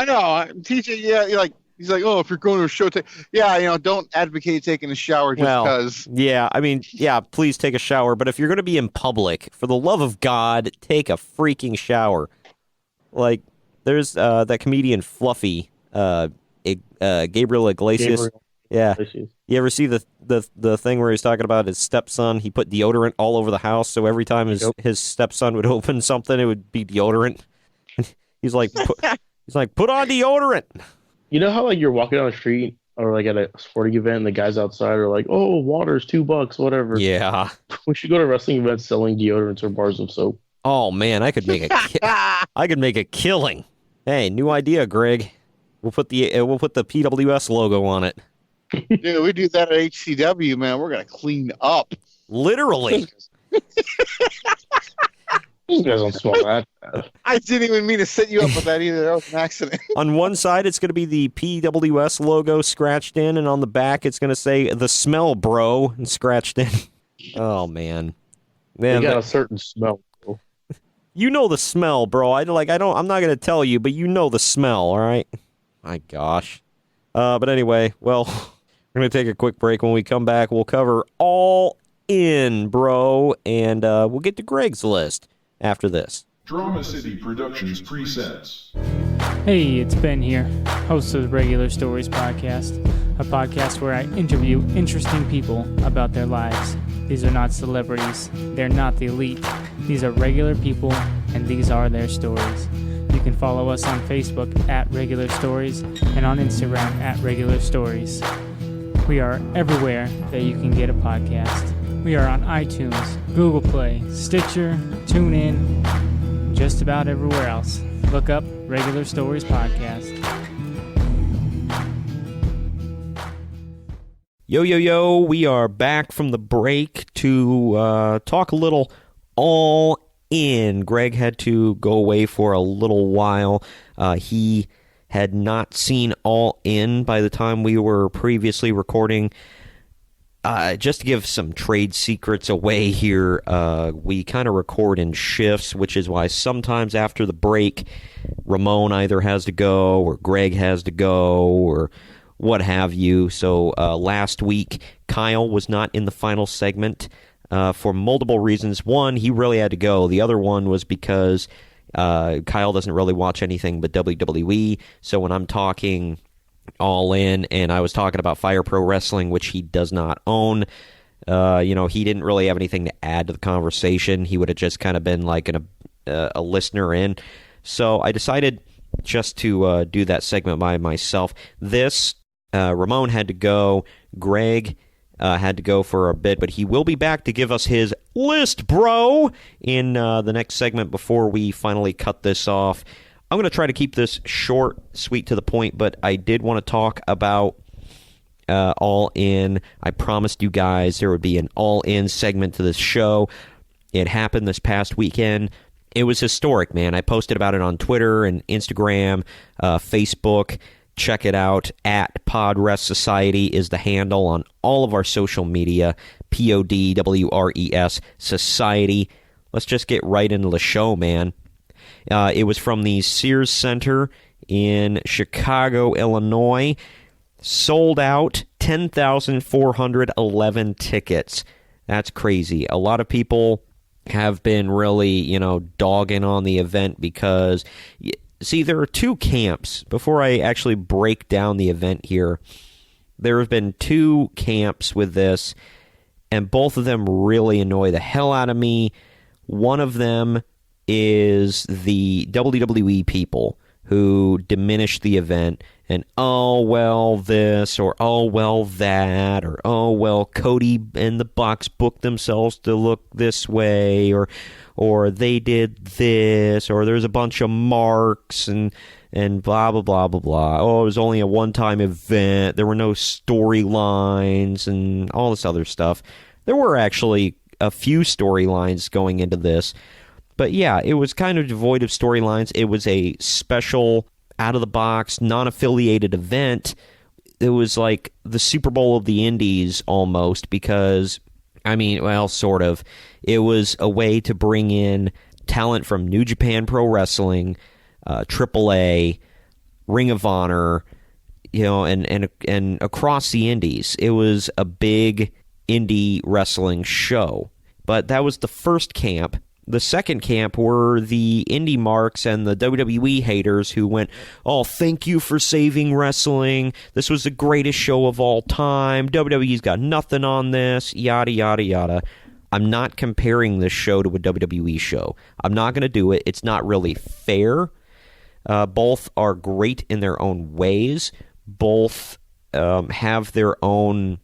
Speaker 7: TJ, he's like, oh, if you're going to a show, don't advocate taking a shower just because.
Speaker 5: Yeah, I mean, please take a shower. But if you're going to be in public, for the love of God, take a freaking shower. Like, there's that comedian Fluffy, Gabriel Iglesias. Yeah. You ever see the thing where he's talking about his stepson? He put deodorant all over the house, so every time his stepson would open something, it would be deodorant. He's like, put on deodorant.
Speaker 6: You know how you're walking down the street or at a sporting event, and the guys outside are like, "Oh, water's $2, whatever."
Speaker 5: Yeah.
Speaker 6: We should go to wrestling events selling deodorants or bars of soap.
Speaker 5: Oh man, I could make a killing. Hey, new idea, Greg. We'll put the PWS logo on it.
Speaker 7: Dude, we do that at HCW, man. We're gonna clean up.
Speaker 5: Literally.
Speaker 6: You guys don't smell that.
Speaker 7: I didn't even mean to set you up with that either. That was an accident.
Speaker 5: On one side, it's going to be the PWS logo scratched in, and on the back, it's going to say "The Smell, Bro" and scratched in. Oh man,
Speaker 6: you got a certain smell. Bro.
Speaker 5: You know the smell, bro. I'm not going to tell you, but you know the smell. All right. My gosh. But anyway, well, we're going to take a quick break. When we come back, we'll cover All In, bro, and we'll get to Greg's list after this.
Speaker 1: Drama City Productions presents.
Speaker 8: Hey, it's Ben here, host of the Regular Stories podcast, a podcast where I interview interesting people about their lives. These are not celebrities. They're not the elite. These are regular people, and these are their stories. You can follow us on Facebook at Regular Stories and on Instagram at Regular Stories. We are everywhere that you can get a podcast. We are on iTunes, Google Play, Stitcher, TuneIn, just about everywhere else. Look up Regular Stories Podcast.
Speaker 5: Yo, we are back from the break to talk a little All In. Greg had to go away for a little while. He had not seen All In by the time we were previously recording. Just to give some trade secrets away here, we kind of record in shifts, which is why sometimes after the break, Ramon either has to go or Greg has to go or what have you. So last week, Kyle was not in the final segment for multiple reasons. One, he really had to go. The other one was because Kyle doesn't really watch anything but WWE, so when I'm talking All In and I was talking about Fire Pro Wrestling, which he does not own, he didn't really have anything to add to the conversation. He would have just kind of been like a listener in. So I decided just to do that segment by myself. Ramon had to go. Greg had to go for a bit, but he will be back to give us his list, bro, in the next segment before we finally cut this off. I'm going to try to keep this short, sweet, to the point, but I did want to talk about All In. I promised you guys there would be an All In segment to this show. It happened this past weekend. It was historic, man. I posted about it on Twitter and Instagram, Facebook. Check it out. At PodRest Society is the handle on all of our social media. PODWRES Society. Let's just get right into the show, man. It was from the Sears Center in Chicago, Illinois. Sold out 10,411 tickets. That's crazy. A lot of people have been really, dogging on the event because, see, there are two camps. Before I actually break down the event here, there have been two camps with this, and both of them really annoy the hell out of me. One of them is the WWE people who diminish the event and, oh, well, this, or oh, well, that, or oh, well, Cody and the Bucks booked themselves to look this way, or they did this, or there's a bunch of marks, and blah, blah, blah, blah, blah. Oh, it was only a one-time event. There were no storylines and all this other stuff. There were actually a few storylines going into this. But yeah, it was kind of devoid of storylines. It was a special, out-of-the-box, non-affiliated event. It was like the Super Bowl of the Indies almost because, sort of. It was a way to bring in talent from New Japan Pro Wrestling, AAA, Ring of Honor, and across the Indies. It was a big indie wrestling show. But that was the first camp. The second camp were the indie marks and the WWE haters who went, oh, thank you for saving wrestling. This was the greatest show of all time. WWE's got nothing on this, yada, yada, yada. I'm not comparing this show to a WWE show. I'm not going to do it. It's not really fair. Both are great in their own ways. Both have their own,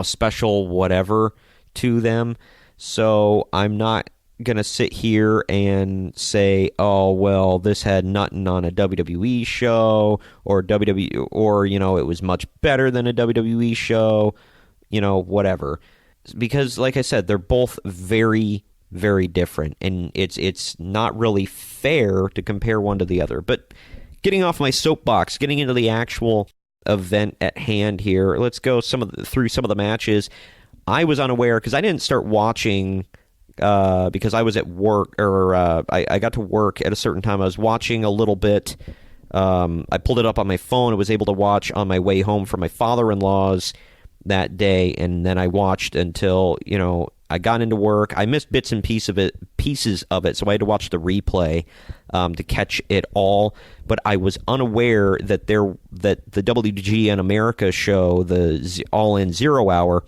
Speaker 5: special whatever to them. So I'm not going to sit here and say, oh, well, this had nothing on a WWE show, or it was much better than a WWE show, whatever. Because, like I said, they're both very, very different, and it's not really fair to compare one to the other. But getting off my soapbox, getting into the actual event at hand here, let's go through some of the matches. I was unaware, because I didn't start watching because I was at work, or I got to work at a certain time. I was watching a little bit. I pulled it up on my phone. I was able to watch on my way home from my father-in-law's that day, and then I watched until, I got into work. I missed bits and pieces of it, so I had to watch the replay to catch it all. But I was unaware that the WGN America show, the All In 0 Hour,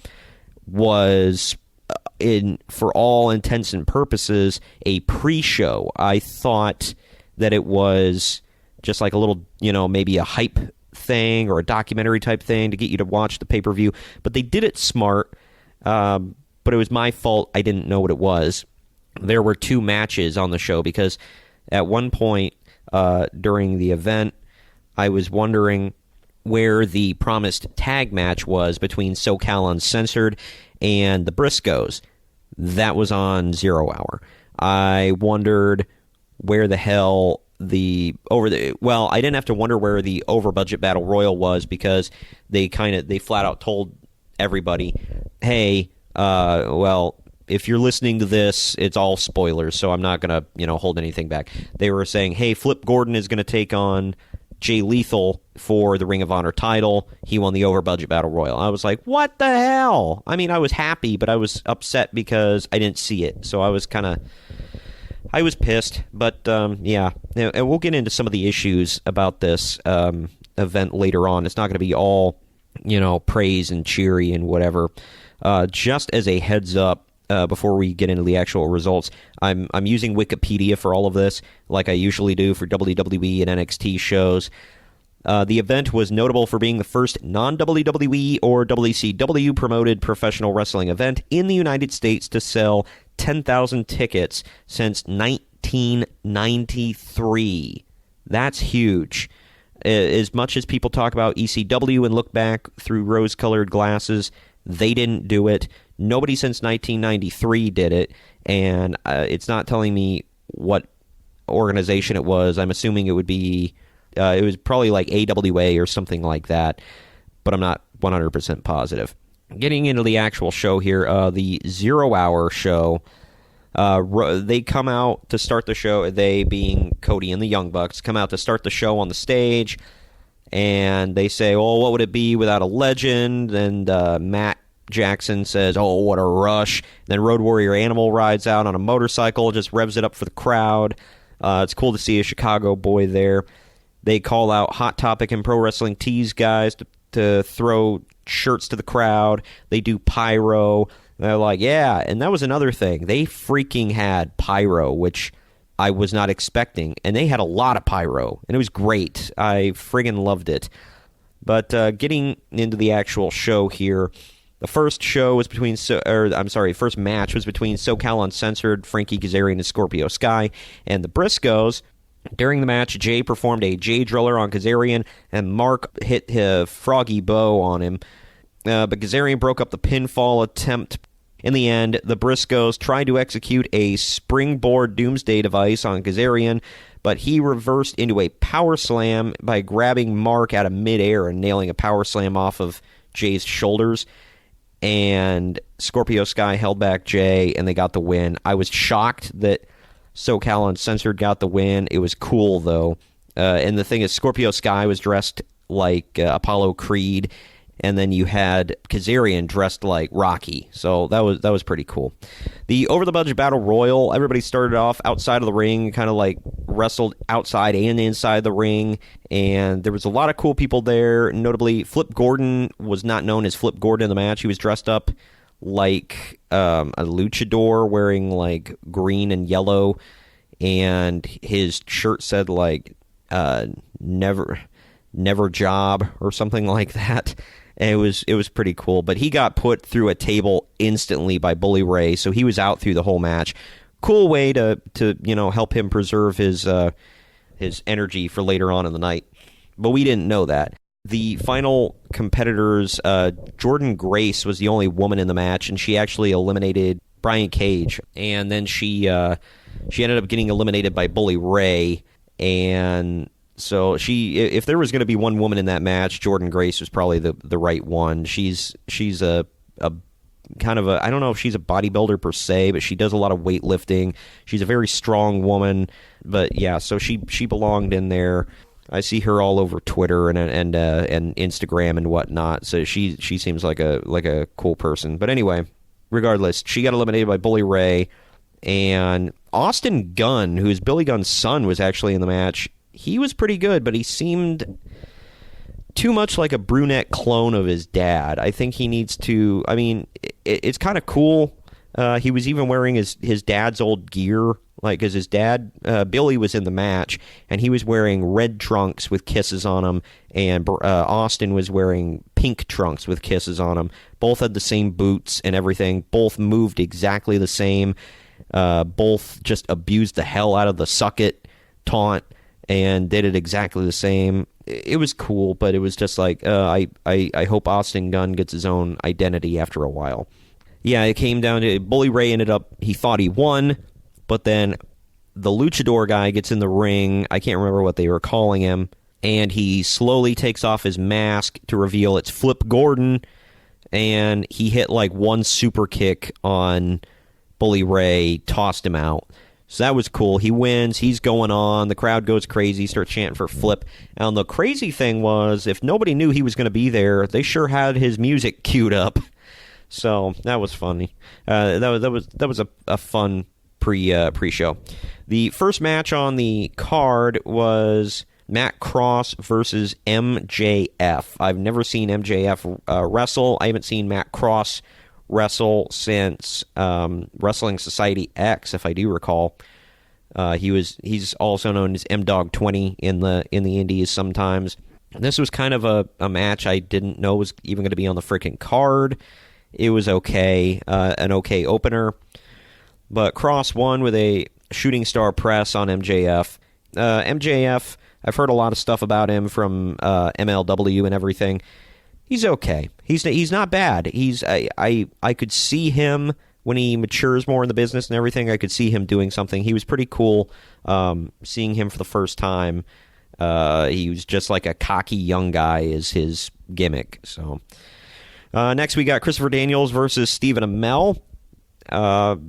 Speaker 5: was for all intents and purposes, a pre-show. I thought that it was just like a little, maybe a hype thing or a documentary type thing to get you to watch the pay-per-view. But they did it smart, but it was my fault. I didn't know what it was. There were two matches on the show because at one point during the event, I was wondering where the promised tag match was between SoCal Uncensored and the Briscoes. That was on 0 Hour. I wondered where the hell I didn't have to wonder where the over budget battle royal was because they flat out told everybody, hey, if you're listening to this, it's all spoilers, so I'm not gonna hold anything back. They were saying, hey, Flip Gordon is gonna take on Jay Lethal for the Ring of Honor title. He won the over budget battle royal. I was like, what the hell? I was happy, but I was upset because I didn't see it. So I was kind of I was pissed, but yeah, and we'll get into some of the issues about this event later on. It's not going to be all, praise and cheery and whatever. Just as a heads up, before we get into the actual results, I'm using Wikipedia for all of this, like I usually do for WWE and NXT shows. The event was notable for being the first non-WWE or WCW promoted professional wrestling event in the United States to sell 10,000 tickets since 1993. That's huge. As much as people talk about ECW and look back through rose-colored glasses, they didn't do it. Nobody since 1993 did it, and it's not telling me what organization it was. I'm assuming it would be, it was probably like AWA or something like that, but I'm not 100% positive. Getting into the actual show here, the 0 Hour show, they come out to start the show, they being Cody and the Young Bucks, come out to start the show on the stage, and they say, oh, what would it be without a legend? And Matt Jackson says, oh, what a rush. Then Road Warrior Animal rides out on a motorcycle, just revs it up for the crowd. It's cool to see a Chicago boy there. They call out Hot Topic and Pro Wrestling Tees guys to throw shirts to the crowd. They do pyro. They're like, yeah, and that was another thing. They freaking had pyro, which I was not expecting, and they had a lot of pyro, and it was great. I friggin' loved it. But getting into the actual show here, the first show was between, first match was between SoCal Uncensored, Frankie Kazarian and Scorpio Sky, and the Briscoes. During the match, Jay performed a Jay Driller on Kazarian, and Mark hit a froggy bow on him. But Kazarian broke up the pinfall attempt. In the end, the Briscoes tried to execute a springboard doomsday device on Kazarian, but he reversed into a power slam by grabbing Mark out of midair and nailing a power slam off of Jay's shoulders. And Scorpio Sky held back Jay, and they got the win. I was shocked that SoCal Uncensored got the win. It was cool, though. And the thing is, Scorpio Sky was dressed like Apollo Creed, and then you had Kazarian dressed like Rocky. So that was pretty cool. The Over the Budget Battle Royal, everybody started off outside of the ring, kind of like wrestled outside and inside the ring, and there was a lot of cool people there. Notably, Flip Gordon was not known as Flip Gordon in the match. He was dressed up like a luchador, wearing like green and yellow, and his shirt said like never job or something like that. And it was pretty cool, but he got put through a table instantly by Bully Ray, so he was out through the whole match. Cool way to help him preserve his energy for later on in the night, but we didn't know that. The final competitors, Jordan Grace was the only woman in the match, and she actually eliminated Brian Cage, and then she ended up getting eliminated by Bully Ray, and so if there was going to be one woman in that match, Jordan Grace was probably the right one. She's a kind of I don't know if she's a bodybuilder per se, but she does a lot of weightlifting. She's a very strong woman, but yeah, so she belonged in there. I see her all over Twitter and Instagram and whatnot. So she seems like a cool person. But anyway, regardless, she got eliminated by Bully Ray, and Austin Gunn, who is Billy Gunn's son, was actually in the match. He was pretty good, but he seemed too much like a brunette clone of his dad. I think he needs to. I mean, it's kind of cool. He was even wearing his dad's old gear, like, because his dad, Billy, was in the match, and he was wearing red trunks with kisses on them, and Austin was wearing pink trunks with kisses on them. Both had the same boots and everything. Both moved exactly the same. Both just abused the hell out of the suck it taunt and did it exactly the same. It was cool, but it was just like, I hope Austin Gunn gets his own identity after a while. Yeah, it came down to Bully Ray he thought he won, but then the luchador guy gets in the ring. I can't remember what they were calling him, and he slowly takes off his mask to reveal it's Flip Gordon, and he hit like one super kick on Bully Ray, tossed him out. So that was cool. He wins. He's going on. The crowd goes crazy, starts chanting for Flip. And the crazy thing was, if nobody knew he was going to be there, they sure had his music queued up. So that was funny. That was a fun pre-show. The first match on the card was Matt Cross versus MJF. I've never seen MJF wrestle. I haven't seen Matt Cross wrestle since Wrestling Society X, if I do recall. He's also known as M-Dog 20 in the indies sometimes. This was kind of a match I didn't know was even going to be on the freaking card. It was okay, an okay opener. But Cross won with a shooting star press on MJF. MJF, I've heard a lot of stuff about him from MLW and everything. He's okay. He's not bad. I could see him when he matures more in the business and everything. I could see him doing something. He was pretty cool. Seeing him for the first time, he was just like a cocky young guy is his gimmick. So next we got Christopher Daniels versus Stephen Amell.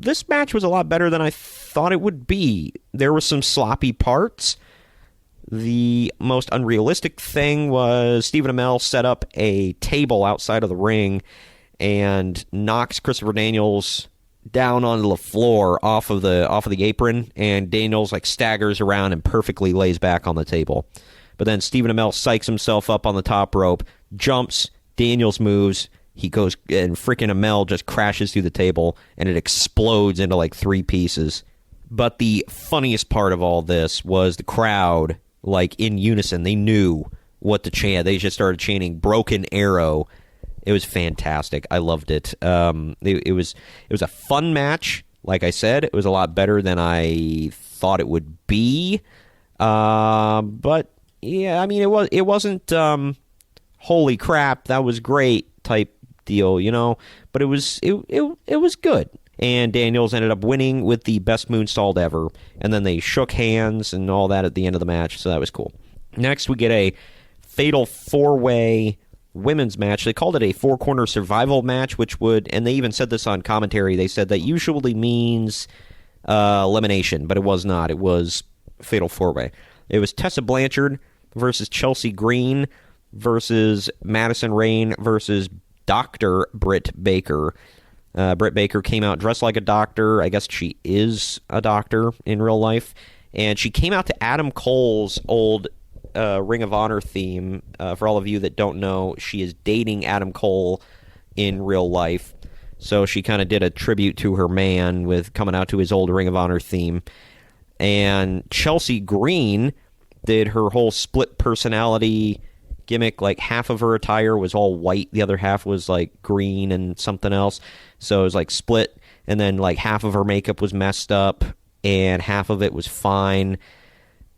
Speaker 5: This match was a lot better than I thought it would be. There were some sloppy parts. The most unrealistic thing was Stephen Amell set up a table outside of the ring and knocks Christopher Daniels down onto the floor off of the apron, and Daniels like staggers around and perfectly lays back on the table. But then Stephen Amell psychs himself up on the top rope, jumps, Daniels moves, he goes, and freaking Amell just crashes through the table, and it explodes into like 3 pieces. But the funniest part of all this was the crowd, like in unison, they knew what to chant. They just started chanting "Broken Arrow." It was fantastic. I loved it. It was a fun match. Like I said, it was a lot better than I thought it would be. But yeah, I mean, it wasn't holy crap, that was great type deal, you know. But it was good. And Daniels ended up winning with the best moonsault ever. And then they shook hands and all that at the end of the match, so that was cool. Next, we get a fatal 4-way women's match. They called it a 4-corner survival match, which would, and they even said this on commentary, they said that usually means elimination, but it was not. It was fatal 4-way. It was Tessa Blanchard versus Chelsea Green versus Madison Rayne versus Dr. Britt Baker. Britt Baker came out dressed like a doctor. I guess she is a doctor in real life. And she came out to Adam Cole's old Ring of Honor theme. For all of you that don't know, she is dating Adam Cole in real life. So she kind of did a tribute to her man with coming out to his old Ring of Honor theme. And Chelsea Green did her whole split personality gimmick. Like half of her attire was all white, the other half was like green and something else. So it was like split, and then like half of her makeup was messed up and half of it was fine.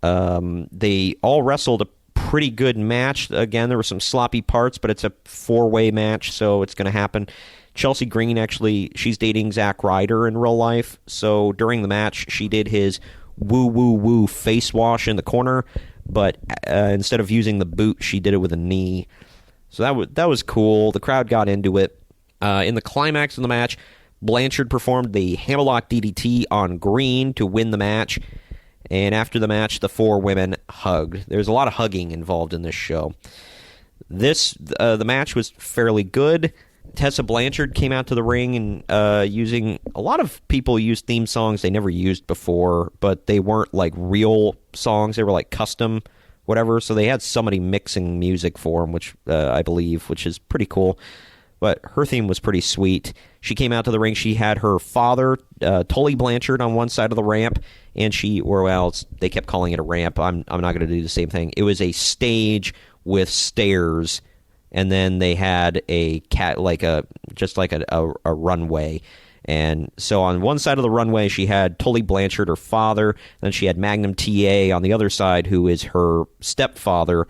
Speaker 5: They all wrestled a pretty good match. Again, there were some sloppy parts, but it's a 4-way match, so it's going to happen. Chelsea Green, actually, she's dating Zack Ryder in real life, so during the match, she did his woo face wash in the corner, but instead of using the boot, she did it with a knee. So that was cool. The crowd got into it. In the climax of the match, Blanchard performed the Hammerlock DDT on Green to win the match. And after the match, the 4 women hugged. There's a lot of hugging involved in this show. The match was fairly good. Tessa Blanchard came out to the ring and using a lot of people used theme songs they never used before, but they weren't like real songs. They were like custom, whatever. So they had somebody mixing music for them, which I believe, which is pretty cool. But her theme was pretty sweet. She came out to the ring. She had her father, Tully Blanchard, on one side of the ramp, and they kept calling it a ramp. I'm not going to do the same thing. It was a stage with stairs, and then they had a runway. And so on one side of the runway, she had Tully Blanchard, her father. Then she had Magnum TA on the other side, who is her stepfather.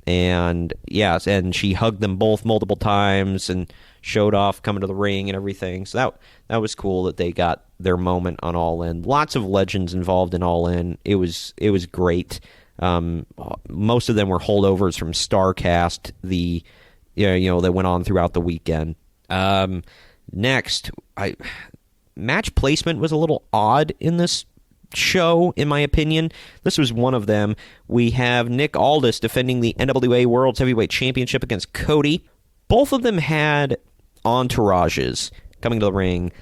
Speaker 5: And yes, and she hugged them both multiple times and showed off coming to the ring and everything. So that was cool that they got their moment on All In. Lots of legends involved in All In. It was great. Most of them were holdovers from StarCast, that went on throughout the weekend. Next, match placement was a little odd in this show, in my opinion. This was one of them. We have Nick Aldis defending the NWA World's Heavyweight Championship against Cody. Both of them had entourages coming to the ring.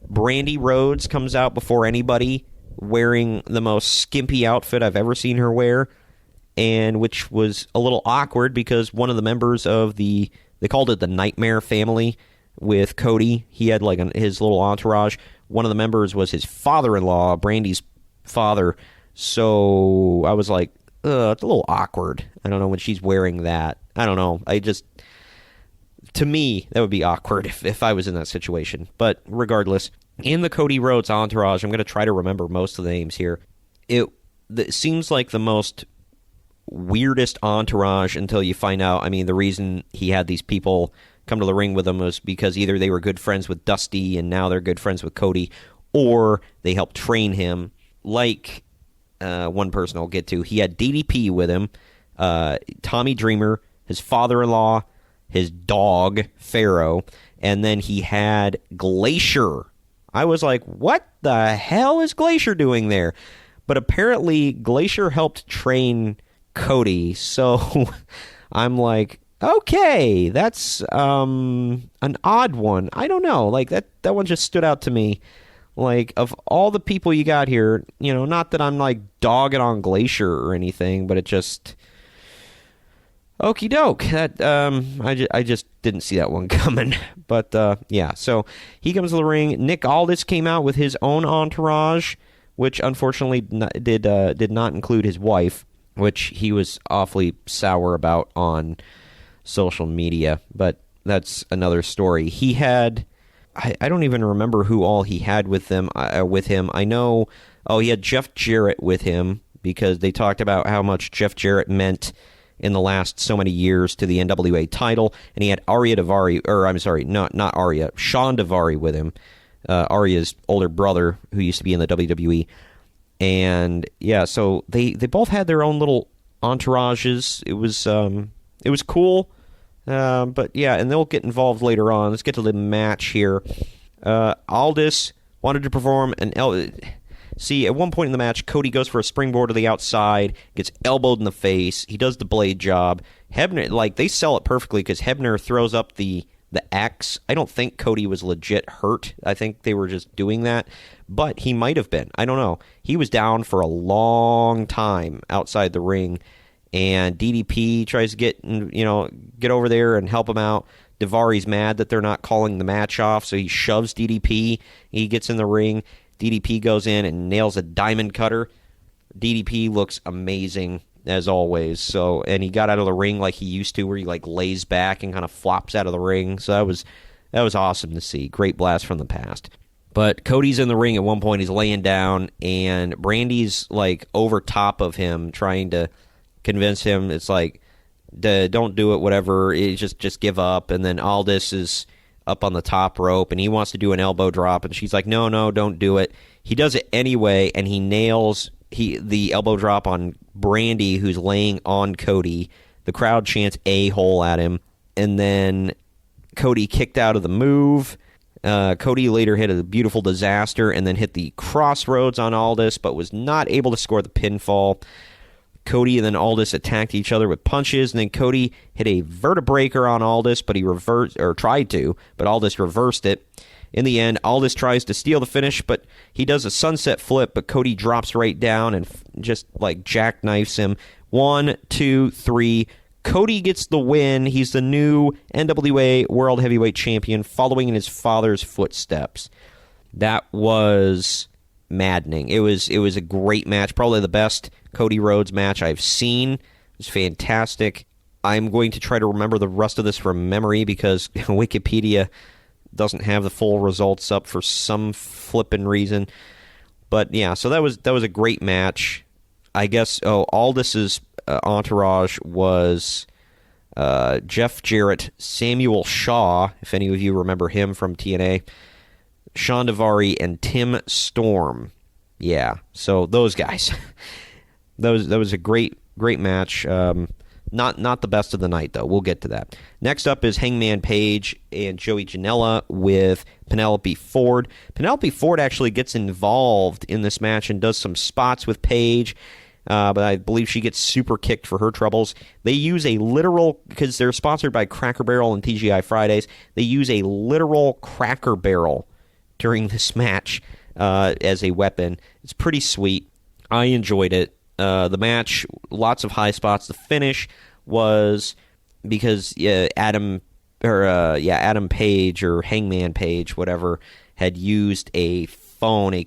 Speaker 5: Brandy Rhodes comes out before anybody, wearing the most skimpy outfit I've ever seen her wear, and which was a little awkward because one of the members of they called it the Nightmare Family with Cody. He had like his little entourage. One of the members was his father-in-law, Brandy's father. So I was like, it's a little awkward. I don't know when she's wearing that. I don't know. To me, that would be awkward if I was in that situation. But regardless, in the Cody Rhodes entourage, I'm going to try to remember most of the names here. It seems like the most weirdest entourage until you find out. I mean, the reason he had these people come to the ring with him was because either they were good friends with Dusty and now they're good friends with Cody, or they helped train him. Like one person I'll get to, he had DDP with him, Tommy Dreamer, his father-in-law, his dog, Pharaoh, and then he had Glacier. I was like, what the hell is Glacier doing there? But apparently Glacier helped train Cody, so I'm like, okay, that's an odd one. I don't know, like that one just stood out to me. Like, of all the people you got here, not that I'm like dogging on Glacier or anything, but it just okie doke. That I just didn't see that one coming. But yeah, so he comes to the ring. Nick Aldis came out with his own entourage, which unfortunately did not include his wife, which he was awfully sour about on social media. But that's another story. He had, I don't even remember who all he had with him. I know, he had Jeff Jarrett with him because they talked about how much Jeff Jarrett meant in the last so many years to the NWA title, and he had Arya Daivari, or I'm sorry, not Arya, Sean Daivari with him, Arya's older brother who used to be in the WWE, and yeah, so they both had their own little entourages. It was cool, but yeah, and they'll get involved later on. Let's get to the match here. Aldis wanted to perform See, at one point in the match, Cody goes for a springboard to the outside, gets elbowed in the face. He does the blade job. Hebner, they sell it perfectly because Hebner throws up the X. I don't think Cody was legit hurt. I think they were just doing that, but he might have been. I don't know. He was down for a long time outside the ring, and DDP tries to get over there and help him out. Daivari's mad that they're not calling the match off, so he shoves DDP. He gets in the ring. DDP goes in and nails a diamond cutter. DDP looks amazing as always. So, and he got out of the ring like he used to, where he lays back and kind of flops out of the ring. So that was awesome to see. Great blast from the past. But Cody's in the ring at one point. He's laying down, and Brandy's over top of him, trying to convince him. It's don't do it, whatever. Just give up. And then Aldis is up on the top rope, and he wants to do an elbow drop, and she's like, no, don't do it. He does it anyway, and he nails the elbow drop on Brandy, who's laying on Cody. The crowd chants a-hole at him, and then Cody kicked out of the move. Cody later hit a beautiful disaster and then hit the crossroads on Aldis, but was not able to score the pinfall. Cody and then Aldis attacked each other with punches, and then Cody hit a vertebreaker on Aldis, but he tried to, but Aldis reversed it. In the end, Aldis tries to steal the finish, but he does a sunset flip, but Cody drops right down and just jackknifes him. 1, 2, 3. Cody gets the win. He's the new NWA World Heavyweight Champion, following in his father's footsteps. That was maddening. It was a great match, probably the best Cody Rhodes match I've seen. It was fantastic. I'm going to try to remember the rest of this from memory because Wikipedia doesn't have the full results up for some flippin' reason. But yeah, so that was a great match. I guess Aldis's entourage was Jeff Jarrett, Samuel Shaw, if any of you remember him from TNA, Sean Daivari, and Tim Storm. Yeah, so those guys. That was a great match. Not the best of the night, though. We'll get to that. Next up is Hangman Page and Joey Janela with Penelope Ford. Penelope Ford actually gets involved in this match and does some spots with Page, but I believe she gets super kicked for her troubles. They use a literal, because they're sponsored by Cracker Barrel and TGI Fridays, they use a literal Cracker Barrel during this match as a weapon. It's pretty sweet. I enjoyed it. The match, lots of high spots. The finish was because Adam Page or Hangman Page, whatever, had used a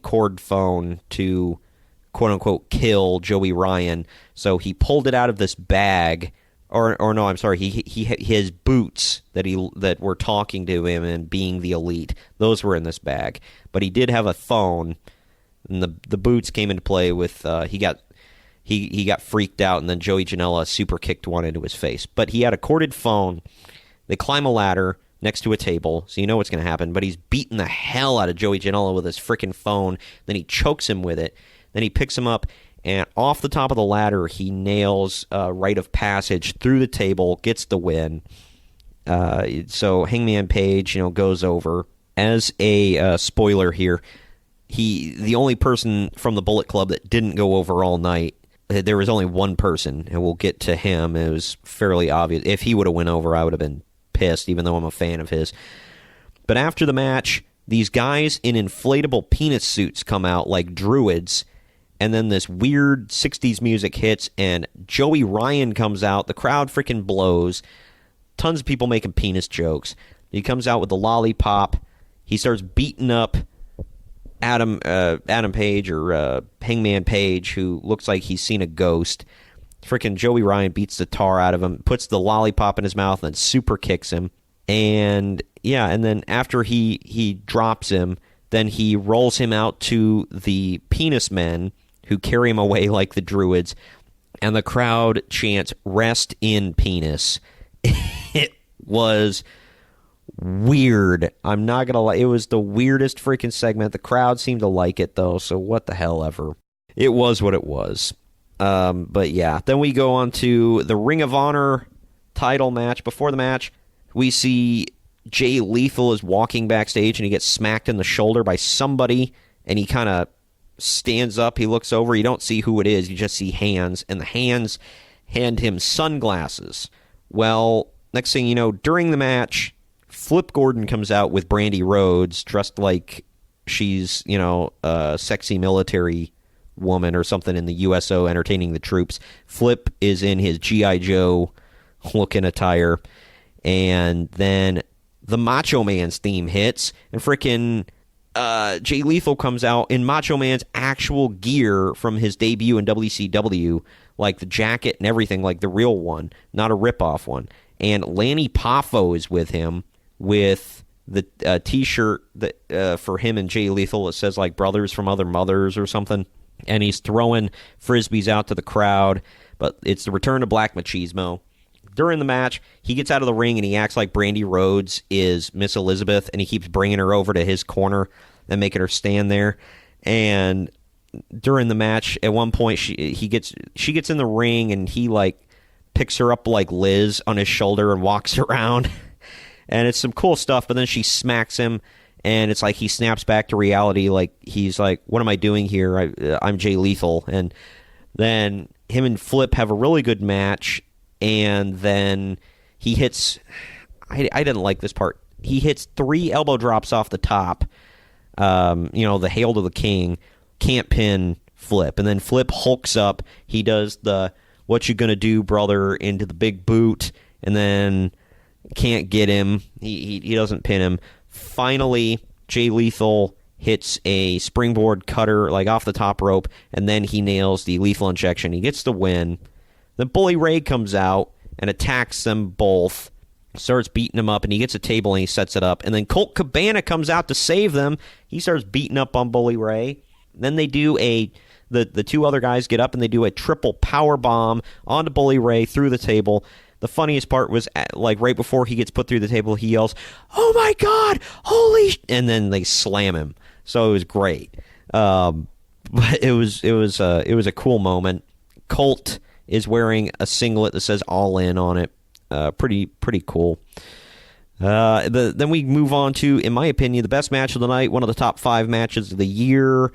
Speaker 5: cord phone to quote unquote kill Joey Ryan. So he pulled it out of this bag, or no, I'm sorry, his boots that were talking to him and being the Elite, those were in this bag. But he did have a phone, and the boots came into play with he got freaked out, and then Joey Janela super kicked one into his face. But he had a corded phone. They climb a ladder next to a table, so you know what's going to happen. But he's beating the hell out of Joey Janela with his freaking phone. Then he chokes him with it. Then he picks him up, and off the top of the ladder, he nails Rite of Passage through the table, gets the win. So Hangman Page, goes over. As a spoiler here, the only person from the Bullet Club that didn't go over all night, there was only one person, and we'll get to him. It was fairly obvious. If he would have went over, I would have been pissed, even though I'm a fan of his. But after the match, these guys in inflatable penis suits come out like druids, and then this weird 60s music hits, and Joey Ryan comes out. The crowd freaking blows. Tons of people making penis jokes. He comes out with the lollipop. He starts beating up Adam Page or Hangman Page, who looks like he's seen a ghost. Freaking Joey Ryan beats the tar out of him, puts the lollipop in his mouth, and super kicks him. And then after he drops him, then he rolls him out to the penis men, who carry him away like the druids, and the crowd chants, "Rest in penis." It was weird. I'm not going to lie. It was the weirdest freaking segment. The crowd seemed to like it, though, so what the hell ever. It was what it was. But yeah, then we go on to the Ring of Honor title match. Before the match, we see Jay Lethal is walking backstage, and he gets smacked in the shoulder by somebody, and he kind of stands up. He looks over. You don't see who it is. You just see hands, and the hands hand him sunglasses. Well, next thing you know, during the match, Flip Gordon comes out with Brandy Rhodes, dressed like she's, a sexy military woman or something in the USO entertaining the troops. Flip is in his G.I. Joe looking attire. And then the Macho Man's theme hits, and frickin' Jay Lethal comes out in Macho Man's actual gear from his debut in WCW, like the jacket and everything, like the real one, not a rip-off one. And Lanny Poffo is with him with the T-shirt that for him and Jay Lethal. It says like "Brothers from Other Mothers" or something. And he's throwing frisbees out to the crowd, but it's the return of Black Machismo. During the match, he gets out of the ring and he acts like Brandy Rhodes is Miss Elizabeth, and he keeps bringing her over to his corner and making her stand there. And during the match, at one point, she gets in the ring, and he like picks her up like Liz on his shoulder and walks around. And it's some cool stuff, but then she smacks him, and it's like he snaps back to reality. Like he's like, "What am I doing here? I'm Jay Lethal." And then him and Flip have a really good match, and then he hits. I didn't like this part. He hits 3 elbow drops off the top. The Hail to the King, can't pin Flip, and then Flip hulks up. He does the "What you gonna do, brother?" into the big boot, and then can't get him. He doesn't pin him. Finally, Jay Lethal hits a springboard cutter like off the top rope, and then he nails the lethal injection. He gets the win. Then Bully Ray comes out and attacks them both, starts beating them up, and he gets a table and he sets it up. And then Colt Cabana comes out to save them. He starts beating up on Bully Ray. Then they do the 2 other guys get up and they do a triple power bomb onto Bully Ray through the table. The funniest part was like right before he gets put through the table, he yells, "Oh my God, holy!" And then they slam him. So it was great. But it was a cool moment. Colt is wearing a singlet that says "All In" on it. Pretty cool. Then we move on to, in my opinion, the best match of the night, one of the top 5 matches of the year.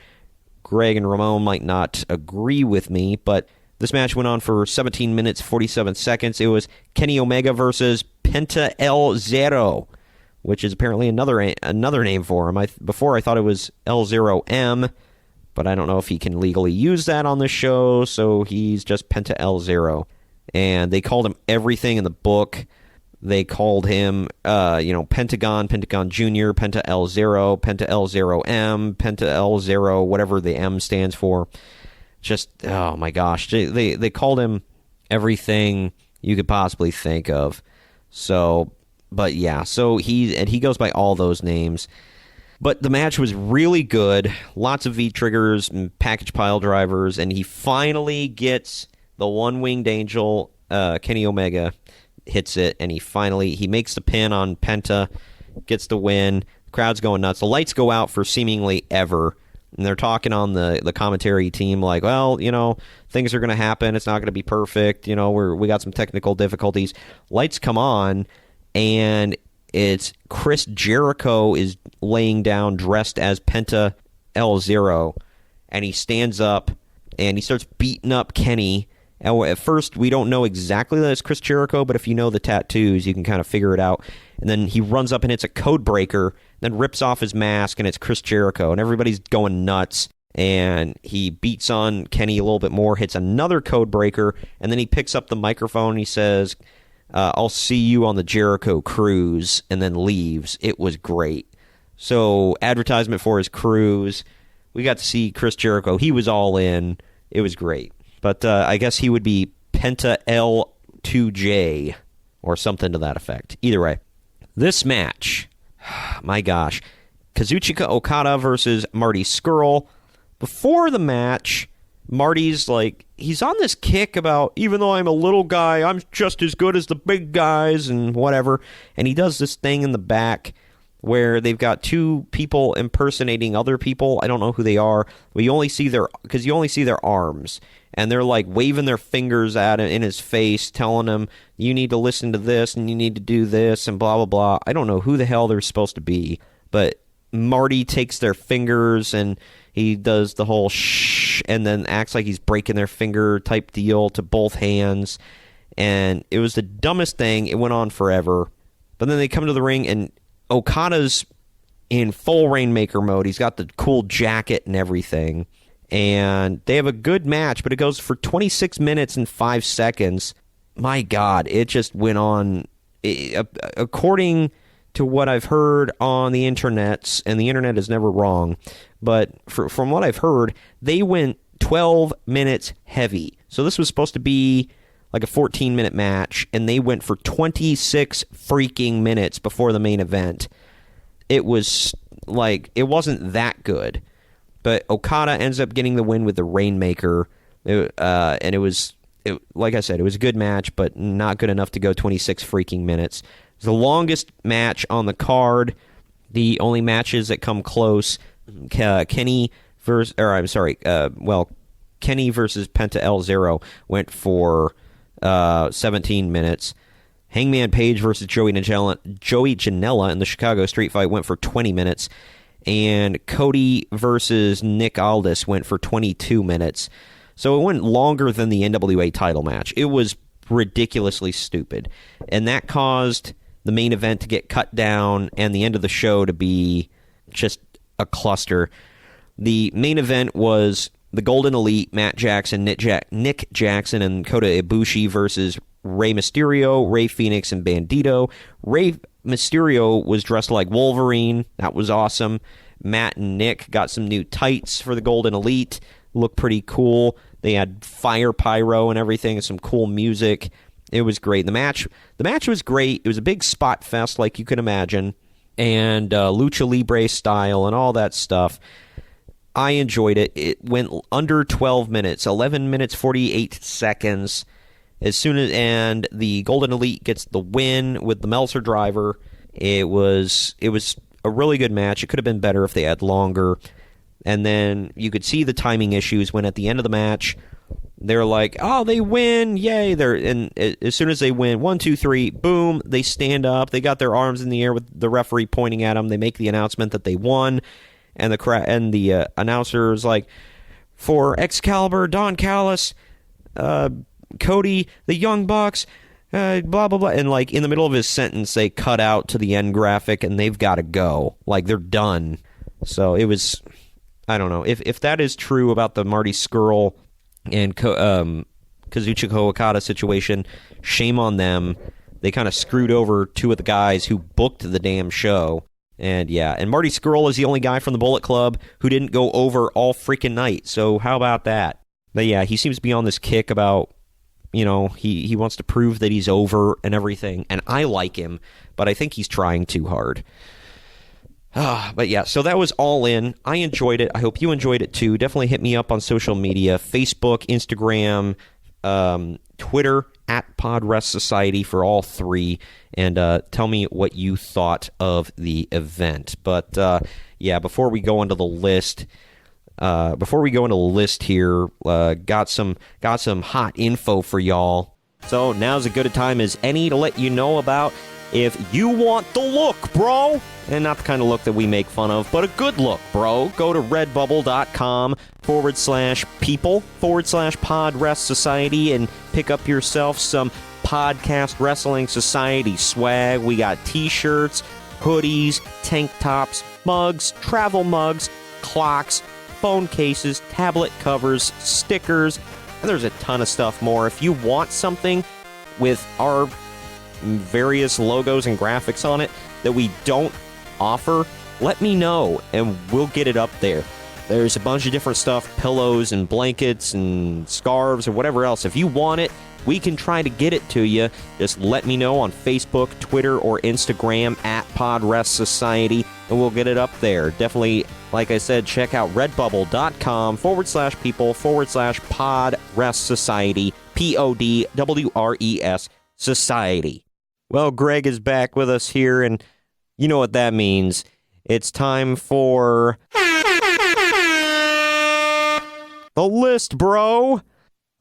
Speaker 5: Greg and Ramon might not agree with me, but this match went on for 17 minutes, 47 seconds. It was Kenny Omega versus Penta El Zero. which is apparently another name for him. Before I thought it was L0M, but I don't know if he can legally use that on the show, so he's just Penta L0. And they called him everything in the book. They called him, Pentagon, Pentagon Jr., Penta L0, Penta L0M, Penta L0, whatever the M stands for. Just, oh my gosh. They called him everything you could possibly think of. So, but yeah, so he goes by all those names. But the match was really good. Lots of V-triggers and package pile drivers, and he finally gets the one-winged angel, Kenny Omega, hits it, and he makes the pin on Penta, gets the win. The crowd's going nuts. The lights go out for seemingly ever, and they're talking on the commentary team like, well, things are going to happen. It's not going to be perfect. We got some technical difficulties. Lights come on, and it's Chris Jericho is laying down dressed as Penta L0, and he stands up, and he starts beating up Kenny. At first, we don't know exactly that it's Chris Jericho, but if you know the tattoos, you can kind of figure it out. And then he runs up and hits a code breaker, then rips off his mask, and it's Chris Jericho. And everybody's going nuts. And he beats on Kenny a little bit more, hits another code breaker, and then he picks up the microphone and he says, I'll see you on the Jericho cruise, and then leaves. It was great. So, advertisement for his cruise. We got to see Chris Jericho. He was all in. It was great. But I guess he would be Penta L2J or something to that effect. Either way, this match, my gosh, Kazuchika Okada versus Marty Scurll. Before the match, Marty's like, he's on this kick about, even though I'm a little guy, I'm just as good as the big guys and whatever. And he does this thing in the back where they've got two people impersonating other people. I don't know who they are. But you only see their arms. And they're like waving their fingers at him in his face, telling him, you need to listen to this and you need to do this and blah, blah, blah. I don't know who the hell they're supposed to be. But Marty takes their fingers and he does the whole shh and then acts like he's breaking their finger type deal to both hands. And it was the dumbest thing. It went on forever. But then they come to the ring and Okada's in full Rainmaker mode. He's got the cool jacket and everything. And they have a good match, but it goes for 26 minutes and 5 seconds. My God, it just went on. According to what I've heard on the internets, and the internet is never wrong, but from what I've heard, they went 12 minutes heavy. So this was supposed to be like a 14-minute match, and they went for 26 freaking minutes before the main event. It was like, it wasn't that good. But Okada ends up getting the win with the Rainmaker, and it was, like I said, it was a good match, but not good enough to go 26 freaking minutes. It's the longest match on the card. The only matches that come close, Kenny versus Penta L0 went for 17 minutes. Hangman Page versus Joey Janela in the Chicago Street Fight went for 20 minutes. And Cody versus Nick Aldis went for 22 minutes. So it went longer than the NWA title match. It was ridiculously stupid. And that caused the main event to get cut down and the end of the show to be just a cluster. The main event was the Golden Elite, Matt Jackson, Nick Jackson, and Kota Ibushi versus Rey Mysterio, Rey Fenix, and Bandito. Rey Mysterio was dressed like Wolverine. That was awesome. Matt and Nick got some new tights for the Golden Elite. Looked pretty cool. They had fire pyro and everything and some cool music. It was great. The match was great. It was a big spot fest like you can imagine. And Lucha Libre style and all that stuff. I enjoyed it. It went under 12 minutes, 11 minutes, 48 seconds. And the Golden Elite gets the win with the Meltzer driver. It was a really good match. It could have been better if they had longer. And then you could see the timing issues when at the end of the match, they're like, oh, they win, yay. And as soon as they win, 1, 2, 3, boom, they stand up. They got their arms in the air with the referee pointing at them. They make the announcement that they won. And the announcer is like, for Excalibur, Don Callis, Cody, the Young Bucks, blah, blah, blah. And, like, in the middle of his sentence, they cut out to the end graphic, and they've got to go. Like, they're done. So it was, I don't know. If that is true about the Marty Scurll and Kazuchika Okada situation, shame on them. They kind of screwed over two of the guys who booked the damn show. And, yeah, and Marty Scurll is the only guy from the Bullet Club who didn't go over all freaking night. So how about that? But, yeah, he seems to be on this kick about, you know, he wants to prove that he's over and everything. And I like him, but I think he's trying too hard. But, yeah, so that was All In. I enjoyed it. I hope you enjoyed it, too. Definitely hit me up on social media, Facebook, Instagram, Twitter, @PodRest Society for all three, and tell me what you thought of the event. But yeah, before we go into the list, here, got some hot info for y'all. So now's as good a time as any to let you know about if you want the look, bro, and not the kind of look that we make fun of, but a good look, bro. Go to redbubble.com/people/PodRest Society and pick up yourself some Podcast Wrestling Society swag. We got t-shirts, hoodies, tank tops, mugs, travel mugs, clocks, phone cases, tablet covers, stickers, and there's a ton of stuff more. If you want something with our various logos and graphics on it that we don't offer, let me know and we'll get it up there. There's a bunch of different stuff, pillows and blankets and scarves or whatever else. If you want it, we can try to get it to you. Just let me know on Facebook, Twitter, or Instagram @PodRest Society, and we'll get it up there. Definitely, like I said, check out redbubble.com/people/PodRest Society, PODWRES Society. Well, Greg is back with us here, and you know what that means. It's time for the list, bro.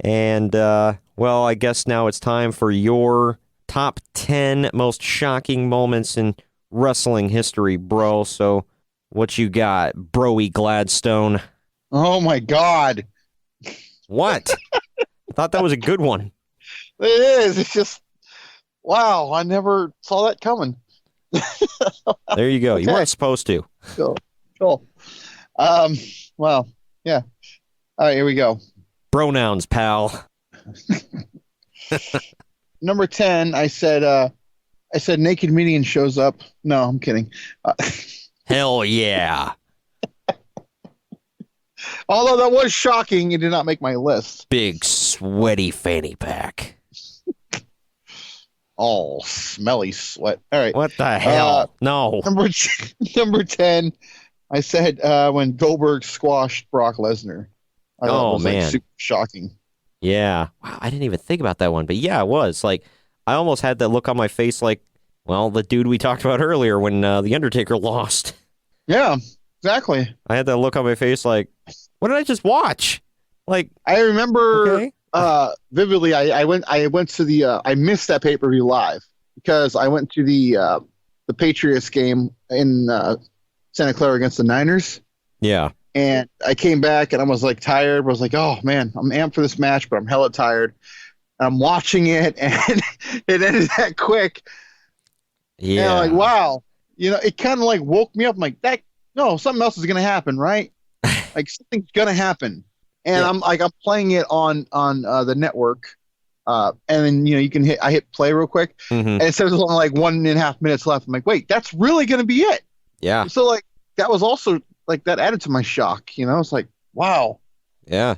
Speaker 5: And, well, I guess now it's time for your top 10 most shocking moments in wrestling history, bro. So, what you got, Broy Gladstone?
Speaker 7: Oh, my God.
Speaker 5: What? I thought that was a good one.
Speaker 7: It is. It's just, wow, I never saw that coming.
Speaker 5: There you go.
Speaker 7: Okay.
Speaker 5: You weren't supposed to.
Speaker 7: Cool. Well, yeah. All right, here we go.
Speaker 5: Pronouns, pal.
Speaker 7: Number 10, I said Naked Midian shows up. No, I'm kidding.
Speaker 5: Hell yeah.
Speaker 7: Although that was shocking, it did not make my list.
Speaker 5: Big sweaty fanny pack.
Speaker 7: Oh, smelly sweat. All right.
Speaker 5: What the hell? No.
Speaker 7: Number 10, I said when Goldberg squashed Brock Lesnar. I thought it was,
Speaker 5: man.
Speaker 7: Like, super shocking.
Speaker 5: Yeah. Wow, I didn't even think about that one. But yeah, it was. Like, I almost had that look on my face like, well, the dude we talked about earlier when The Undertaker lost.
Speaker 7: Yeah, exactly.
Speaker 5: I had that look on my face like, what did I just watch? Like,
Speaker 7: I remember
Speaker 5: okay.
Speaker 7: Vividly. I went to the I missed that pay-per-view live because I went to the Patriots game in Santa Clara against the Niners.
Speaker 5: Yeah.
Speaker 7: And I came back and I was like tired. I was like, oh man, I'm amped for this match, but I'm hella tired. I'm watching it and it ended that quick.
Speaker 5: Yeah.
Speaker 7: And I'm like, wow. You know, it kind of like woke me up. I'm like, no, something else is going to happen, right? Like something's going to happen. And
Speaker 5: yeah.
Speaker 7: I'm playing it on the network. And then, you know, I hit play real quick and it says only like 1.5 minutes left. I'm like, wait, that's really going to be it.
Speaker 5: Yeah.
Speaker 7: So like, that was also like, that added to my shock, you know, it's like, wow.
Speaker 5: Yeah.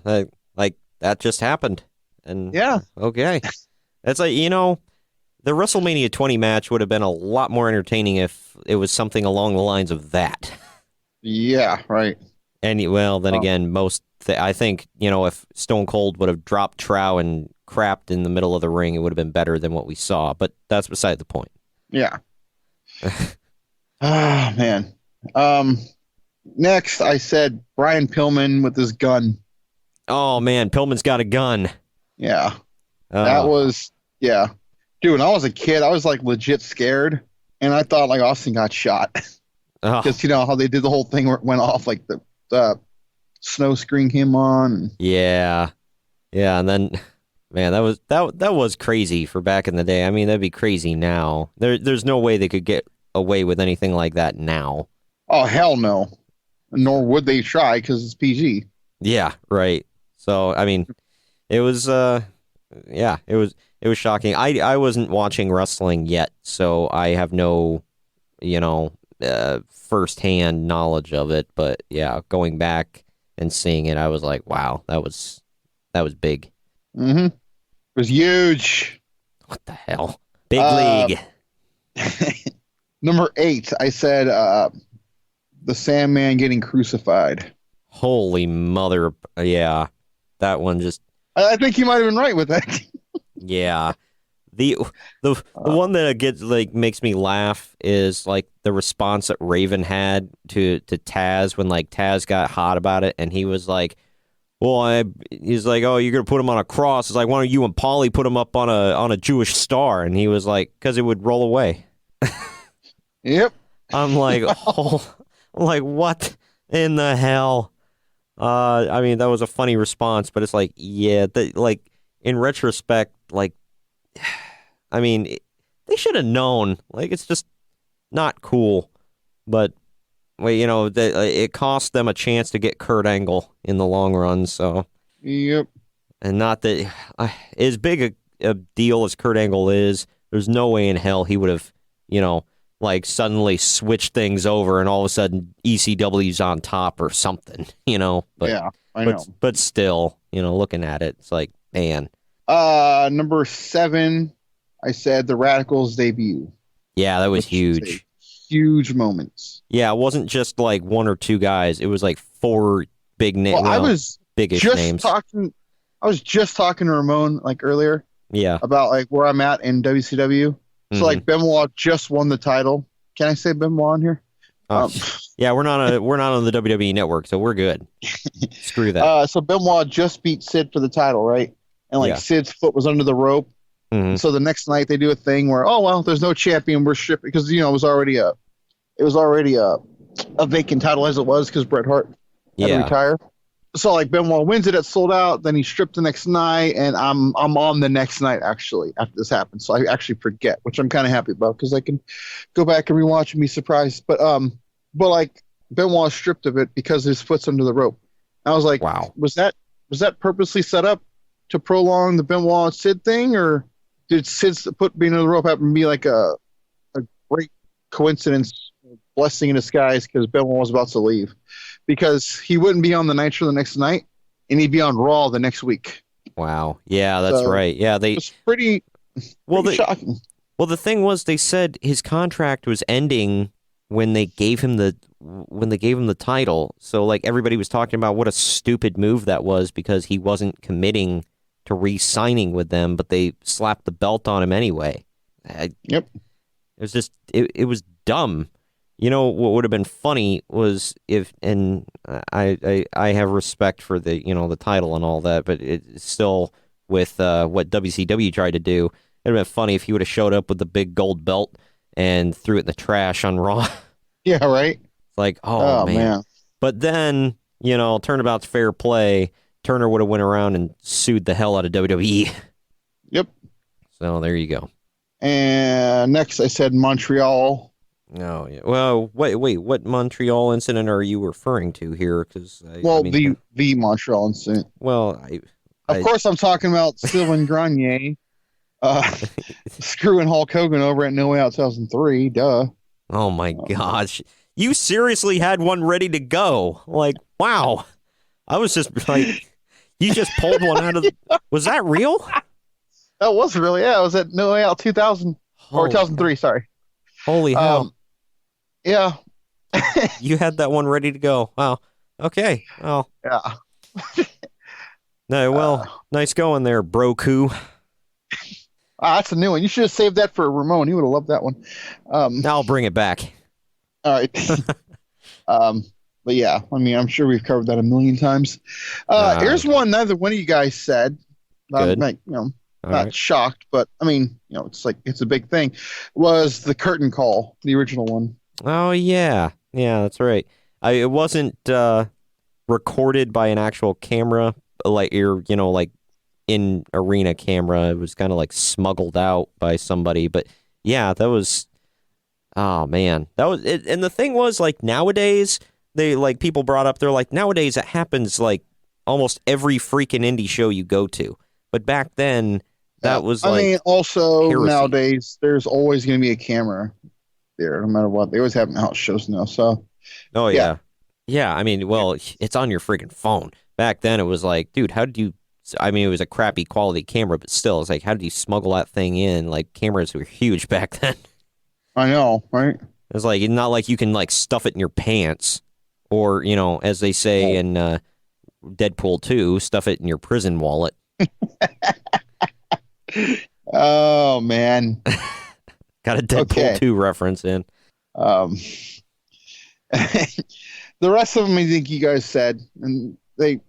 Speaker 5: Like that just happened. And
Speaker 7: yeah.
Speaker 5: Okay. It's like, you know, the WrestleMania 20 match would have been a lot more entertaining if it was something along the lines of that.
Speaker 7: Yeah. Right.
Speaker 5: And well, then again, I think, you know, if Stone Cold would have dropped Trow and crapped in the middle of the ring, it would have been better than what we saw. But that's beside the point.
Speaker 7: Yeah. Ah, man. Next, I said Brian Pillman with his gun.
Speaker 5: Oh, man. Pillman's got a gun.
Speaker 7: Yeah. That was, yeah. Dude, when I was a kid, I was like legit scared. And I thought like Austin got shot. Just, you know, how they did the whole thing where it went off, like the snow screen came on.
Speaker 5: Yeah. Yeah. And then Man, that was crazy for back in the day. I mean, that'd be crazy now. There's no way they could get away with anything like that now.
Speaker 7: Oh, hell no. Nor would they try because it's PG.
Speaker 5: Yeah, right. So, I mean, it was it was shocking. I wasn't watching wrestling yet, so I have no, firsthand knowledge of it, but yeah, going back and seeing it, I was like, wow, that was big.
Speaker 7: Mm-hmm. It was huge.
Speaker 5: What the hell? Big league.
Speaker 7: Number 8, I said the Sandman getting crucified.
Speaker 5: Holy mother. Yeah. That one just...
Speaker 7: I think you might have been right with that.
Speaker 5: Yeah. The one that makes me laugh is like the response that Raven had to Taz when like Taz got hot about it, and he was like, he's like, oh, you're gonna put him on a cross. It's like, why don't you and Paulie put him up on a Jewish star? And he was like, because it would roll away.
Speaker 7: Yep.
Speaker 5: I'm like, what in the hell? I mean, that was a funny response, but it's like, yeah, like in retrospect, like, I mean, they should have known. Like, it's just not cool. But, well, it cost them a chance to get Kurt Angle in the long run. So,
Speaker 7: yep.
Speaker 5: And not that as big a deal as Kurt Angle is, there's no way in hell he would have, like suddenly switched things over and all of a sudden ECW's on top or something, But,
Speaker 7: yeah, I know.
Speaker 5: But still, looking at it, it's like, man.
Speaker 7: Number 7, I said the Radicals debut.
Speaker 5: Yeah, that was huge.
Speaker 7: Huge moments.
Speaker 5: Yeah, it wasn't just like one or two guys. It was like 4 big names.
Speaker 7: Well, I was
Speaker 5: biggish
Speaker 7: just
Speaker 5: names.
Speaker 7: I was just talking to Ramon like earlier.
Speaker 5: Yeah.
Speaker 7: About like where I'm at in WCW. So like Benoit just won the title. Can I say Benoit on here?
Speaker 5: Yeah, we're not on the WWE network, so we're good. Screw that.
Speaker 7: So Benoit just beat Sid for the title, right? And like Sid's foot was under the rope. Mm-hmm. So the next night they do a thing where, oh well, there's no champion, we're stripping because it was already a vacant title as it was because Bret Hart had to retire. So like Benoit wins it, it's sold out. Then he stripped the next night, and I'm on the next night actually after this happens. So I actually forget, which I'm kind of happy about because I can go back and rewatch and be surprised. But like Benoit stripped of it because his foot's under the rope. I was like, wow, was that purposely set up to prolong the Benoit Sid thing, or did Sid's foot being under the rope happen to be like a great coincidence, blessing in disguise because Benoit was about to leave? Because he wouldn't be on the Nitro the next night, and he'd be on Raw the next week.
Speaker 5: Wow. Yeah, that's right. Yeah, it
Speaker 7: was pretty shocking.
Speaker 5: Well, the thing was, they said his contract was ending when they gave him the title. So, like, everybody was talking about what a stupid move that was because he wasn't committing to re-signing with them, but they slapped the belt on him anyway.
Speaker 7: Yep.
Speaker 5: It was just it was dumb. What would have been funny was if, and I have respect for the the title and all that, but it's still with what WCW tried to do. It'd have been funny if he would have showed up with the big gold belt and threw it in the trash on Raw.
Speaker 7: Yeah, right.
Speaker 5: It's like, oh man. But then turnabout's fair play. Turner would have went around and sued the hell out of WWE.
Speaker 7: Yep.
Speaker 5: So there you go.
Speaker 7: And next, I said Montreal.
Speaker 5: Oh yeah. Well, wait. What Montreal incident are you referring to here? Because
Speaker 7: the Montreal incident.
Speaker 5: Well,
Speaker 7: of course, I'm talking about Sylvain Grenier screwing Hulk Hogan over at No Way Out 2003. Duh.
Speaker 5: Oh my gosh! You seriously had one ready to go? Like, wow! I was just like, you just pulled one out of. Was that real?
Speaker 7: That was real. Yeah, it was at No Way Out 2000 or 2003. Sorry.
Speaker 5: Holy hell.
Speaker 7: Yeah.
Speaker 5: You had that one ready to go. Wow. Okay. Well.
Speaker 7: Yeah.
Speaker 5: No, well, nice going there, Broku.
Speaker 7: That's a new one. You should have saved that for Ramon. He would have loved that one.
Speaker 5: I'll bring it back.
Speaker 7: All right. But yeah, I mean, I'm sure we've covered that a million times. Here's one neither one of you guys said.
Speaker 5: Good.
Speaker 7: Not shocked, but I mean, it's a big thing. Was the curtain call, the original one?
Speaker 5: Oh yeah, that's right. It wasn't recorded by an actual camera, like in-arena camera. It was kind of like smuggled out by somebody. But yeah, that was, oh man, that was it. And the thing was, like, nowadays, people brought up, they're like, nowadays it happens like almost every freaking indie show you go to. But back then, that was like,
Speaker 7: I mean, also
Speaker 5: heresy.
Speaker 7: Nowadays, there's always going to be a camera there, no matter what. They always have house shows now, so.
Speaker 5: Oh, yeah. Yeah, I mean, well, it's on your freaking phone. Back then, it was like, dude, how did you, I mean, it was a crappy quality camera, but still, it's like, how did you smuggle that thing in? Like, cameras were huge back then.
Speaker 7: I know, right?
Speaker 5: It's like, not like you can, like, stuff it in your pants. Or, you know, as they say in Deadpool 2, stuff it in your prison wallet.
Speaker 7: Oh, man.
Speaker 5: Got a Deadpool 2 reference in.
Speaker 7: The rest of them, I think you guys said, and they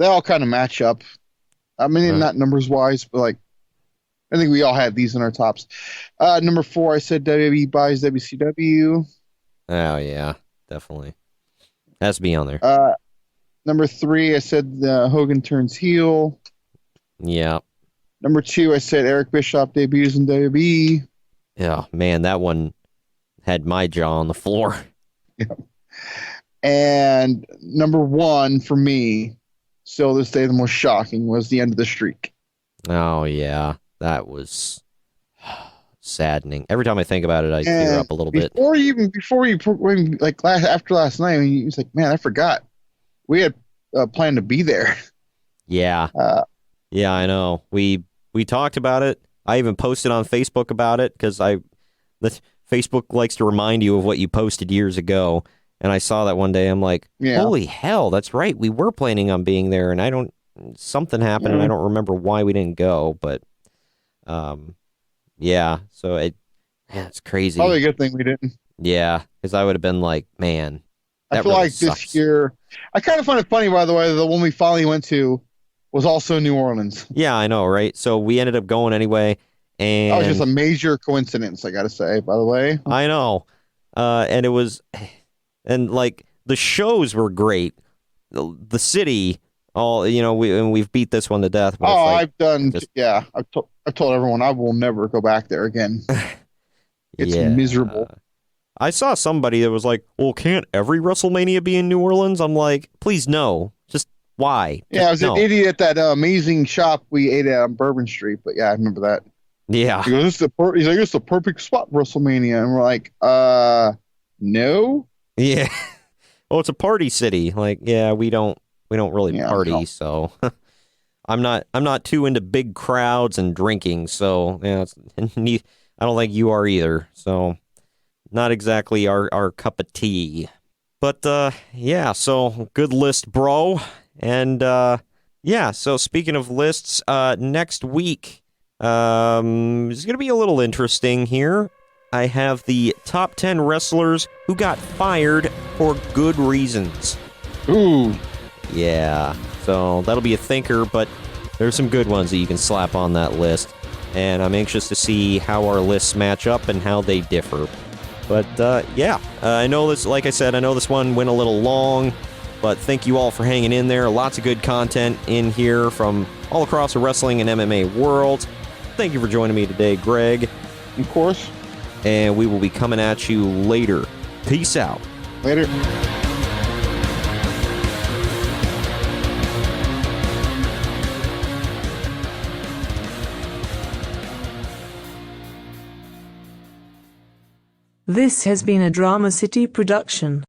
Speaker 7: all kind of match up. I mean, not numbers wise, but like, I think we all had these in our tops. Number 4, I said WWE buys WCW.
Speaker 5: Oh yeah, definitely has to be on there.
Speaker 7: Number 3, I said Hogan turns heel.
Speaker 5: Yeah.
Speaker 7: Number 2, I said Eric Bischoff debuts in WWE.
Speaker 5: Yeah, man, that one had my jaw on the floor.
Speaker 7: Yeah. And number 1 for me, still this day the most shocking, was the end of the streak.
Speaker 5: Oh yeah, that was saddening. Every time I think about it, I tear up a little bit.
Speaker 7: After last night, he was like, "Man, I forgot we had planned to be there."
Speaker 5: Yeah, yeah, I know. We talked about it. I even posted on Facebook about it because Facebook likes to remind you of what you posted years ago. And I saw that one day. I'm like, holy hell, that's right. We were planning on being there, and something happened, and I don't remember why we didn't go. But, yeah. So it's crazy.
Speaker 7: Probably a good thing we didn't.
Speaker 5: Yeah, because I would have been like, man,
Speaker 7: I feel like this year. I kind of find it funny, by the way, the one we finally went to was also New Orleans.
Speaker 5: Yeah, I know, right? So we ended up going anyway, and
Speaker 7: that was just a major coincidence, I got to say. By the way,
Speaker 5: I know, and it was. And like the shows were great, the city, we've beat this one to death. But
Speaker 7: I've told everyone I will never go back there again. It's miserable.
Speaker 5: I saw somebody that was like, "Well, can't every WrestleMania be in New Orleans?" I'm like, "Please no, just why?"
Speaker 7: Yeah, I was an idiot at that amazing shop we ate at on Bourbon Street, but yeah, I remember that.
Speaker 5: Yeah,
Speaker 7: he goes, he's like, "It's the perfect spot, WrestleMania," and we're like, no.
Speaker 5: Yeah. Well, it's a party city. Like, yeah, we don't really party, so I'm not too into big crowds and drinking, so yeah, I don't think you are either. So not exactly our cup of tea. But yeah, so good list, bro. And yeah, so speaking of lists, next week is going to be a little interesting here. I have the top 10 wrestlers who got fired for good reasons.
Speaker 7: Ooh.
Speaker 5: Yeah, so that'll be a thinker, but there's some good ones that you can slap on that list. And I'm anxious to see how our lists match up and how they differ. But yeah, I know this, like I said, I know this one went a little long, but thank you all for hanging in there. Lots of good content in here from all across the wrestling and MMA world. Thank you for joining me today, Greg.
Speaker 7: Of course.
Speaker 5: And we will be coming at you later. Peace out.
Speaker 7: Later.
Speaker 9: This has been a Drama City production.